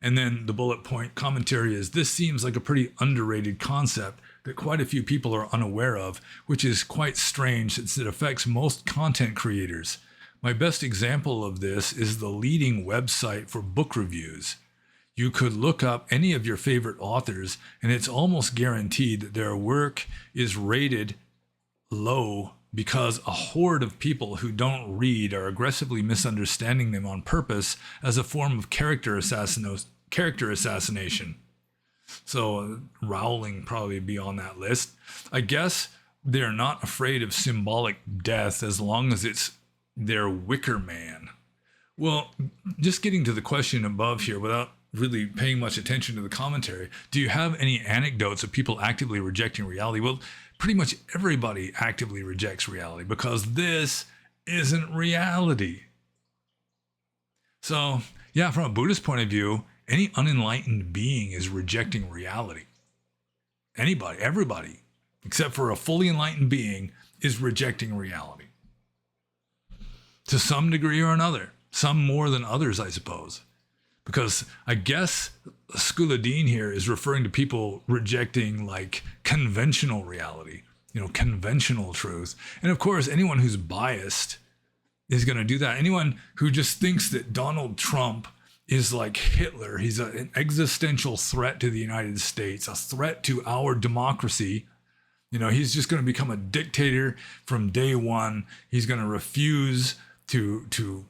And then the bullet point commentary is, this seems like a pretty underrated concept that quite a few people are unaware of, which is quite strange since it affects most content creators. My best example of this is the leading website for book reviews. You could look up any of your favorite authors, and it's almost guaranteed that their work is rated low because a horde of people who don't read are aggressively misunderstanding them on purpose as a form of character assassination. So Rowling probably be on that list. I guess they're not afraid of symbolic death as long as it's their Wicker Man. Well, just getting to the question above here without really paying much attention to the commentary, do you have any anecdotes of people actively rejecting reality? Well, pretty much everybody actively rejects reality because this isn't reality. So, yeah, from a Buddhist point of view, any unenlightened being is rejecting reality. Anybody, everybody, except for a fully enlightened being, is rejecting reality. To some degree or another. Some more than others, I suppose. Because I guess Skoladin here is referring to people rejecting like conventional reality, conventional truth. And of course, anyone who's biased is going to do that. Anyone who just thinks that Donald Trump is like Hitler, he's an existential threat to the United States, a threat to our democracy. He's just going to become a dictator from day one. He's going to refuse to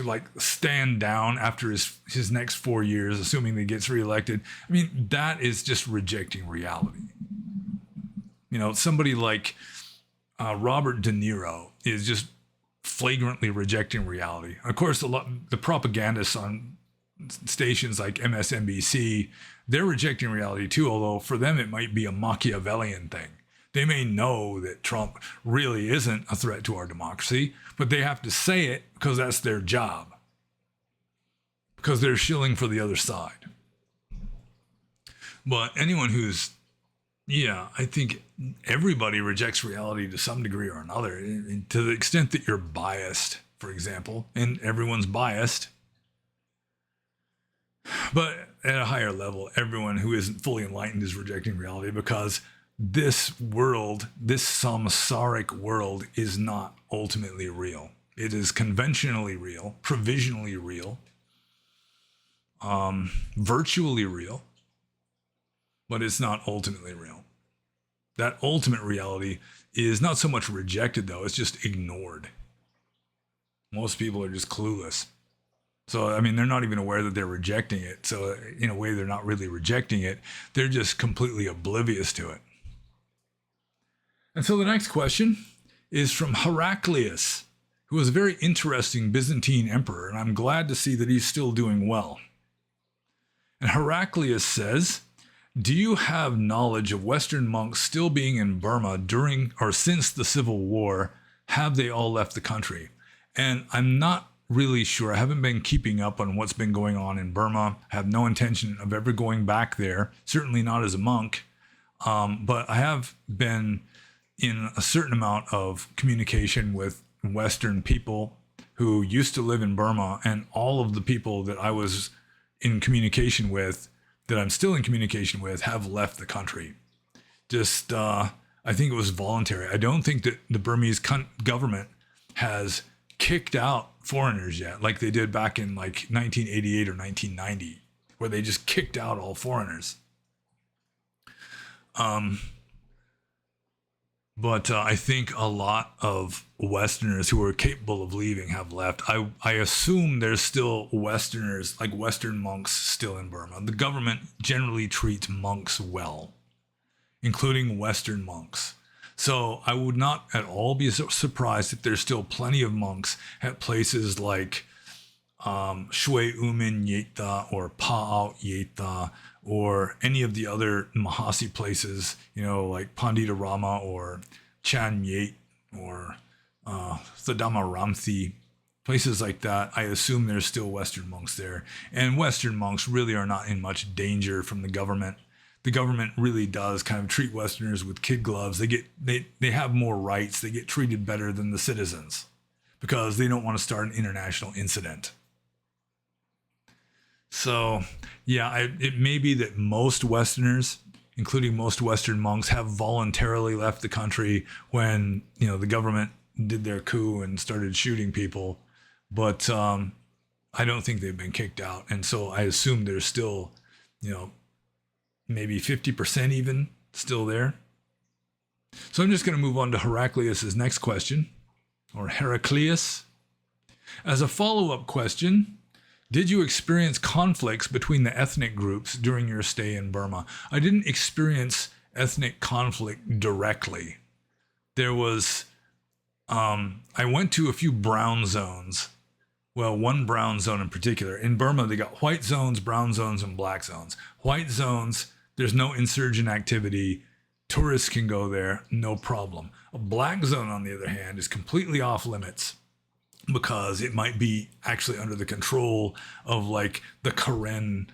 like stand down after his next 4 years, assuming that he gets reelected. I mean, that is just rejecting reality. Somebody like Robert De Niro is just flagrantly rejecting reality. Of course, the propagandists on stations like MSNBC, they're rejecting reality too, although for them it might be a Machiavellian thing. They may know that Trump really isn't a threat to our democracy, but they have to say it because that's their job. Because they're shilling for the other side. But anyone I think everybody rejects reality to some degree or another. To the extent that you're biased, for example, and everyone's biased. But at a higher level, everyone who isn't fully enlightened is rejecting reality because this world, this samsaric world, is not ultimately real. It is conventionally real, provisionally real, virtually real, but it's not ultimately real. That ultimate reality is not so much rejected, though, it's just ignored. Most people are just clueless. So, I mean, they're not even aware that they're rejecting it. So, in a way, they're not really rejecting it. They're just completely oblivious to it. And so the next question is from Heraclius, who was a very interesting Byzantine emperor, and I'm glad to see that he's still doing well. And Heraclius says, do you have knowledge of Western monks still being in Burma during or since the Civil War? Have they all left the country? And I'm not really sure. I haven't been keeping up on what's been going on in Burma. I have no intention of ever going back there, certainly not as a monk. But I have been in a certain amount of communication with Western people who used to live in Burma, and all of the people that I was in communication with, that I'm still in communication with, have left the country. Just, I think it was voluntary. I don't think that the Burmese government has kicked out foreigners yet, like they did back in like 1988 or 1990, where they just kicked out all foreigners. But I think a lot of Westerners who are capable of leaving have left. I assume there's still Westerners, like Western monks, still in Burma. The government generally treats monks well, including Western monks. So I would not at all be surprised if there's still plenty of monks at places like Shui Umin Yeta or Pa'ao Yeta or any of the other Mahasi places, like Pandita Rama or Chan Yet or Sadama Ramthi, places like that. I assume there's still Western monks there. And Western monks really are not in much danger from the government. The government really does kind of treat Westerners with kid gloves. They have more rights. They get treated better than the citizens because they don't want to start an international incident. So, yeah, it may be that most Westerners, including most Western monks, have voluntarily left the country when, the government did their coup and started shooting people. But I don't think they've been kicked out. And so I assume there's still, maybe 50% even still there. So I'm just going to move on to Heraclius's next question, or Heraclius. As a follow-up question, did you experience conflicts between the ethnic groups during your stay in Burma? I didn't experience ethnic conflict directly. There was, I went to a few brown zones. Well, one brown zone in particular. In Burma, they got white zones, brown zones, and black zones. White zones, there's no insurgent activity. Tourists can go there, no problem. A black zone, on the other hand, is completely off limits, because it might be actually under the control of like the Karen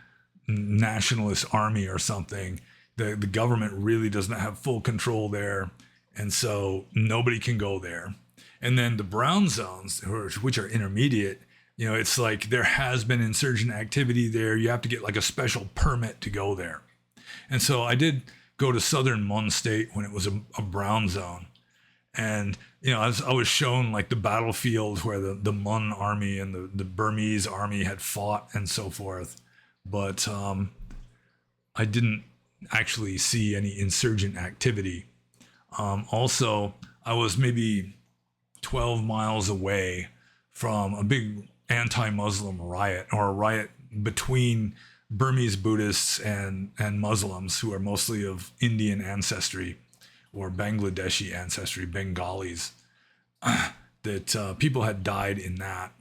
nationalist army or something. The government really does not have full control there. And so nobody can go there. And then the brown zones, which are intermediate, it's like there has been insurgent activity there. You have to get like a special permit to go there. And so I did go to southern Mon State when it was a brown zone. And, I was shown like the battlefield where the Mon army and the Burmese army had fought and so forth. But I didn't actually see any insurgent activity. Also, I was maybe 12 miles away from a big anti-Muslim riot, or a riot between Burmese Buddhists and Muslims who are mostly of Indian ancestry or Bangladeshi ancestry, Bengalis, that people had died in that.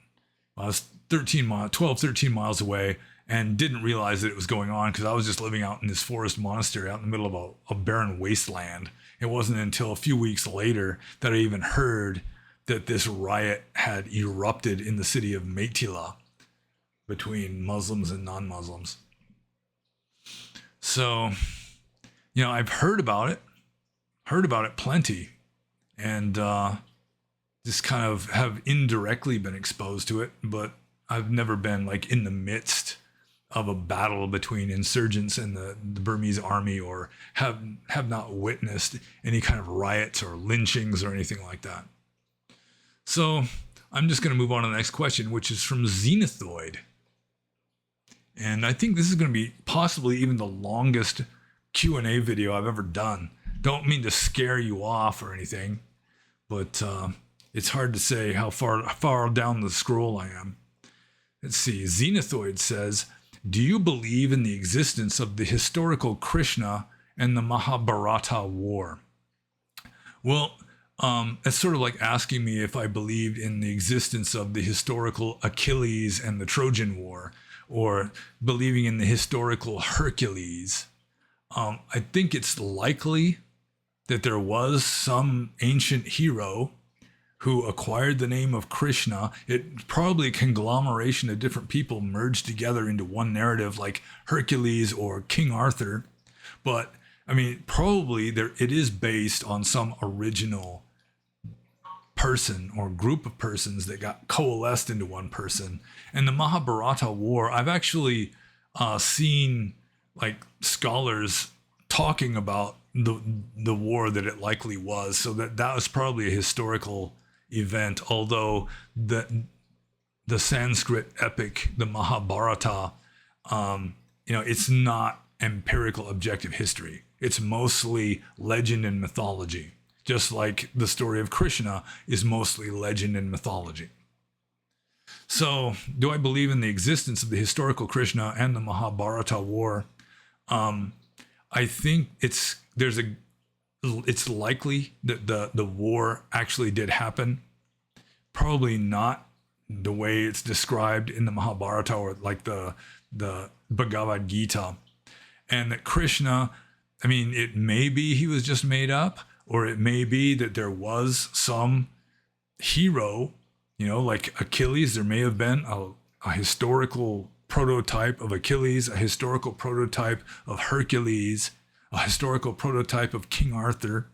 I was 13 miles away and didn't realize that it was going on because I was just living out in this forest monastery out in the middle of a barren wasteland. It wasn't until a few weeks later that I even heard that this riot had erupted in the city of Metila between Muslims and non-Muslims. So, I've heard about it plenty, and just kind of have indirectly been exposed to it, but I've never been like in the midst of a battle between insurgents and the Burmese army, or have not witnessed any kind of riots or lynchings or anything like that. So I'm just going to move on to the next question, which is from Zenithoid. And I think this is going to be possibly even the longest Q&A video I've ever done. Don't mean to scare you off or anything, but it's hard to say how far down the scroll I am. Let's see. Zenithoid says, do you believe in the existence of the historical Krishna and the Mahabharata war? Well, it's sort of like asking me if I believed in the existence of the historical Achilles and the Trojan War, or believing in the historical Hercules. I think it's likely that there was some ancient hero who acquired the name of Krishna. It probably a conglomeration of different people merged together into one narrative, like Hercules or King Arthur. But I mean, probably it is based on some original person or group of persons that got coalesced into one person. And the Mahabharata war, I've actually seen like scholars talking about the war that it likely was, so that was probably a historical event, although the Sanskrit epic, the Mahabharata, it's not empirical objective history. It's mostly legend and mythology, just like the story of Krishna is mostly legend and mythology. So, do I believe in the existence of the historical Krishna and the Mahabharata war? I think it's likely that the war actually did happen. Probably not the way it's described in the Mahabharata, or like the Bhagavad Gita. And that Krishna, I mean, it may be he was just made up, or it may be that there was some hero, like Achilles. There may have been a historical prototype of Achilles, a historical prototype of Hercules, a historical prototype of King Arthur,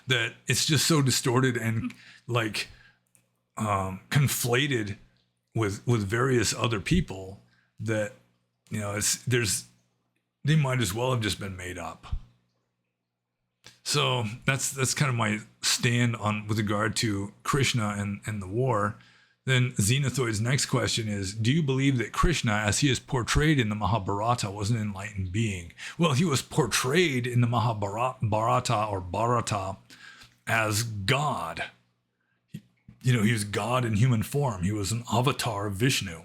that it's just so distorted and like conflated with various other people that they might as well have just been made up. So that's kind of my stand on with regard to Krishna and the war. Then Xenothoid's next question is, do you believe that Krishna, as he is portrayed in the Mahabharata, was an enlightened being? Well, he was portrayed in the Mahabharata or Bharata as God. He was God in human form. He was an avatar of Vishnu.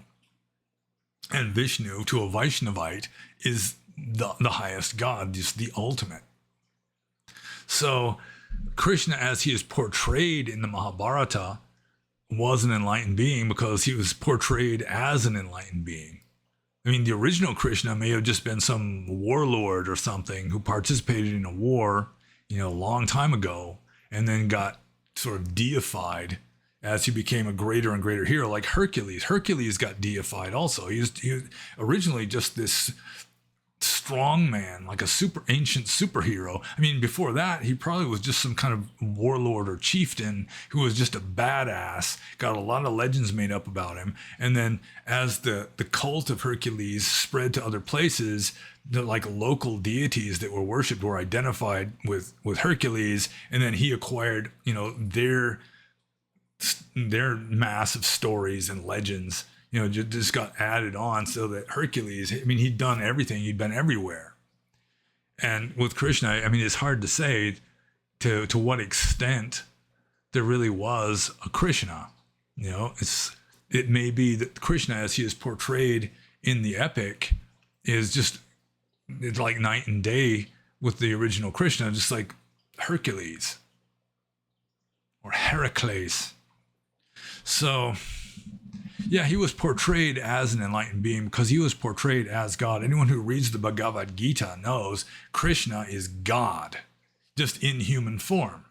And Vishnu, to a Vaishnavite, is the highest God, just the ultimate. So Krishna, as he is portrayed in the Mahabharata, was an enlightened being because he was portrayed as an enlightened being. I mean, the original Krishna may have just been some warlord or something who participated in a war, a long time ago, and then got sort of deified as he became a greater and greater hero, like Hercules. Hercules got deified also. He was originally just this strong man, like a super ancient superhero. I mean, before that, he probably was just some kind of warlord or chieftain who was just a badass, got a lot of legends made up about him. And then as the cult of Hercules spread to other places, the like local deities that were worshipped were identified with Hercules. And then he acquired, their mass of stories and legends, just got added on, so that Hercules, I mean, he'd done everything. He'd been everywhere. And with Krishna, I mean, it's hard to say to what extent there really was a Krishna. It may be that Krishna, as he is portrayed in the epic, it's like night and day with the original Krishna, just like Hercules or Heracles. So, yeah, he was portrayed as an enlightened being because he was portrayed as God. Anyone who reads the Bhagavad Gita knows Krishna is God, just in human form.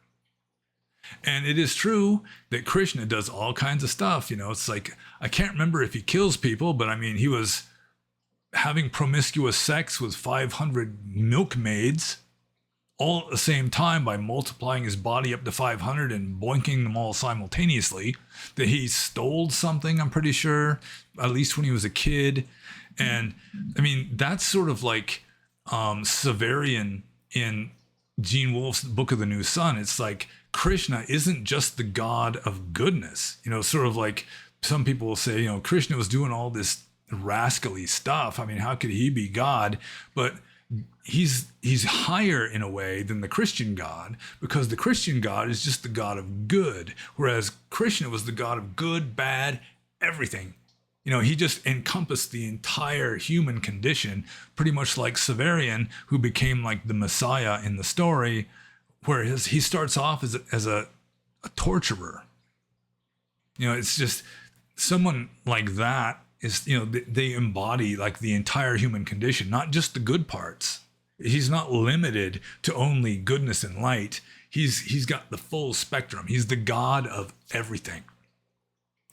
And it is true that Krishna does all kinds of stuff. It's like, I can't remember if he kills people, but I mean, he was having promiscuous sex with 500 milkmaids all at the same time by multiplying his body up to 500 and boinking them all simultaneously. That he stole something, I'm pretty sure, at least when he was a kid. And I mean, that's sort of like Severian in Gene Wolfe's Book of the New Sun. It's like Krishna isn't just the God of goodness. Sort of like some people will say, Krishna was doing all this rascally stuff. I mean, how could he be God? But he's higher in a way than the Christian God, because the Christian God is just the God of good, whereas Krishna was the God of good, bad, everything. He just encompassed the entire human condition, pretty much like Severian, who became like the Messiah in the story, where he starts off as a torturer. It's just someone like that is, they embody like the entire human condition, not just the good parts. He's not limited to only goodness and light. He's got the full spectrum. He's the God of everything,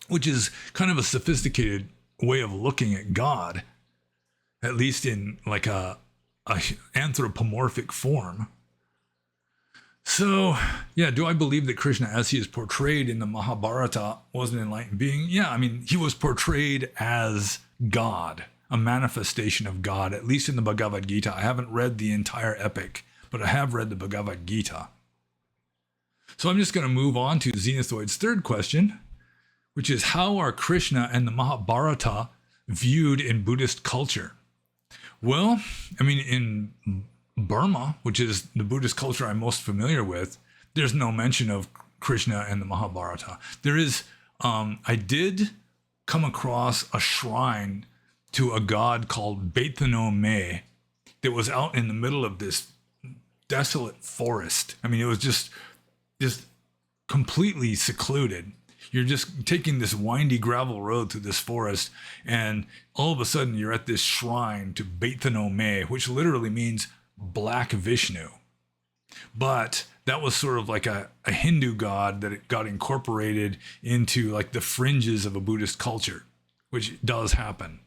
which is kind of a sophisticated way of looking at God, at least in like a anthropomorphic form. So, yeah, do I believe that Krishna, as he is portrayed in the Mahabharata, was an enlightened being? Yeah, I mean, he was portrayed as God, a manifestation of God, at least in the Bhagavad Gita. I haven't read the entire epic, but I have read the Bhagavad Gita. So I'm just going to move on to Xenothoid's third question, which is, how are Krishna and the Mahabharata viewed in Buddhist culture? Well, I mean, in Burma, which is the Buddhist culture I'm most familiar with, there's no mention of Krishna and the Mahabharata. There is, I did come across a shrine to a god called Baitano Me that was out in the middle of this desolate forest. I mean, it was just completely secluded. you're just taking this windy gravel road through this forest, and all of a sudden you're at this shrine to Baitano Me, which literally means Black Vishnu. But that was sort of like a Hindu god that it got incorporated into like the fringes of a Buddhist culture, which does happen.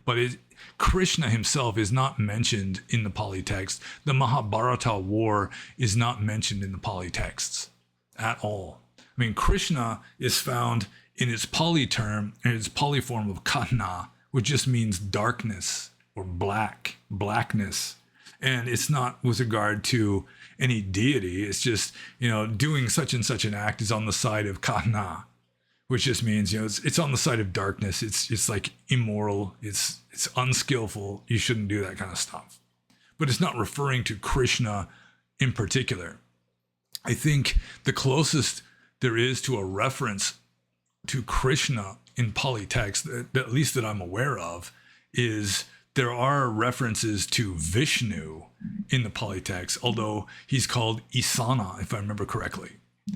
But Krishna himself is not mentioned in the Pali text. The Mahabharata war is not mentioned in the Pali texts at all. I mean, Krishna is found in its Pali term, in its Pali form of Katna, which just means darkness or blackness. And it's not with regard to any deity. It's just, doing such and such an act is on the side of Katna, which just means, it's on the side of darkness. It's like immoral. It's unskillful. You shouldn't do that kind of stuff. But it's not referring to Krishna in particular. I think the closest there is to a reference to Krishna in Pali text, at least that I'm aware of, is there are references to Vishnu in the Pali text, although he's called Isana, if I remember correctly.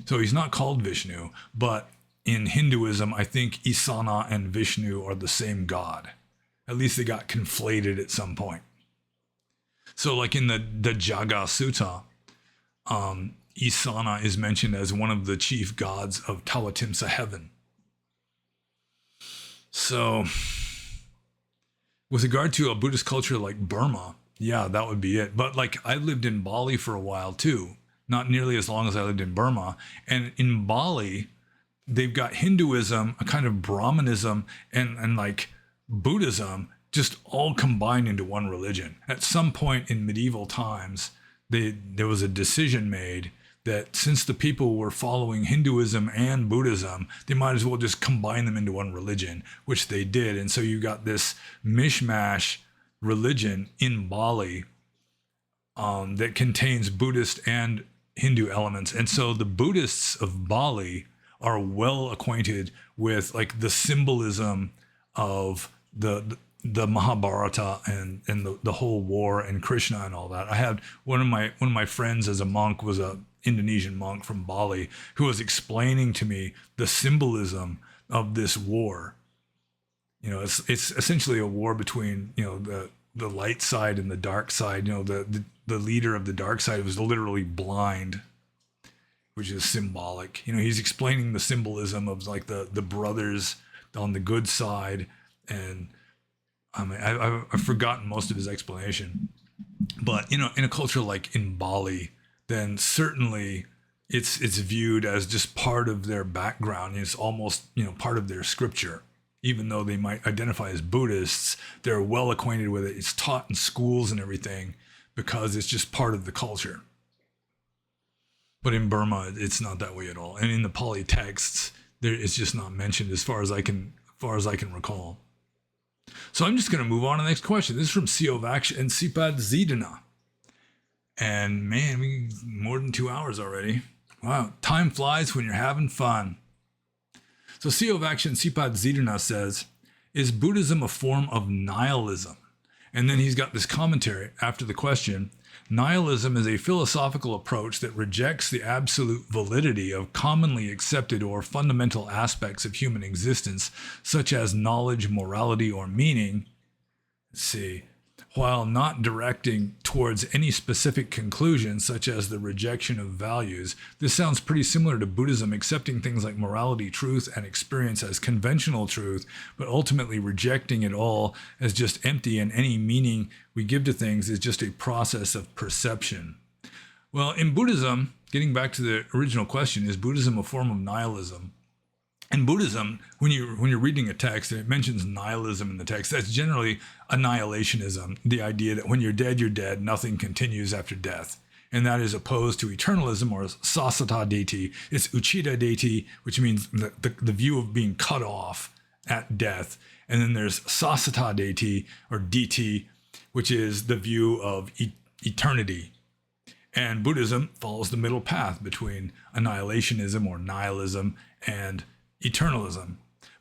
So he's not called Vishnu, but in Hinduism, I think Isana and Vishnu are the same god. At least they got conflated at some point. So like in the Jaga Sutta, Isana is mentioned as one of the chief gods of Tawatimsa heaven. So with regard to a Buddhist culture like Burma, yeah, that would be it. But like I lived in Bali for a while too, not nearly as long as I lived in Burma. And in Bali, they've got Hinduism, a kind of Brahmanism, and like Buddhism, just all combined into one religion. At some point in medieval times, there was a decision made that since the people were following Hinduism and Buddhism, they might as well just combine them into one religion, which they did. And so you got this mishmash religion in Bali that contains Buddhist and Hindu elements. And so the Buddhists of Bali are well acquainted with like the symbolism of the Mahabharata and the whole war and Krishna and all that. I had one of my friends as a monk was a Indonesian monk from Bali who was explaining to me the symbolism of this war. It's essentially a war between the light side and the dark side. The leader of the dark side was literally blind, which is symbolic. He's explaining the symbolism of like the brothers on the good side, and I mean I've forgotten most of his explanation. But in a culture like in Bali, then certainly it's viewed as just part of their background. It's almost part of their scripture. Even though they might identify as Buddhists, they're well acquainted with it. It's taught in schools and everything because it's just part of the culture. But in Burma, it's not that way at all. And in the Pali texts, it's just not mentioned as far as I can recall. So I'm just going to move on to the next question. This is from Siovaksh and Sipad Zidana. And man, we more than 2 hours already. Wow, time flies when you're having fun. So Siovaksh and Sipad Zidana says, is Buddhism a form of nihilism? And then he's got this commentary after the question. Nihilism is a philosophical approach that rejects the absolute validity of commonly accepted or fundamental aspects of human existence, such as knowledge, morality, or meaning. Let's see. While not directing towards any specific conclusion, such as the rejection of values. This sounds pretty similar to Buddhism, accepting things like morality, truth, and experience as conventional truth, but ultimately rejecting it all as just empty, and any meaning we give to things is just a process of perception. Well, in Buddhism, getting back to the original question, is Buddhism a form of nihilism? In Buddhism, when you're reading a text and it mentions nihilism in the text, that's generally annihilationism, the idea that when you're dead, nothing continues after death. And that is opposed to eternalism, or sasata deity. It's uchida deity, which means the view of being cut off at death. And then there's sasata deity, or deity, which is the view of eternity. And Buddhism follows the middle path between annihilationism or nihilism and eternalism.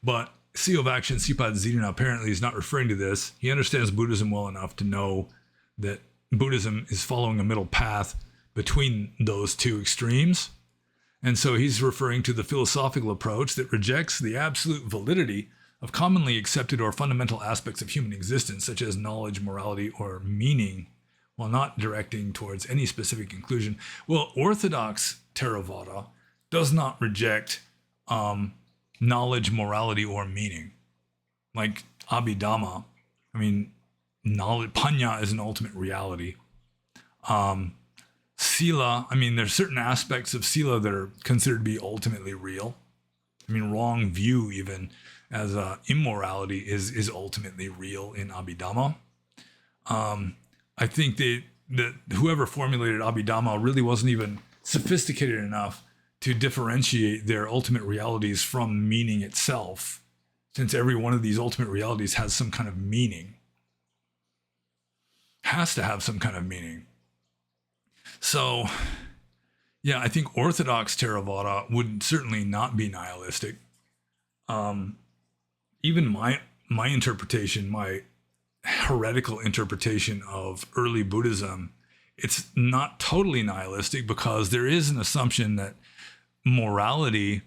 But Siovaksh and Sipad Zidana apparently is not referring to this. He understands Buddhism well enough to know that Buddhism is following a middle path between those two extremes. And so he's referring to the philosophical approach that rejects the absolute validity of commonly accepted or fundamental aspects of human existence, such as knowledge, morality, or meaning, while not directing towards any specific conclusion. Well, Orthodox Theravada does not reject knowledge, morality, or meaning. Like Abhidhamma, I mean, knowledge, Pañña is an ultimate reality. Sila, I mean, there's certain aspects of Sila that are considered to be ultimately real. I mean, wrong view even as immorality is ultimately real in Abhidhamma. I think that whoever formulated Abhidhamma really wasn't even sophisticated enough to differentiate their ultimate realities from meaning itself, since every one of these ultimate realities has some kind of meaning. Has to have some kind of meaning. So, yeah, I think Orthodox Theravada would certainly not be nihilistic. Even my interpretation, my heretical interpretation of early Buddhism, it's not totally nihilistic, because there is an assumption that morality,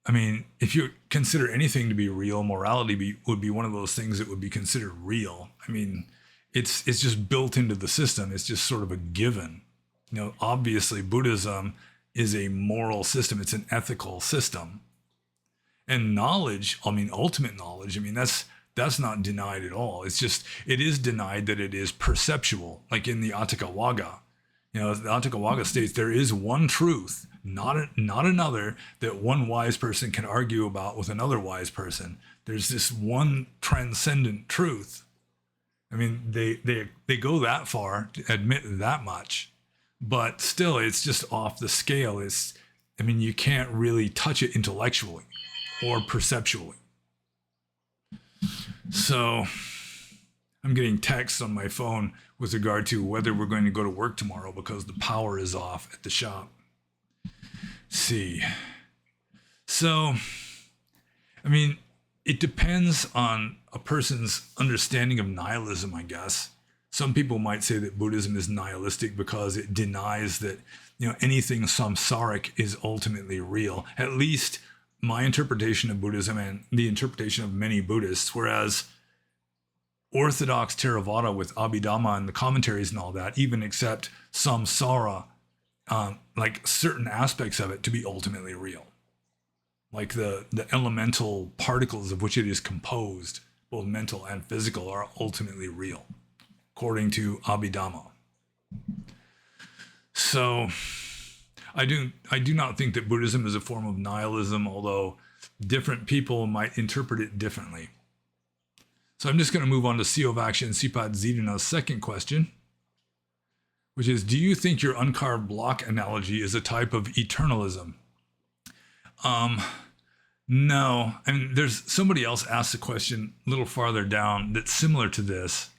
I mean, if you consider anything to be real, morality would be one of those things that would be considered real. I mean, it's just built into the system. It's just sort of a given. You know, obviously Buddhism is a moral system. It's an ethical system. And knowledge, I mean, ultimate knowledge, I mean, that's not denied at all. It's just, it is denied that it is perceptual, like in the Atthakavagga. You know, the Atthakavagga states there is one truth, not another, that one wise person can argue about with another wise person. There's this one transcendent truth. I mean, they go that far to admit that much, but still, it's just off the scale. I mean, you can't really touch it intellectually or perceptually. So I'm getting texts on my phone with regard to whether we're going to go to work tomorrow because the power is off at the shop. See. So, I mean, it depends on a person's understanding of nihilism, I guess. Some people might say that Buddhism is nihilistic because it denies that, you know, anything samsaric is ultimately real. At least my interpretation of Buddhism and the interpretation of many Buddhists, whereas Orthodox Theravada with Abhidhamma and the commentaries and all that even accept samsara, like certain aspects of it, to be ultimately real. Like the elemental particles of which it is composed, both mental and physical, are ultimately real, according to Abhidhamma. So I do not think that Buddhism is a form of nihilism, although different people might interpret it differently. So I'm just going to move on to Siyovaksha and Sipat Zidana's second question, which is, do you think your uncarved block analogy is a type of eternalism? No. I mean, there's somebody else asked a question a little farther down that's similar to this,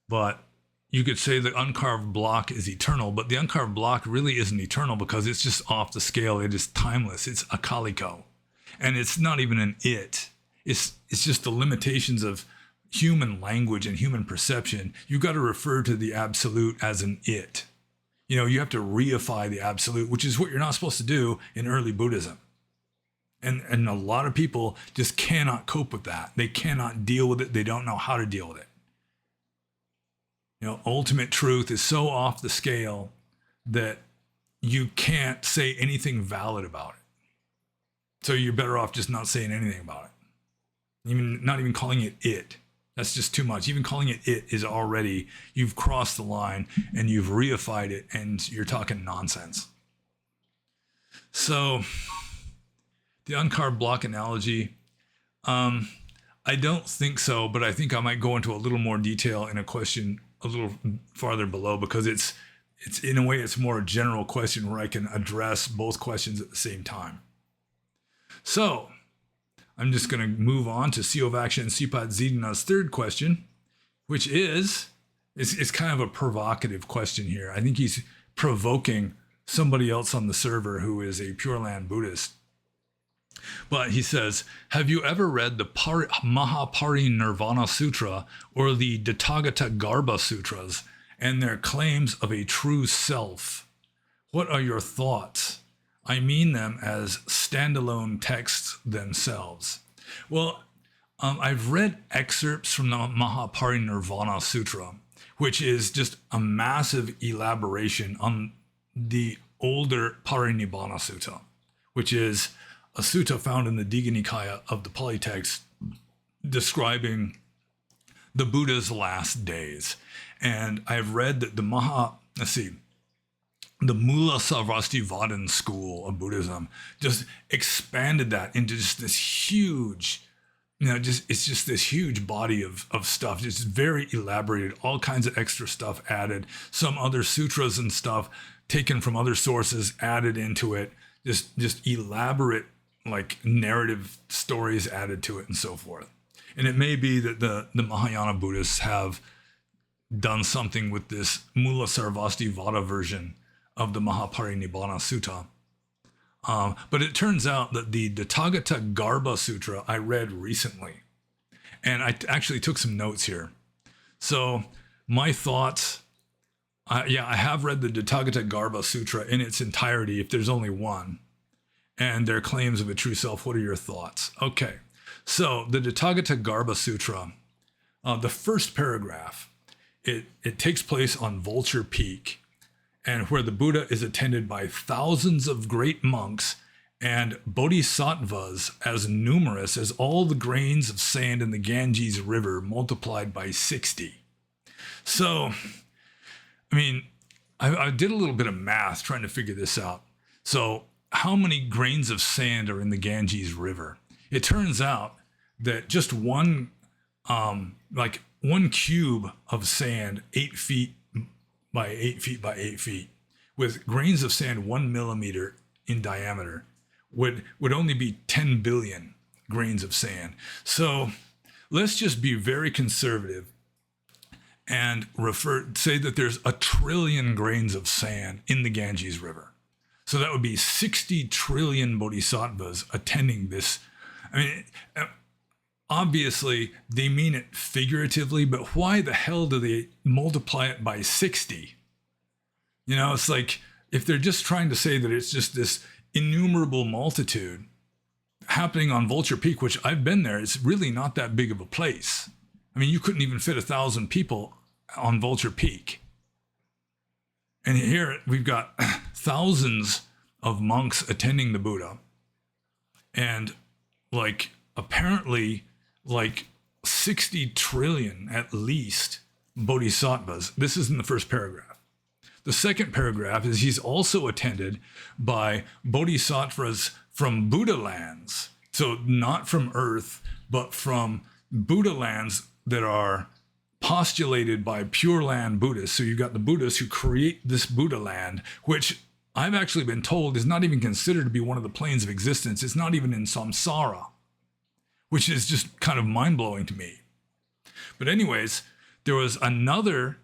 but you could say the uncarved block is eternal, but the uncarved block really isn't eternal because it's just off the scale. It is timeless. It's akaliko. And it's not even an it. It's just the limitations of human language and human perception. You've got to refer to the absolute as an it. You know, you have to reify the absolute, which is what you're not supposed to do in early Buddhism. And a lot of people just cannot cope with that. They cannot deal with it. They don't know how to deal with it. You know, ultimate truth is so off the scale that you can't say anything valid about it. So you're better off just not saying anything about it. Not even calling it it. That's just too much. Even calling it is already, you've crossed the line and you've reified it and you're talking nonsense. So the uncarved block analogy, I don't think so, but I think I might go into a little more detail in a question a little farther below, because it's in a way, it's more a general question where I can address both questions at the same time. So I'm just going to move on to Siyovaksha and Sipat Zidana's third question, which is, it's kind of a provocative question here. I think he's provoking somebody else on the server who is a Pure Land Buddhist. But he says, have you ever read the Mahaparinirvana Sutra or the Tathagata Garbha Sutras and their claims of a true self? What are your thoughts I mean them as standalone texts themselves. Well, I've read excerpts from the Mahaparinirvana Sutra, which is just a massive elaboration on the older Parinibbana Sutta, which is a sutta found in the Digha Nikaya of the Pali text describing the Buddha's last days. And I've read that the Mula Sarvastivadin school of Buddhism just expanded that into just this huge, it's just this huge body of stuff, just very elaborated, all kinds of extra stuff added, some other sutras and stuff taken from other sources added into it, just elaborate like narrative stories added to it and so forth. And it may be that the Mahayana Buddhists have done something with this Mula Sarvastivada version of the Mahaparinibbana Sutta. But it turns out that the Tathagata Garbha Sutra I read recently, and I actually took some notes here. So my thoughts, I have read the Tathagata Garbha Sutra in its entirety, if there's only one, and their claims of a true self. What are your thoughts? Okay, so the Tathagata Garbha Sutra, the first paragraph, it takes place on Vulture Peak, and where the Buddha is attended by thousands of great monks and bodhisattvas as numerous as all the grains of sand in the Ganges River multiplied by 60. So, I mean, I did a little bit of math trying to figure this out. So how many grains of sand are in the Ganges River? It turns out that just one cube of sand, 8 feet by 8 feet by 8 feet, with grains of sand 1 millimeter in diameter, would only be 10 billion grains of sand. So let's just be very conservative and say that there's 1 trillion grains of sand in the Ganges River. So that would be 60 trillion bodhisattvas attending this. I mean, obviously they mean it figuratively, but why the hell do they multiply it by 60? It's like, if they're just trying to say that it's just this innumerable multitude happening on Vulture Peak, which I've been there, it's really not that big of a place. I mean, you couldn't even fit 1,000 people on Vulture Peak. And here we've got thousands of monks attending the Buddha. And apparently 60 trillion at least bodhisattvas. This is in the first paragraph. The second paragraph is he's also attended by bodhisattvas from Buddha lands. So not from Earth, but from Buddha lands that are postulated by Pure Land Buddhists. So you've got the Buddhists who create this Buddha land, which I've actually been told is not even considered to be one of the planes of existence. It's not even in samsara, which is just kind of mind-blowing to me. But anyways, there was another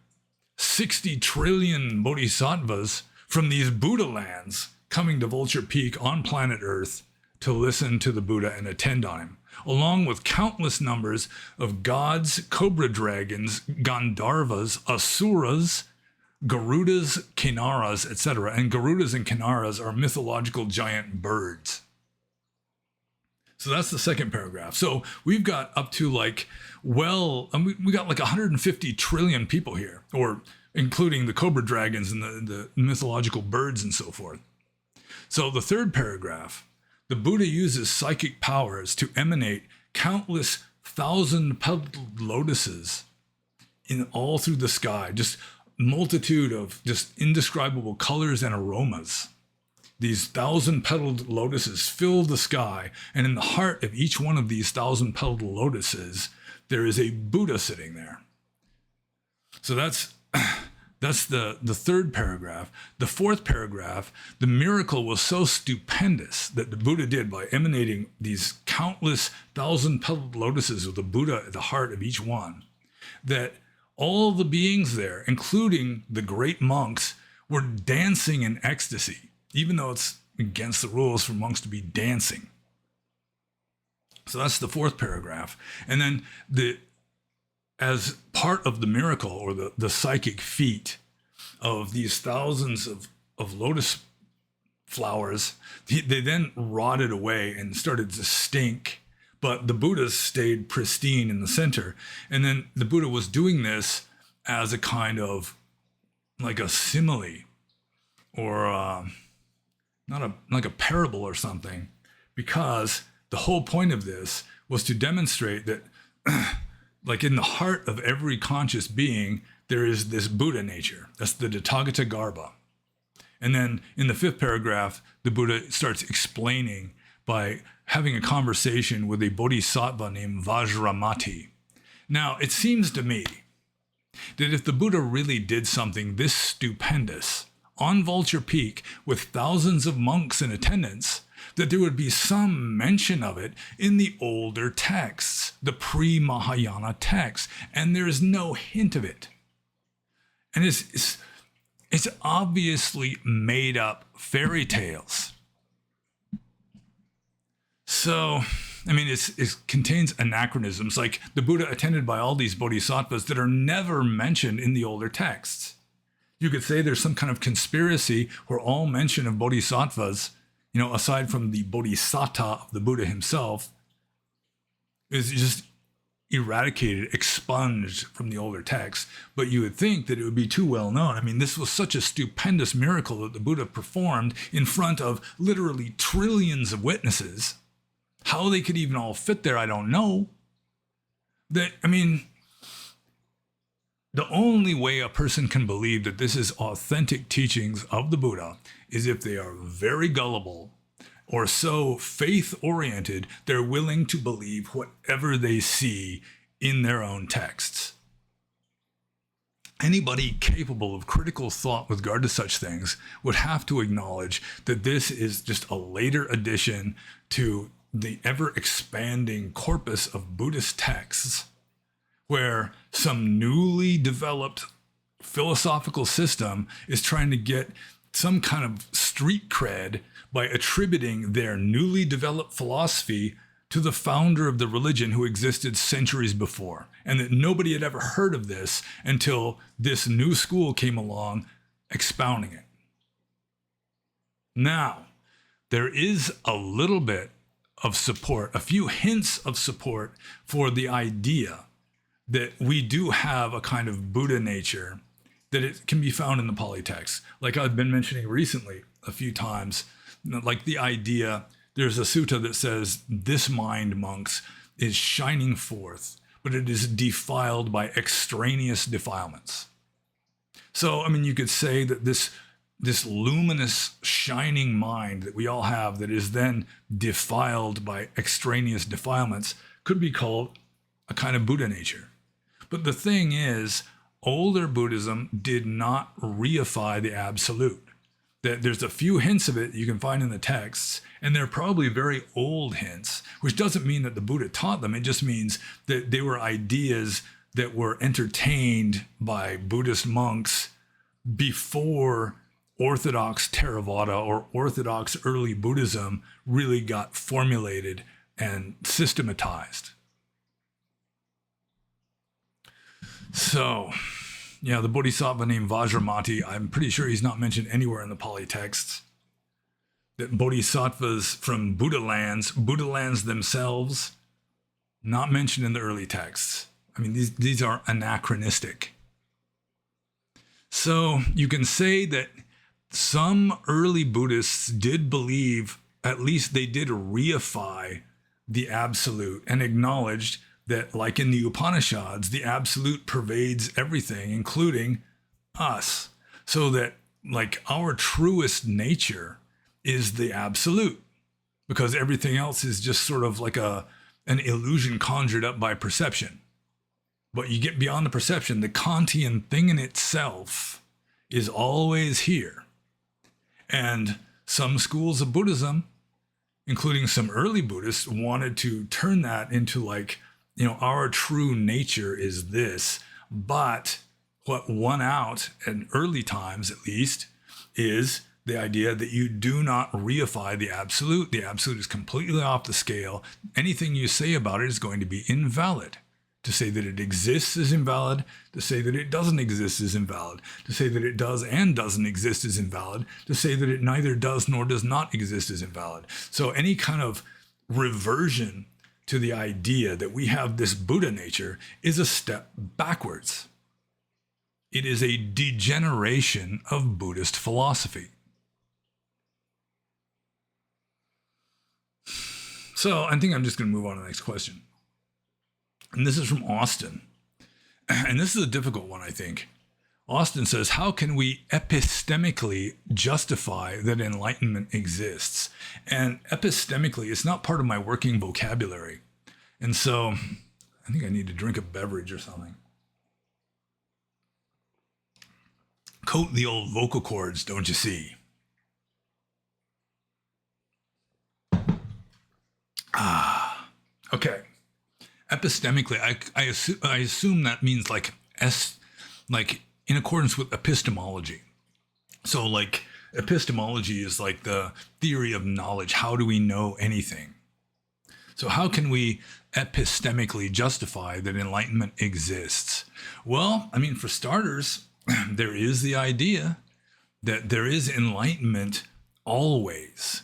60 trillion bodhisattvas from these Buddha lands coming to Vulture Peak on planet Earth to listen to the Buddha and attend on him, along with countless numbers of gods, cobra dragons, Gandharvas, Asuras, Garudas, Kinnaras, etc. And Garudas and Kinnaras are mythological giant birds. So that's the second paragraph. So we've got up to we got 150 trillion people here, or including the cobra dragons and the mythological birds and so forth. So the third paragraph, the Buddha uses psychic powers to emanate countless 1,000-petaled lotuses in all through the sky, just multitude of just indescribable colors and aromas. These 1,000-petaled lotuses fill the sky, and in the heart of each one of these 1,000-petaled lotuses, there is a Buddha sitting there. So that's the third paragraph. The fourth paragraph, the miracle was so stupendous that the Buddha did by emanating these countless 1,000-petaled lotuses with the Buddha at the heart of each one, that all the beings there, including the great monks, were dancing in ecstasy, even though it's against the rules for monks to be dancing. So that's the fourth paragraph. And then as part of the miracle, or the psychic feat of these thousands of lotus flowers. They then rotted away and started to stink, but the Buddhas stayed pristine in the center. And then the Buddha was doing this as a kind of like a simile, or not like a parable or something, because the whole point of this was to demonstrate that like in the heart of every conscious being, there is this Buddha nature. That's the Tathagata Garbha. And then in the 5th paragraph, the Buddha starts explaining by having a conversation with a bodhisattva named Vajramati. Now, it seems to me that if the Buddha really did something this stupendous on Vulture Peak with thousands of monks in attendance, that there would be some mention of it in the older texts, the pre-Mahayana texts, and there is no hint of it. And it's obviously made up fairy tales. So, I mean, it contains anachronisms, like the Buddha attended by all these bodhisattvas that are never mentioned in the older texts. You could say there's some kind of conspiracy where all mention of bodhisattvas, aside from the bodhisatta of the Buddha himself, is just eradicated, expunged from the older texts. But you would think that it would be too well known. I mean, this was such a stupendous miracle that the Buddha performed in front of literally trillions of witnesses. How they could even all fit there, I don't know. The only way a person can believe that this is authentic teachings of the Buddha is if they are very gullible or so faith-oriented they're willing to believe whatever they see in their own texts. Anybody capable of critical thought with regard to such things would have to acknowledge that this is just a later addition to the ever-expanding corpus of Buddhist texts, where some newly developed philosophical system is trying to get some kind of street cred by attributing their newly developed philosophy to the founder of the religion who existed centuries before, and that nobody had ever heard of this until this new school came along expounding it. Now, there is a little bit of support, a few hints of support for the idea that we do have a kind of Buddha nature, that it can be found in the Pali text. Like I've been mentioning recently a few times, like the idea, there's a sutta that says, this mind, monks, is shining forth, but it is defiled by extraneous defilements. So, you could say that this luminous, shining mind that we all have that is then defiled by extraneous defilements could be called a kind of Buddha nature. But the thing is, older Buddhism did not reify the absolute. That there's a few hints of it you can find in the texts, and they're probably very old hints, which doesn't mean that the Buddha taught them. It just means that they were ideas that were entertained by Buddhist monks before Orthodox Theravada or Orthodox early Buddhism really got formulated and systematized. So, the bodhisattva named Vajramati, I'm pretty sure he's not mentioned anywhere in the Pali texts. That bodhisattvas from Buddha lands themselves, not mentioned in the early texts. These are anachronistic. So you can say that some early Buddhists did believe, at least they did reify the absolute and acknowledged that, like in the Upanishads, the absolute pervades everything, including us. So that, like, our truest nature is the absolute, because everything else is just sort of like an illusion conjured up by perception. But you get beyond the perception, the Kantian thing in itself is always here. And some schools of Buddhism, including some early Buddhists, wanted to turn that into our true nature is this. But what won out in early times, at least, is the idea that you do not reify the absolute. The absolute is completely off the scale. Anything you say about it is going to be invalid. To say that it exists is invalid. To say that it doesn't exist is invalid. To say that it does and doesn't exist is invalid. To say that it neither does nor does not exist is invalid. So any kind of reversion to the idea that we have this Buddha nature is a step backwards. It is a degeneration of Buddhist philosophy. So I think I'm just going to move on to the next question. And this is from Austin. And this is a difficult one, I think. Austin says, how can we epistemically justify that enlightenment exists? And epistemically, it's not part of my working vocabulary. And so I think I need to drink a beverage or something. Coat the old vocal cords, don't you see? Okay. Epistemically, I assume that means like in accordance with epistemology. So like epistemology is like the theory of knowledge. How do we know anything? So how can we epistemically justify that enlightenment exists? Well, I mean, for starters, there is the idea that there is enlightenment always.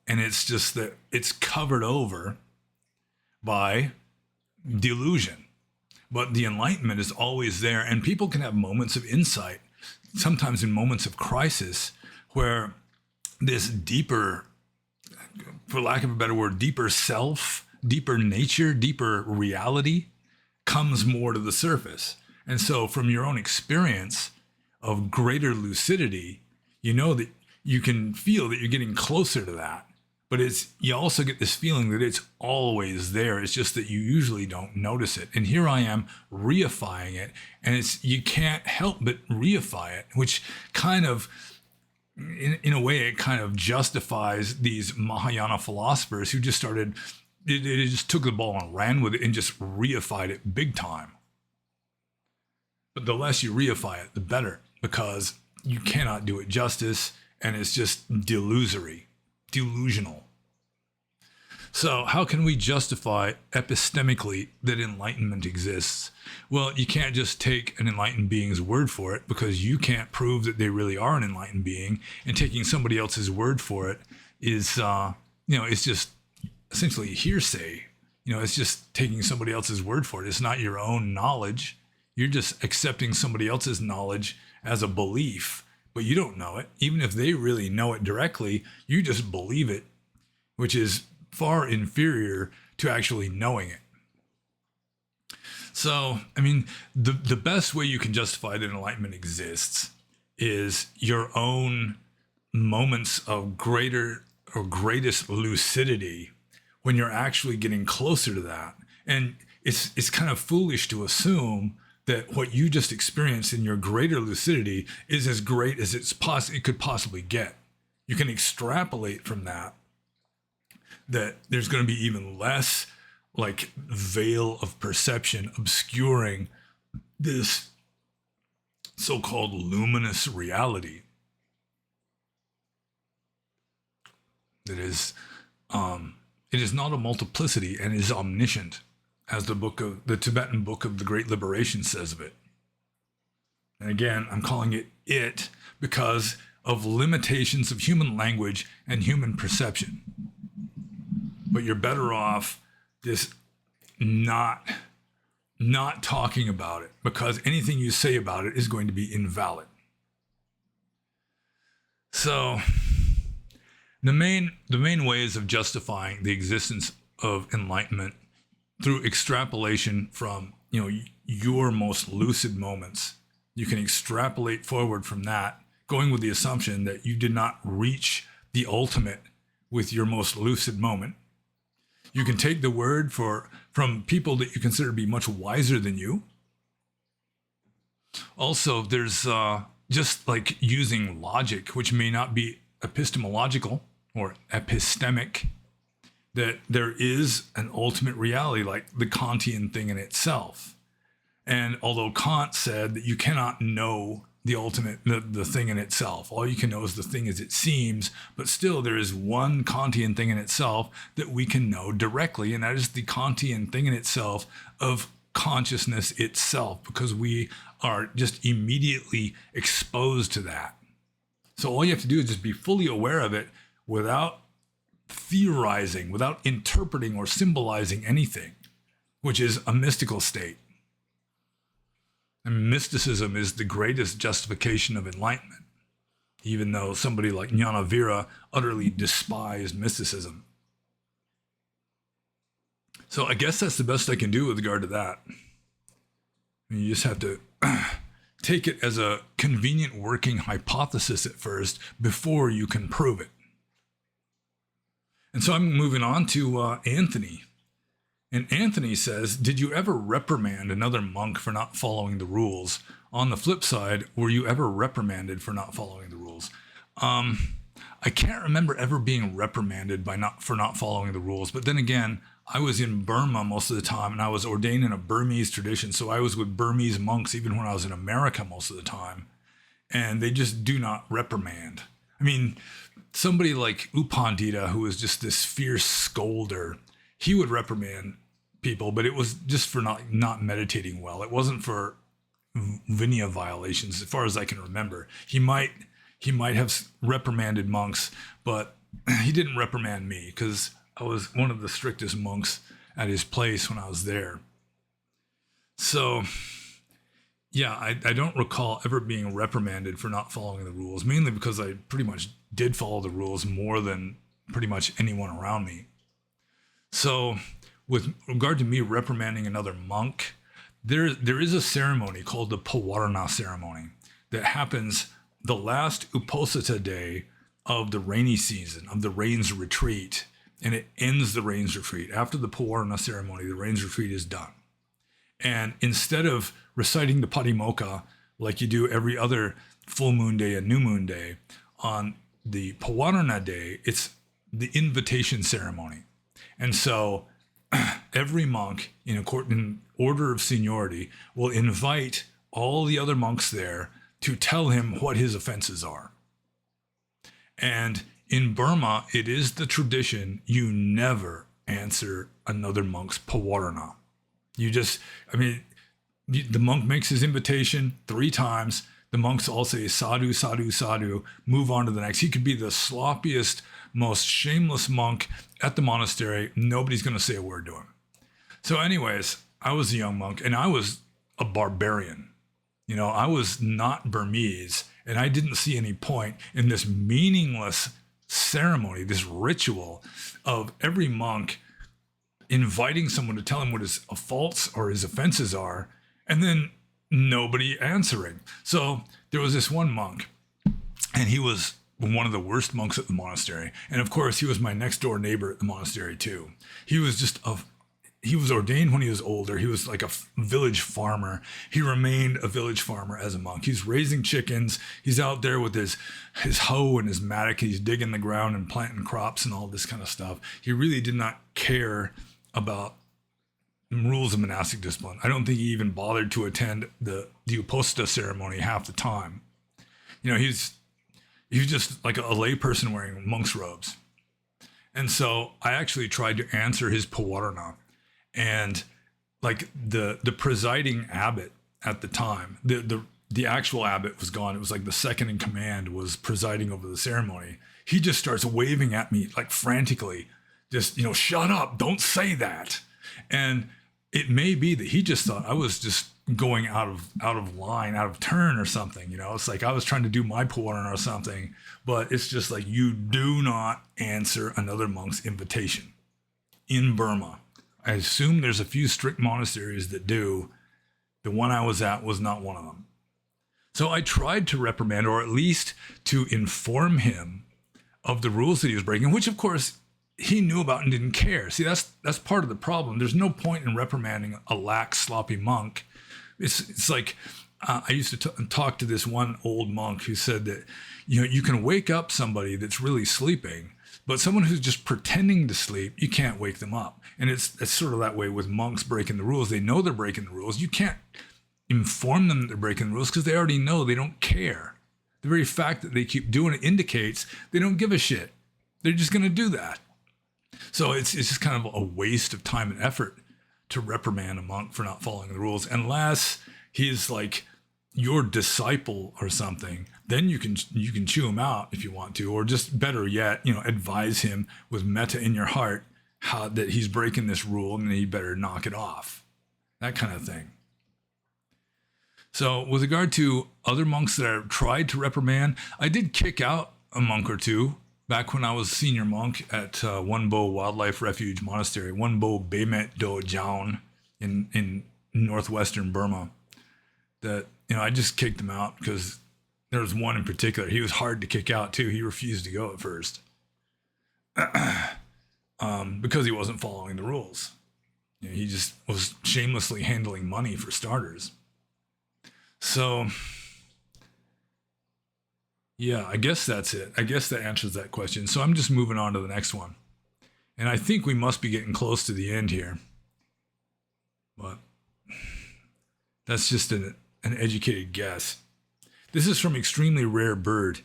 And it's just that it's covered over by delusion. But the enlightenment is always there, and people can have moments of insight, sometimes in moments of crisis, where this deeper, for lack of a better word, deeper self, deeper nature, deeper reality comes more to the surface. And so from your own experience of greater lucidity, you know that you can feel that you're getting closer to that. But you also get this feeling that it's always there. It's just that you usually don't notice it. And here I am reifying it, and you can't help but reify it, which kind of, in a way, it kind of justifies these Mahayana philosophers who just started, they just took the ball and ran with it and just reified it big time. But the less you reify it, the better, because you cannot do it justice, and it's just delusional. So how can we justify epistemically that enlightenment exists? Well, you can't just take an enlightened being's word for it, because you can't prove that they really are an enlightened being, and taking somebody else's word for it is, it's just essentially hearsay. It's just taking somebody else's word for it. It's not your own knowledge. You're just accepting somebody else's knowledge as a belief. But you don't know it. Even if they really know it directly, you just believe it, which is far inferior to actually knowing it. So, I mean, the best way you can justify that enlightenment exists is your own moments of greater or greatest lucidity when you're actually getting closer to that. And it's kind of foolish to assume that what you just experienced in your greater lucidity is as great as it could possibly get. You can extrapolate from that there's going to be even less like veil of perception obscuring this so-called luminous reality that is, it is not a multiplicity and is omniscient, as the Tibetan Book of the Great Liberation says of it. And again, I'm calling it because of limitations of human language and human perception. But you're better off just not talking about it, because anything you say about it is going to be invalid. So the main ways of justifying the existence of enlightenment through extrapolation from, your most lucid moments. You can extrapolate forward from that, going with the assumption that you did not reach the ultimate with your most lucid moment. You can take the word from people that you consider to be much wiser than you. Also, there's just like using logic, which may not be epistemological or epistemic, that there is an ultimate reality, like the Kantian thing in itself. And although Kant said that you cannot know the ultimate, the thing in itself, all you can know is the thing as it seems, but still there is one Kantian thing in itself that we can know directly, and that is the Kantian thing in itself of consciousness itself, because we are just immediately exposed to that. So all you have to do is just be fully aware of it without theorizing, without interpreting or symbolizing anything, which is a mystical state. And mysticism is the greatest justification of enlightenment, even though somebody like Ñānavīra utterly despised mysticism. So I guess that's the best I can do with regard to that. You just have to take it as a convenient working hypothesis at first before you can prove it. And so I'm moving on to Anthony. And Anthony says, did you ever reprimand another monk for not following the rules? On the flip side, were you ever reprimanded for not following the rules? I can't remember ever being reprimanded for not following the rules. But then again, I was in Burma most of the time, and I was ordained in a Burmese tradition. So I was with Burmese monks even when I was in America most of the time. And they just do not reprimand. I mean, somebody like U Pandita, who was just this fierce scolder, he would reprimand people, but it was just for not meditating well. It wasn't for Vinaya violations, as far as I can remember. He might have reprimanded monks, but he didn't reprimand me because I was one of the strictest monks at his place when I was there. So, yeah, I don't recall ever being reprimanded for not following the rules, mainly because I pretty much did follow the rules more than pretty much anyone around me. So, with regard to me reprimanding another monk, there is a ceremony called the Pawarana ceremony that happens the last Uposatha day of the rainy season, of the rains retreat, and it ends the rains retreat. After the Pawarana ceremony, the rains retreat is done. And instead of reciting the Patimokkha like you do every other full moon day and new moon day, on the Pawarana day, it's the invitation ceremony. And so every monk in order of seniority will invite all the other monks there to tell him what his offenses are. And in Burma, it is the tradition you never answer another monk's Pawarana. The monk makes his invitation 3 times. The monks all say sadhu, sadhu, sadhu, move on to the next. He could be the sloppiest, most shameless monk at the monastery. Nobody's going to say a word to him. So anyways, I was a young monk and I was a barbarian. I was not Burmese, and I didn't see any point in this meaningless ceremony, this ritual of every monk inviting someone to tell him what his faults or his offenses are, and then nobody answering. So there was this one monk, and he was one of the worst monks at the monastery. And of course, he was my next door neighbor at the monastery too. He was ordained when he was older. He was like a village farmer. He remained a village farmer as a monk. He's raising chickens. He's out there with his hoe and his mattock. He's digging the ground and planting crops and all this kind of stuff. He really did not care about rules of monastic discipline. I don't think he even bothered to attend the Uposatha ceremony half the time. He was just like a lay person wearing monk's robes. And so I actually tried to answer his Pawarana. And like the presiding abbot at the time, the actual abbot was gone. It was like the second in command was presiding over the ceremony. He just starts waving at me like frantically, just, shut up, don't say that. And it may be that he just thought I was just going out of line, out of turn or something. It's like I was trying to do my Pawarana or something, but it's just like, you do not answer another monk's invitation in Burma. I assume there's a few strict monasteries that do. The one I was at was not one of them. So I tried to reprimand, or at least to inform him of the rules that he was breaking, which of course he knew about and didn't care. See, that's part of the problem. There's no point in reprimanding a lax, sloppy monk. It's like, I used to talk to this one old monk who said that, you can wake up somebody that's really sleeping, but someone who's just pretending to sleep, you can't wake them up. And it's sort of that way with monks breaking the rules. They know they're breaking the rules. You can't inform them that they're breaking the rules because they already know, they don't care. The very fact that they keep doing it indicates they don't give a shit. They're just going to do that. So it's just kind of a waste of time and effort to reprimand a monk for not following the rules, unless he's like your disciple or something. Then you can chew him out if you want to, or just better yet, advise him with metta in your heart how that he's breaking this rule and he better knock it off. That kind of thing. So with regard to other monks that I've tried to reprimand, I did kick out a monk or two back when I was senior monk at Wonbo Wildlife Refuge Monastery, Wonbo Bemet Do Jaun in northwestern Burma. That, I just kicked him out because there was one in particular. He was hard to kick out too. He refused to go at first because he wasn't following the rules. He just was shamelessly handling money for starters. So, yeah, I guess that's it. I guess that answers that question. So I'm just moving on to the next one. And I think we must be getting close to the end here. But that's just an educated guess. This is from Extremely Rare Bird.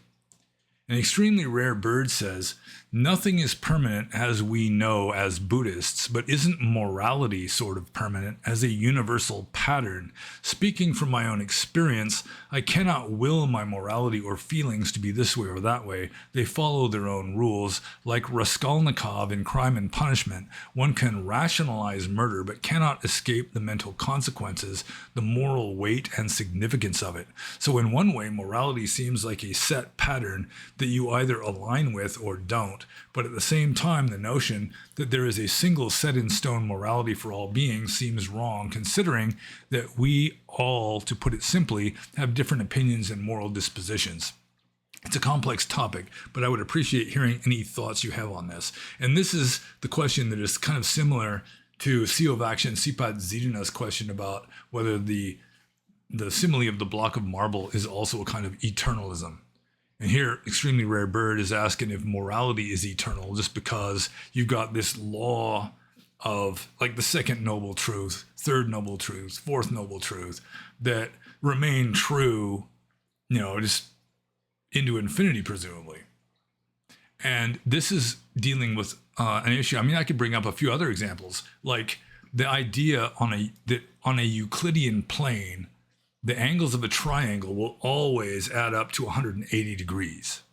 An Extremely Rare Bird says, nothing is permanent as we know as Buddhists, but isn't morality sort of permanent as a universal pattern? Speaking from my own experience, I cannot will my morality or feelings to be this way or that way. They follow their own rules. Like Raskolnikov in Crime and Punishment, one can rationalize murder but cannot escape the mental consequences, the moral weight and significance of it. So in one way, morality seems like a set pattern that you either align with or don't. But at the same time, the notion that there is a single set-in-stone morality for all beings seems wrong, considering that we all, to put it simply, have different opinions and moral dispositions. It's a complex topic, but I would appreciate hearing any thoughts you have on this. And this is the question that is kind of similar to Siovaksh Sipat Zidana's question about whether the simile of the block of marble is also a kind of eternalism. And here, Extremely Rare Bird is asking if morality is eternal, just because you've got this law of like the second noble truth, third noble truth, fourth noble truth that remain true, just into infinity, presumably. And this is dealing with an issue. I mean, I could bring up a few other examples, like the idea that on a Euclidean plane, the angles of a triangle will always add up to 180 degrees.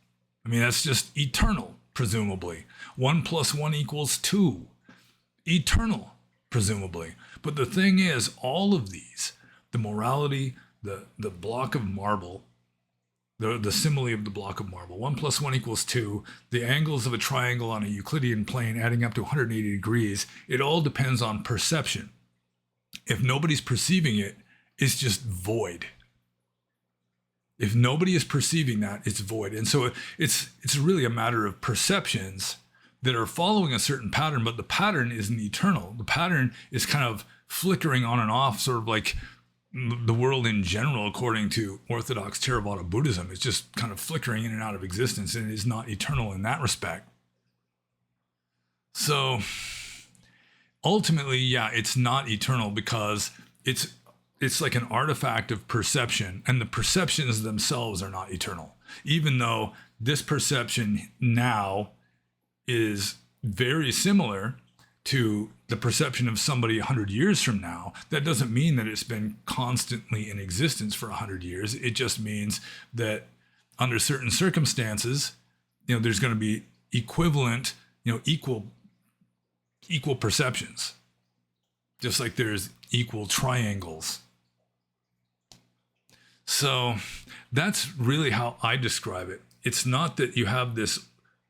I mean, that's just eternal, presumably. 1 + 1 = 2. Eternal, presumably. But the thing is, all of these, the morality, the block of marble, the simile of the block of marble, 1 + 1 = 2, the angles of a triangle on a Euclidean plane adding up to 180 degrees, it all depends on perception. If nobody's perceiving it, it's just void. If nobody is perceiving that, it's void. And so it's really a matter of perceptions that are following a certain pattern, but the pattern isn't eternal. The pattern is kind of flickering on and off, sort of like the world in general, according to Orthodox Theravada Buddhism. It's just kind of flickering in and out of existence, and it is not eternal in that respect. So ultimately, yeah, it's not eternal because it's like an artifact of perception, and the perceptions themselves are not eternal. Even though this perception now is very similar to the perception of somebody 100 years from now, that doesn't mean that it's been constantly in existence for 100 years. It just means that under certain circumstances, there's going to be equivalent, equal perceptions, just like there's equal triangles. So that's really how I describe it. It's not that you have this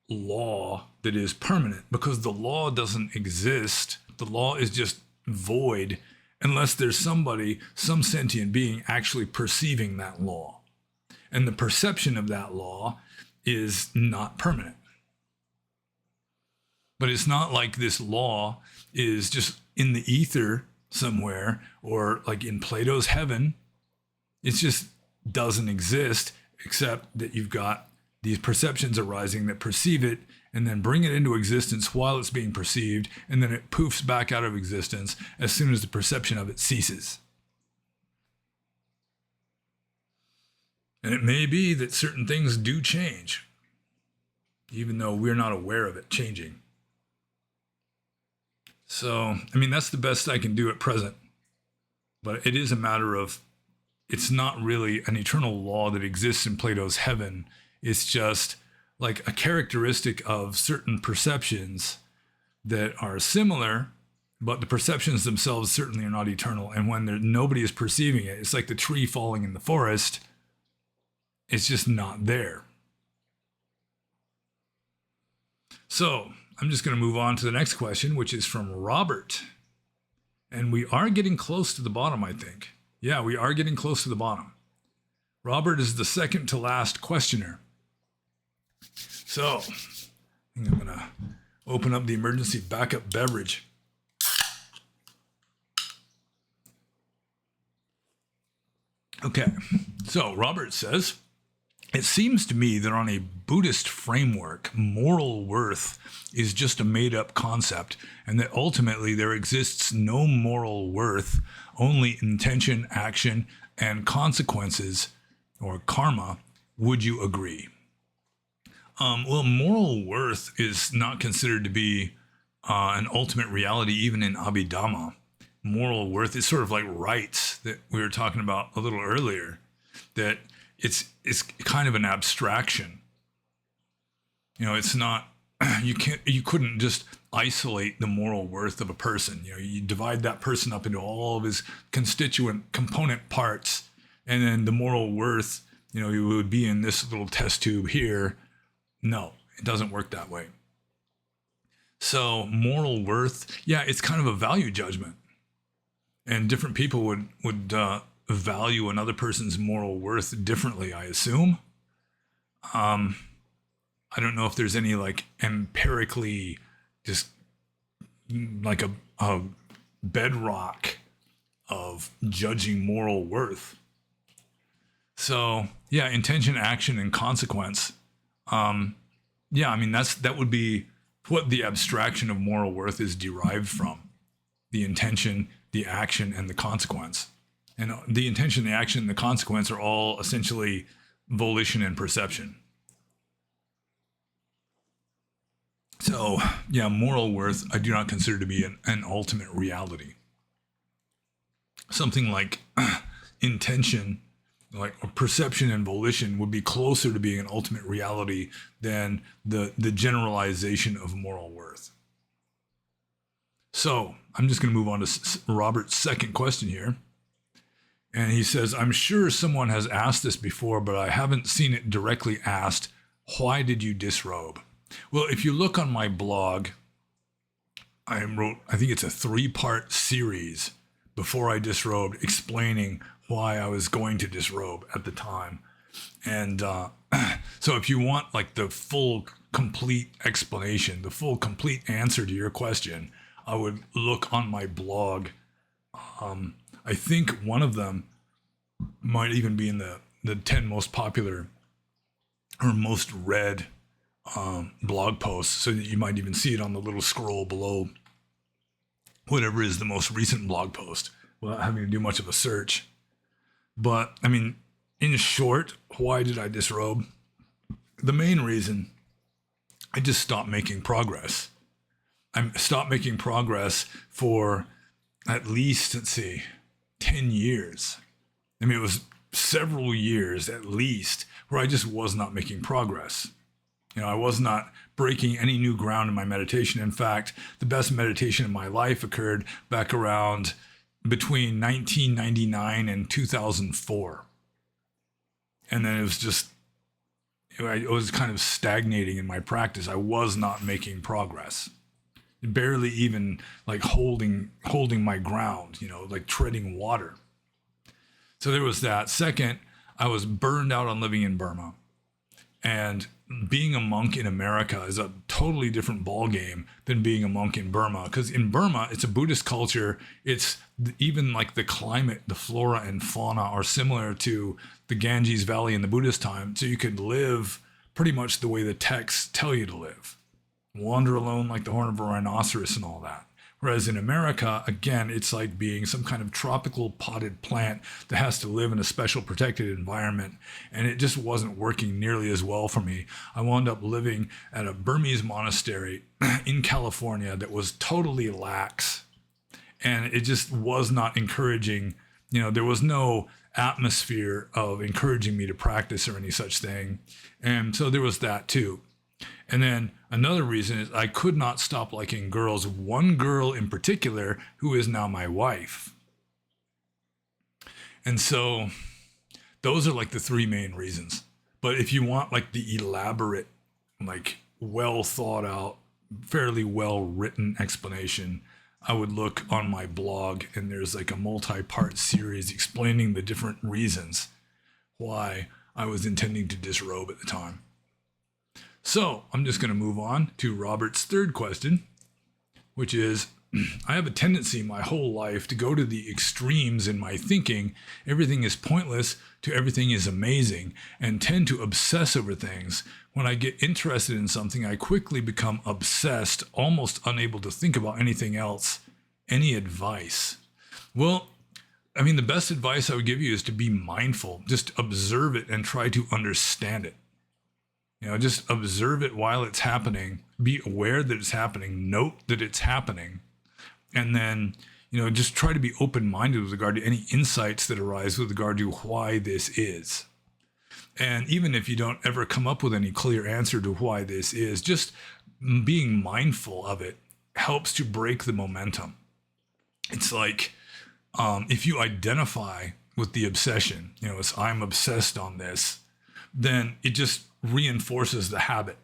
law that is permanent, because the law doesn't exist. The law is just void unless there's somebody, some sentient being actually perceiving that law. And the perception of that law is not permanent. But it's not like this law is just in the ether somewhere, or like in Plato's heaven. It just doesn't exist, except that you've got these perceptions arising that perceive it and then bring it into existence while it's being perceived, and then it poofs back out of existence as soon as the perception of it ceases. And it may be that certain things do change, even though we're not aware of it changing. So, I mean, that's the best I can do at present. But it is a matter of, it's not really an eternal law that exists in Plato's heaven. It's just like a characteristic of certain perceptions that are similar, but the perceptions themselves certainly are not eternal. And when nobody is perceiving it, it's like the tree falling in the forest. It's just not there. So I'm just going to move on to the next question, which is from Robert. And we are getting close to the bottom, I think. Yeah, we are getting close to the bottom. Robert is the second to last questioner. So I think I'm going to open up the emergency backup beverage. Okay, so Robert says, it seems to me that on a Buddhist framework, moral worth is just a made-up concept, and that ultimately there exists no moral worth, only intention, action, and consequences, or karma. Would you agree? Well, moral worth is not considered to be an ultimate reality, even in Abhidhamma. Moral worth is sort of like rights that we were talking about a little earlier, that it's kind of an abstraction. You know, it's not, you couldn't just isolate the moral worth of a person. You know, you divide that person up into all of his constituent component parts, and then the moral worth, you know, it would be in this little test tube here. No, it doesn't work that way. So moral worth, yeah, it's kind of a value judgment. And different people would value another person's moral worth differently, I assume. I don't know if there's any like empirically just like a bedrock of judging moral worth. So yeah, intention, action, and consequence. Yeah, I mean, that would be what the abstraction of moral worth is derived from. The intention, the action, and the consequence. And the intention, the action, and the consequence are all essentially volition and perception. So, yeah, moral worth I do not consider to be an ultimate reality. Something like intention, like perception and volition, would be closer to being an ultimate reality than the generalization of moral worth. So I'm just going to move on to Robert's second question here. And he says, I'm sure someone has asked this before, but I haven't seen it directly asked. Why did you disrobe? Well, if you look on my blog, I think it's a 3-part series before I disrobed, explaining why I was going to disrobe at the time. And so if you want like the full, complete explanation, the full, complete answer to your question, I would look on my blog. I think one of them might even be in the 10 most popular or most read blog posts, so that you might even see it on the little scroll below whatever is the most recent blog post without having to do much of a search. But I mean, in short, why did I disrobe? The main reason, I just stopped making progress. I stopped making progress for at least, 10 years. I mean, it was several years at least where I just was not making progress. You know, I was not breaking any new ground in my meditation. In fact, the best meditation in my life occurred back around between 1999 and 2004. And then it was just, I was kind of stagnating in my practice. I was not making progress. Barely even like holding my ground, you know, like treading water. So there was that. Second, I was burned out on living in Burma. And being a monk in America is a totally different ballgame than being a monk in Burma. Because in Burma, it's a Buddhist culture. It's even like the climate, the flora and fauna are similar to the Ganges Valley in the Buddhist time. So you could live pretty much the way the texts tell you to live. Wander alone like the horn of a rhinoceros and all that. Whereas in America, again, it's like being some kind of tropical potted plant that has to live in a special protected environment. And it just wasn't working nearly as well for me. I wound up living at a Burmese monastery in California that was totally lax. And it just was not encouraging. You know, there was no atmosphere of encouraging me to practice or any such thing. And so there was that too. And then another reason is I could not stop liking girls. One girl in particular who is now my wife. And so those are like the three main reasons. But if you want like the elaborate, like well thought out, fairly well written explanation, I would look on my blog, and there's like a multi-part series explaining the different reasons why I was intending to disrobe at the time. So I'm just going to move on to Robert's third question, which is, I have a tendency my whole life to go to the extremes in my thinking. Everything is pointless to everything is amazing, and tend to obsess over things. When I get interested in something, I quickly become obsessed, almost unable to think about anything else. Any advice? Well, I mean, the best advice I would give you is to be mindful. Just observe it and try to understand it. You know, just observe it while it's happening. Be aware that it's happening. Note that it's happening. And then, you know, just try to be open-minded with regard to any insights that arise with regard to why this is. And even if you don't ever come up with any clear answer to why this is, just being mindful of it helps to break the momentum. It's like if you identify with the obsession, you know, it's I'm obsessed on this, then it just reinforces the habit.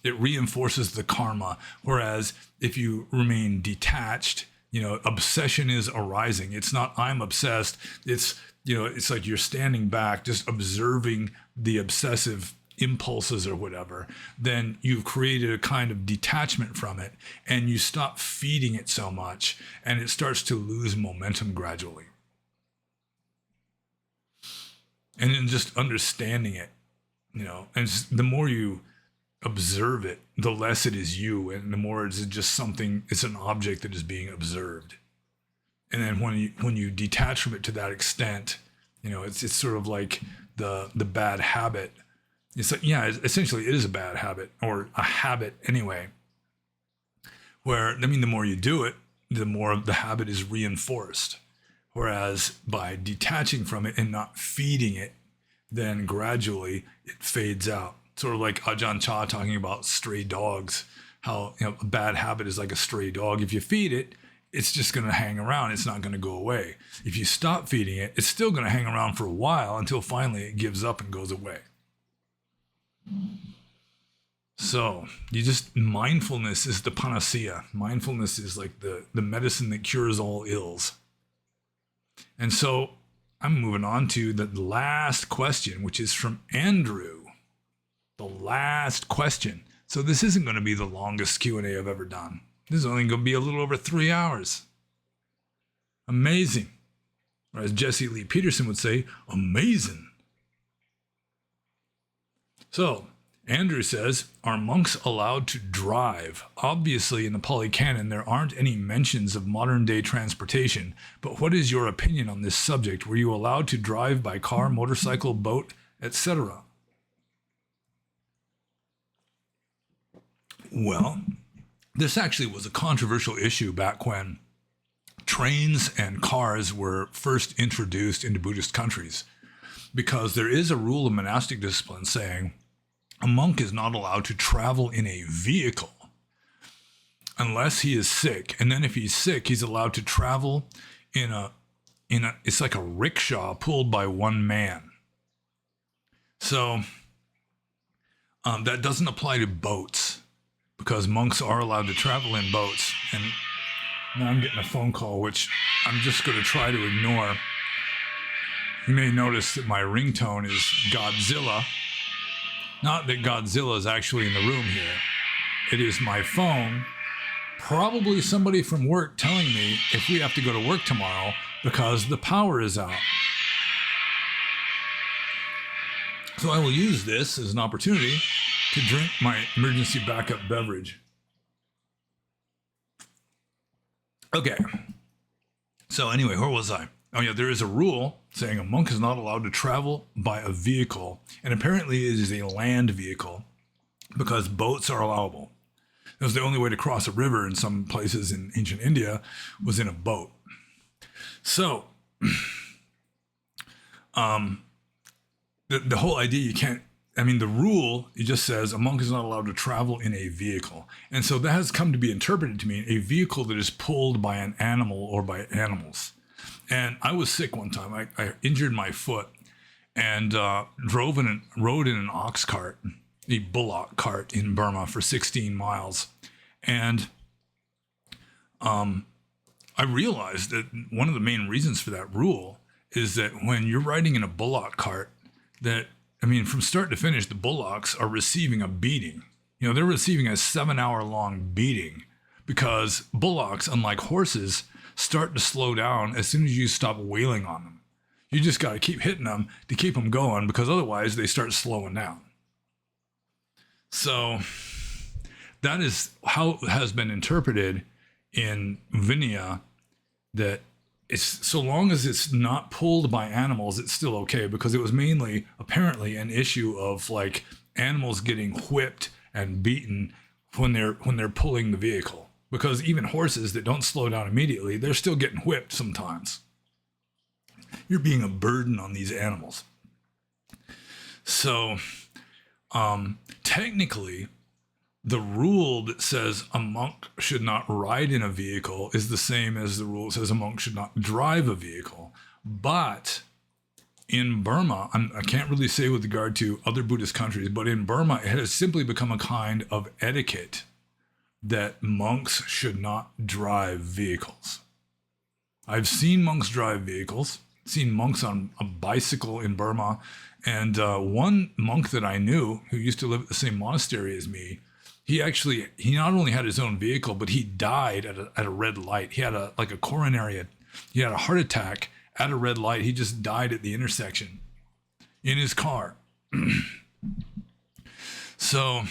It reinforces the karma. Whereas if you remain detached, you know, obsession is arising. It's not I'm obsessed. It's, you know, it's like you're standing back, just observing the obsessive impulses or whatever. Then you've created a kind of detachment from it, and you stop feeding it so much, and it starts to lose momentum gradually. And then just understanding it, you know, and the more you observe it, the less it is you, and the more it's just something, it's an object that is being observed. And then when you detach from it to that extent, you know, it's sort of like the bad habit. It's like, yeah, essentially it is a bad habit, or a habit anyway, where, I mean, the more you do it, the more the habit is reinforced. Whereas by detaching from it and not feeding it, then gradually it fades out. Sort of like Ajahn Chah talking about stray dogs, how, you know, a bad habit is like a stray dog. If you feed it, it's just going to hang around. It's not going to go away. If you stop feeding it, it's still going to hang around for a while until finally it gives up and goes away. So mindfulness is the panacea. Mindfulness is like the medicine that cures all ills. And so I'm moving on to the last question, which is from Andrew. The last question. So this isn't going to be the longest Q&A I've ever done. This is only going to be a little over 3 hours. Amazing. Or as Jesse Lee Peterson would say, amazing. So Andrew says, are monks allowed to drive? Obviously, in the Pali Canon, there aren't any mentions of modern-day transportation, but what is your opinion on this subject? Were you allowed to drive by car, motorcycle, boat, etc.? Well, this actually was a controversial issue back when trains and cars were first introduced into Buddhist countries, because there is a rule of monastic discipline saying a monk is not allowed to travel in a vehicle unless he is sick. And then if he's sick, he's allowed to travel in a it's like a rickshaw pulled by one man. So that doesn't apply to boats, because monks are allowed to travel in boats. And now I'm getting a phone call, which I'm just going to try to ignore. You may notice that my ringtone is Godzilla. Not that Godzilla is actually in the room here. It is my phone, probably somebody from work telling me if we have to go to work tomorrow because the power is out. So I will use this as an opportunity to drink my emergency backup beverage. Okay. So anyway, where was I? Oh yeah, there is a rule saying a monk is not allowed to travel by a vehicle, and apparently it is a land vehicle because boats are allowable. It was the only way to cross a river in some places in ancient India was in a boat. So, the whole idea the rule, it just says a monk is not allowed to travel in a vehicle. And so that has come to be interpreted to mean a vehicle that is pulled by an animal or by animals. And I was sick one time. I injured my foot and rode in an ox cart, a bullock cart in Burma for 16 miles. And I realized that one of the main reasons for that rule is that when you're riding in a bullock cart, from start to finish, the bullocks are receiving a beating. They're receiving a 7-hour long beating because bullocks, unlike horses, start to slow down as soon as you stop wailing on them. You just got to keep hitting them to keep them going because otherwise they start slowing down. So that is how it has been interpreted in Vinaya, that it's so long as it's not pulled by animals, it's still okay, because it was mainly apparently an issue of like animals getting whipped and beaten when they're pulling the vehicle, because even horses that don't slow down immediately, they're still getting whipped sometimes. You're being a burden on these animals. So technically, the rule that says a monk should not ride in a vehicle is the same as the rule that says a monk should not drive a vehicle. But in Burma, I can't really say with regard to other Buddhist countries, but in Burma, it has simply become a kind of etiquette that monks should not drive vehicles. I've seen monks drive vehicles, seen monks on a bicycle in Burma, and one monk that I knew who used to live at the same monastery as me, he not only had his own vehicle, but he died at a red light. He had a heart attack at a red light. He just died at the intersection in his car. So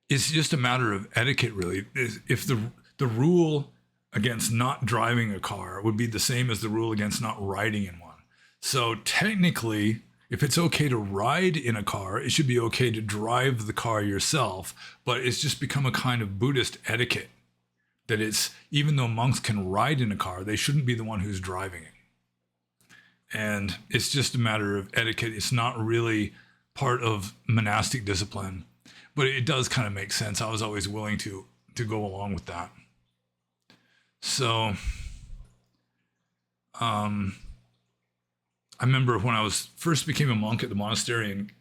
it's just a matter of etiquette, really. If the rule against not driving a car would be the same as the rule against not riding in one. So technically, if it's okay to ride in a car, it should be okay to drive the car yourself, but it's just become a kind of Buddhist etiquette that it's, even though monks can ride in a car, they shouldn't be the one who's driving it. And it's just a matter of etiquette. It's not really part of monastic discipline, but it does kind of make sense. I was always willing to go along with that. So, I remember when I first became a monk at the monastery in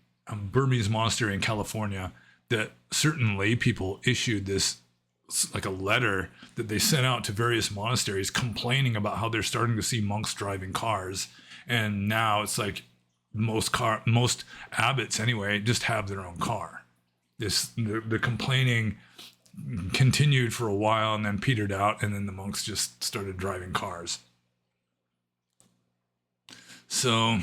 Burmese monastery in California, that certain lay people issued this, like a letter that they sent out to various monasteries complaining about how they're starting to see monks driving cars. And now it's like most abbots anyway just have their own car. The complaining continued for a while and then petered out, and then the monks just started driving cars. So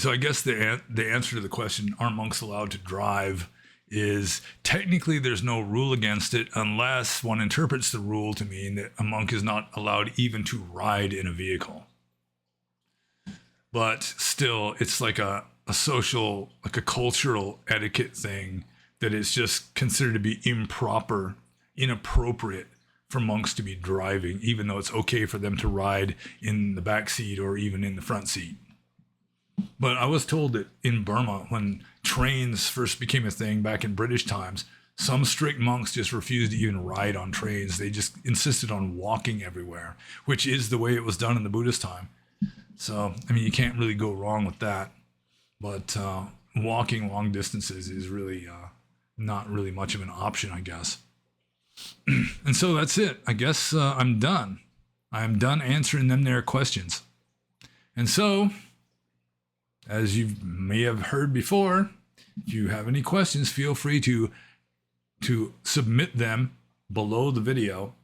I guess the answer to the question, are monks allowed to drive, is technically there's no rule against it unless one interprets the rule to mean that a monk is not allowed even to ride in a vehicle. But still, it's like a social, like a cultural etiquette thing that is just considered to be inappropriate for monks to be driving, even though it's okay for them to ride in the back seat or even in the front seat. But I was told that in Burma, when trains first became a thing back in British times, some strict monks just refused to even ride on trains. They just insisted on walking everywhere, which is the way it was done in the Buddhist time. So, you can't really go wrong with that. But walking long distances is really not really much of an option, I guess. And so that's it. I guess I'm done. I'm done answering them their questions. And so, as you may have heard before, if you have any questions, feel free to submit them below the video.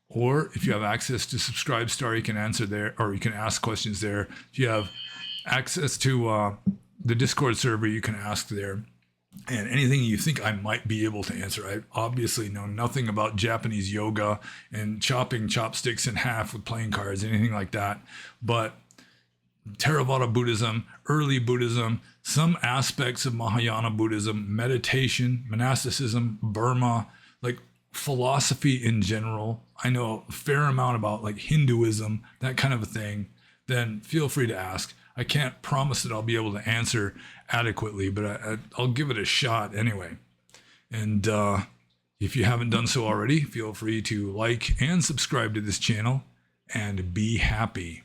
Or if you have access to Subscribestar, you can answer there, or you can ask questions there. If you have access to the Discord server, you can ask there. And anything you think I might be able to answer, I obviously know nothing about Japanese yoga and chopping chopsticks in half with playing cards, anything like that. But Theravada Buddhism, early Buddhism, some aspects of Mahayana Buddhism, meditation, monasticism, Burma, like philosophy in general. I know a fair amount about like Hinduism, that kind of a thing. Then feel free to ask. I can't promise that I'll be able to answer adequately, but I'll give it a shot anyway. And if you haven't done so already, feel free to like and subscribe to this channel, and be happy.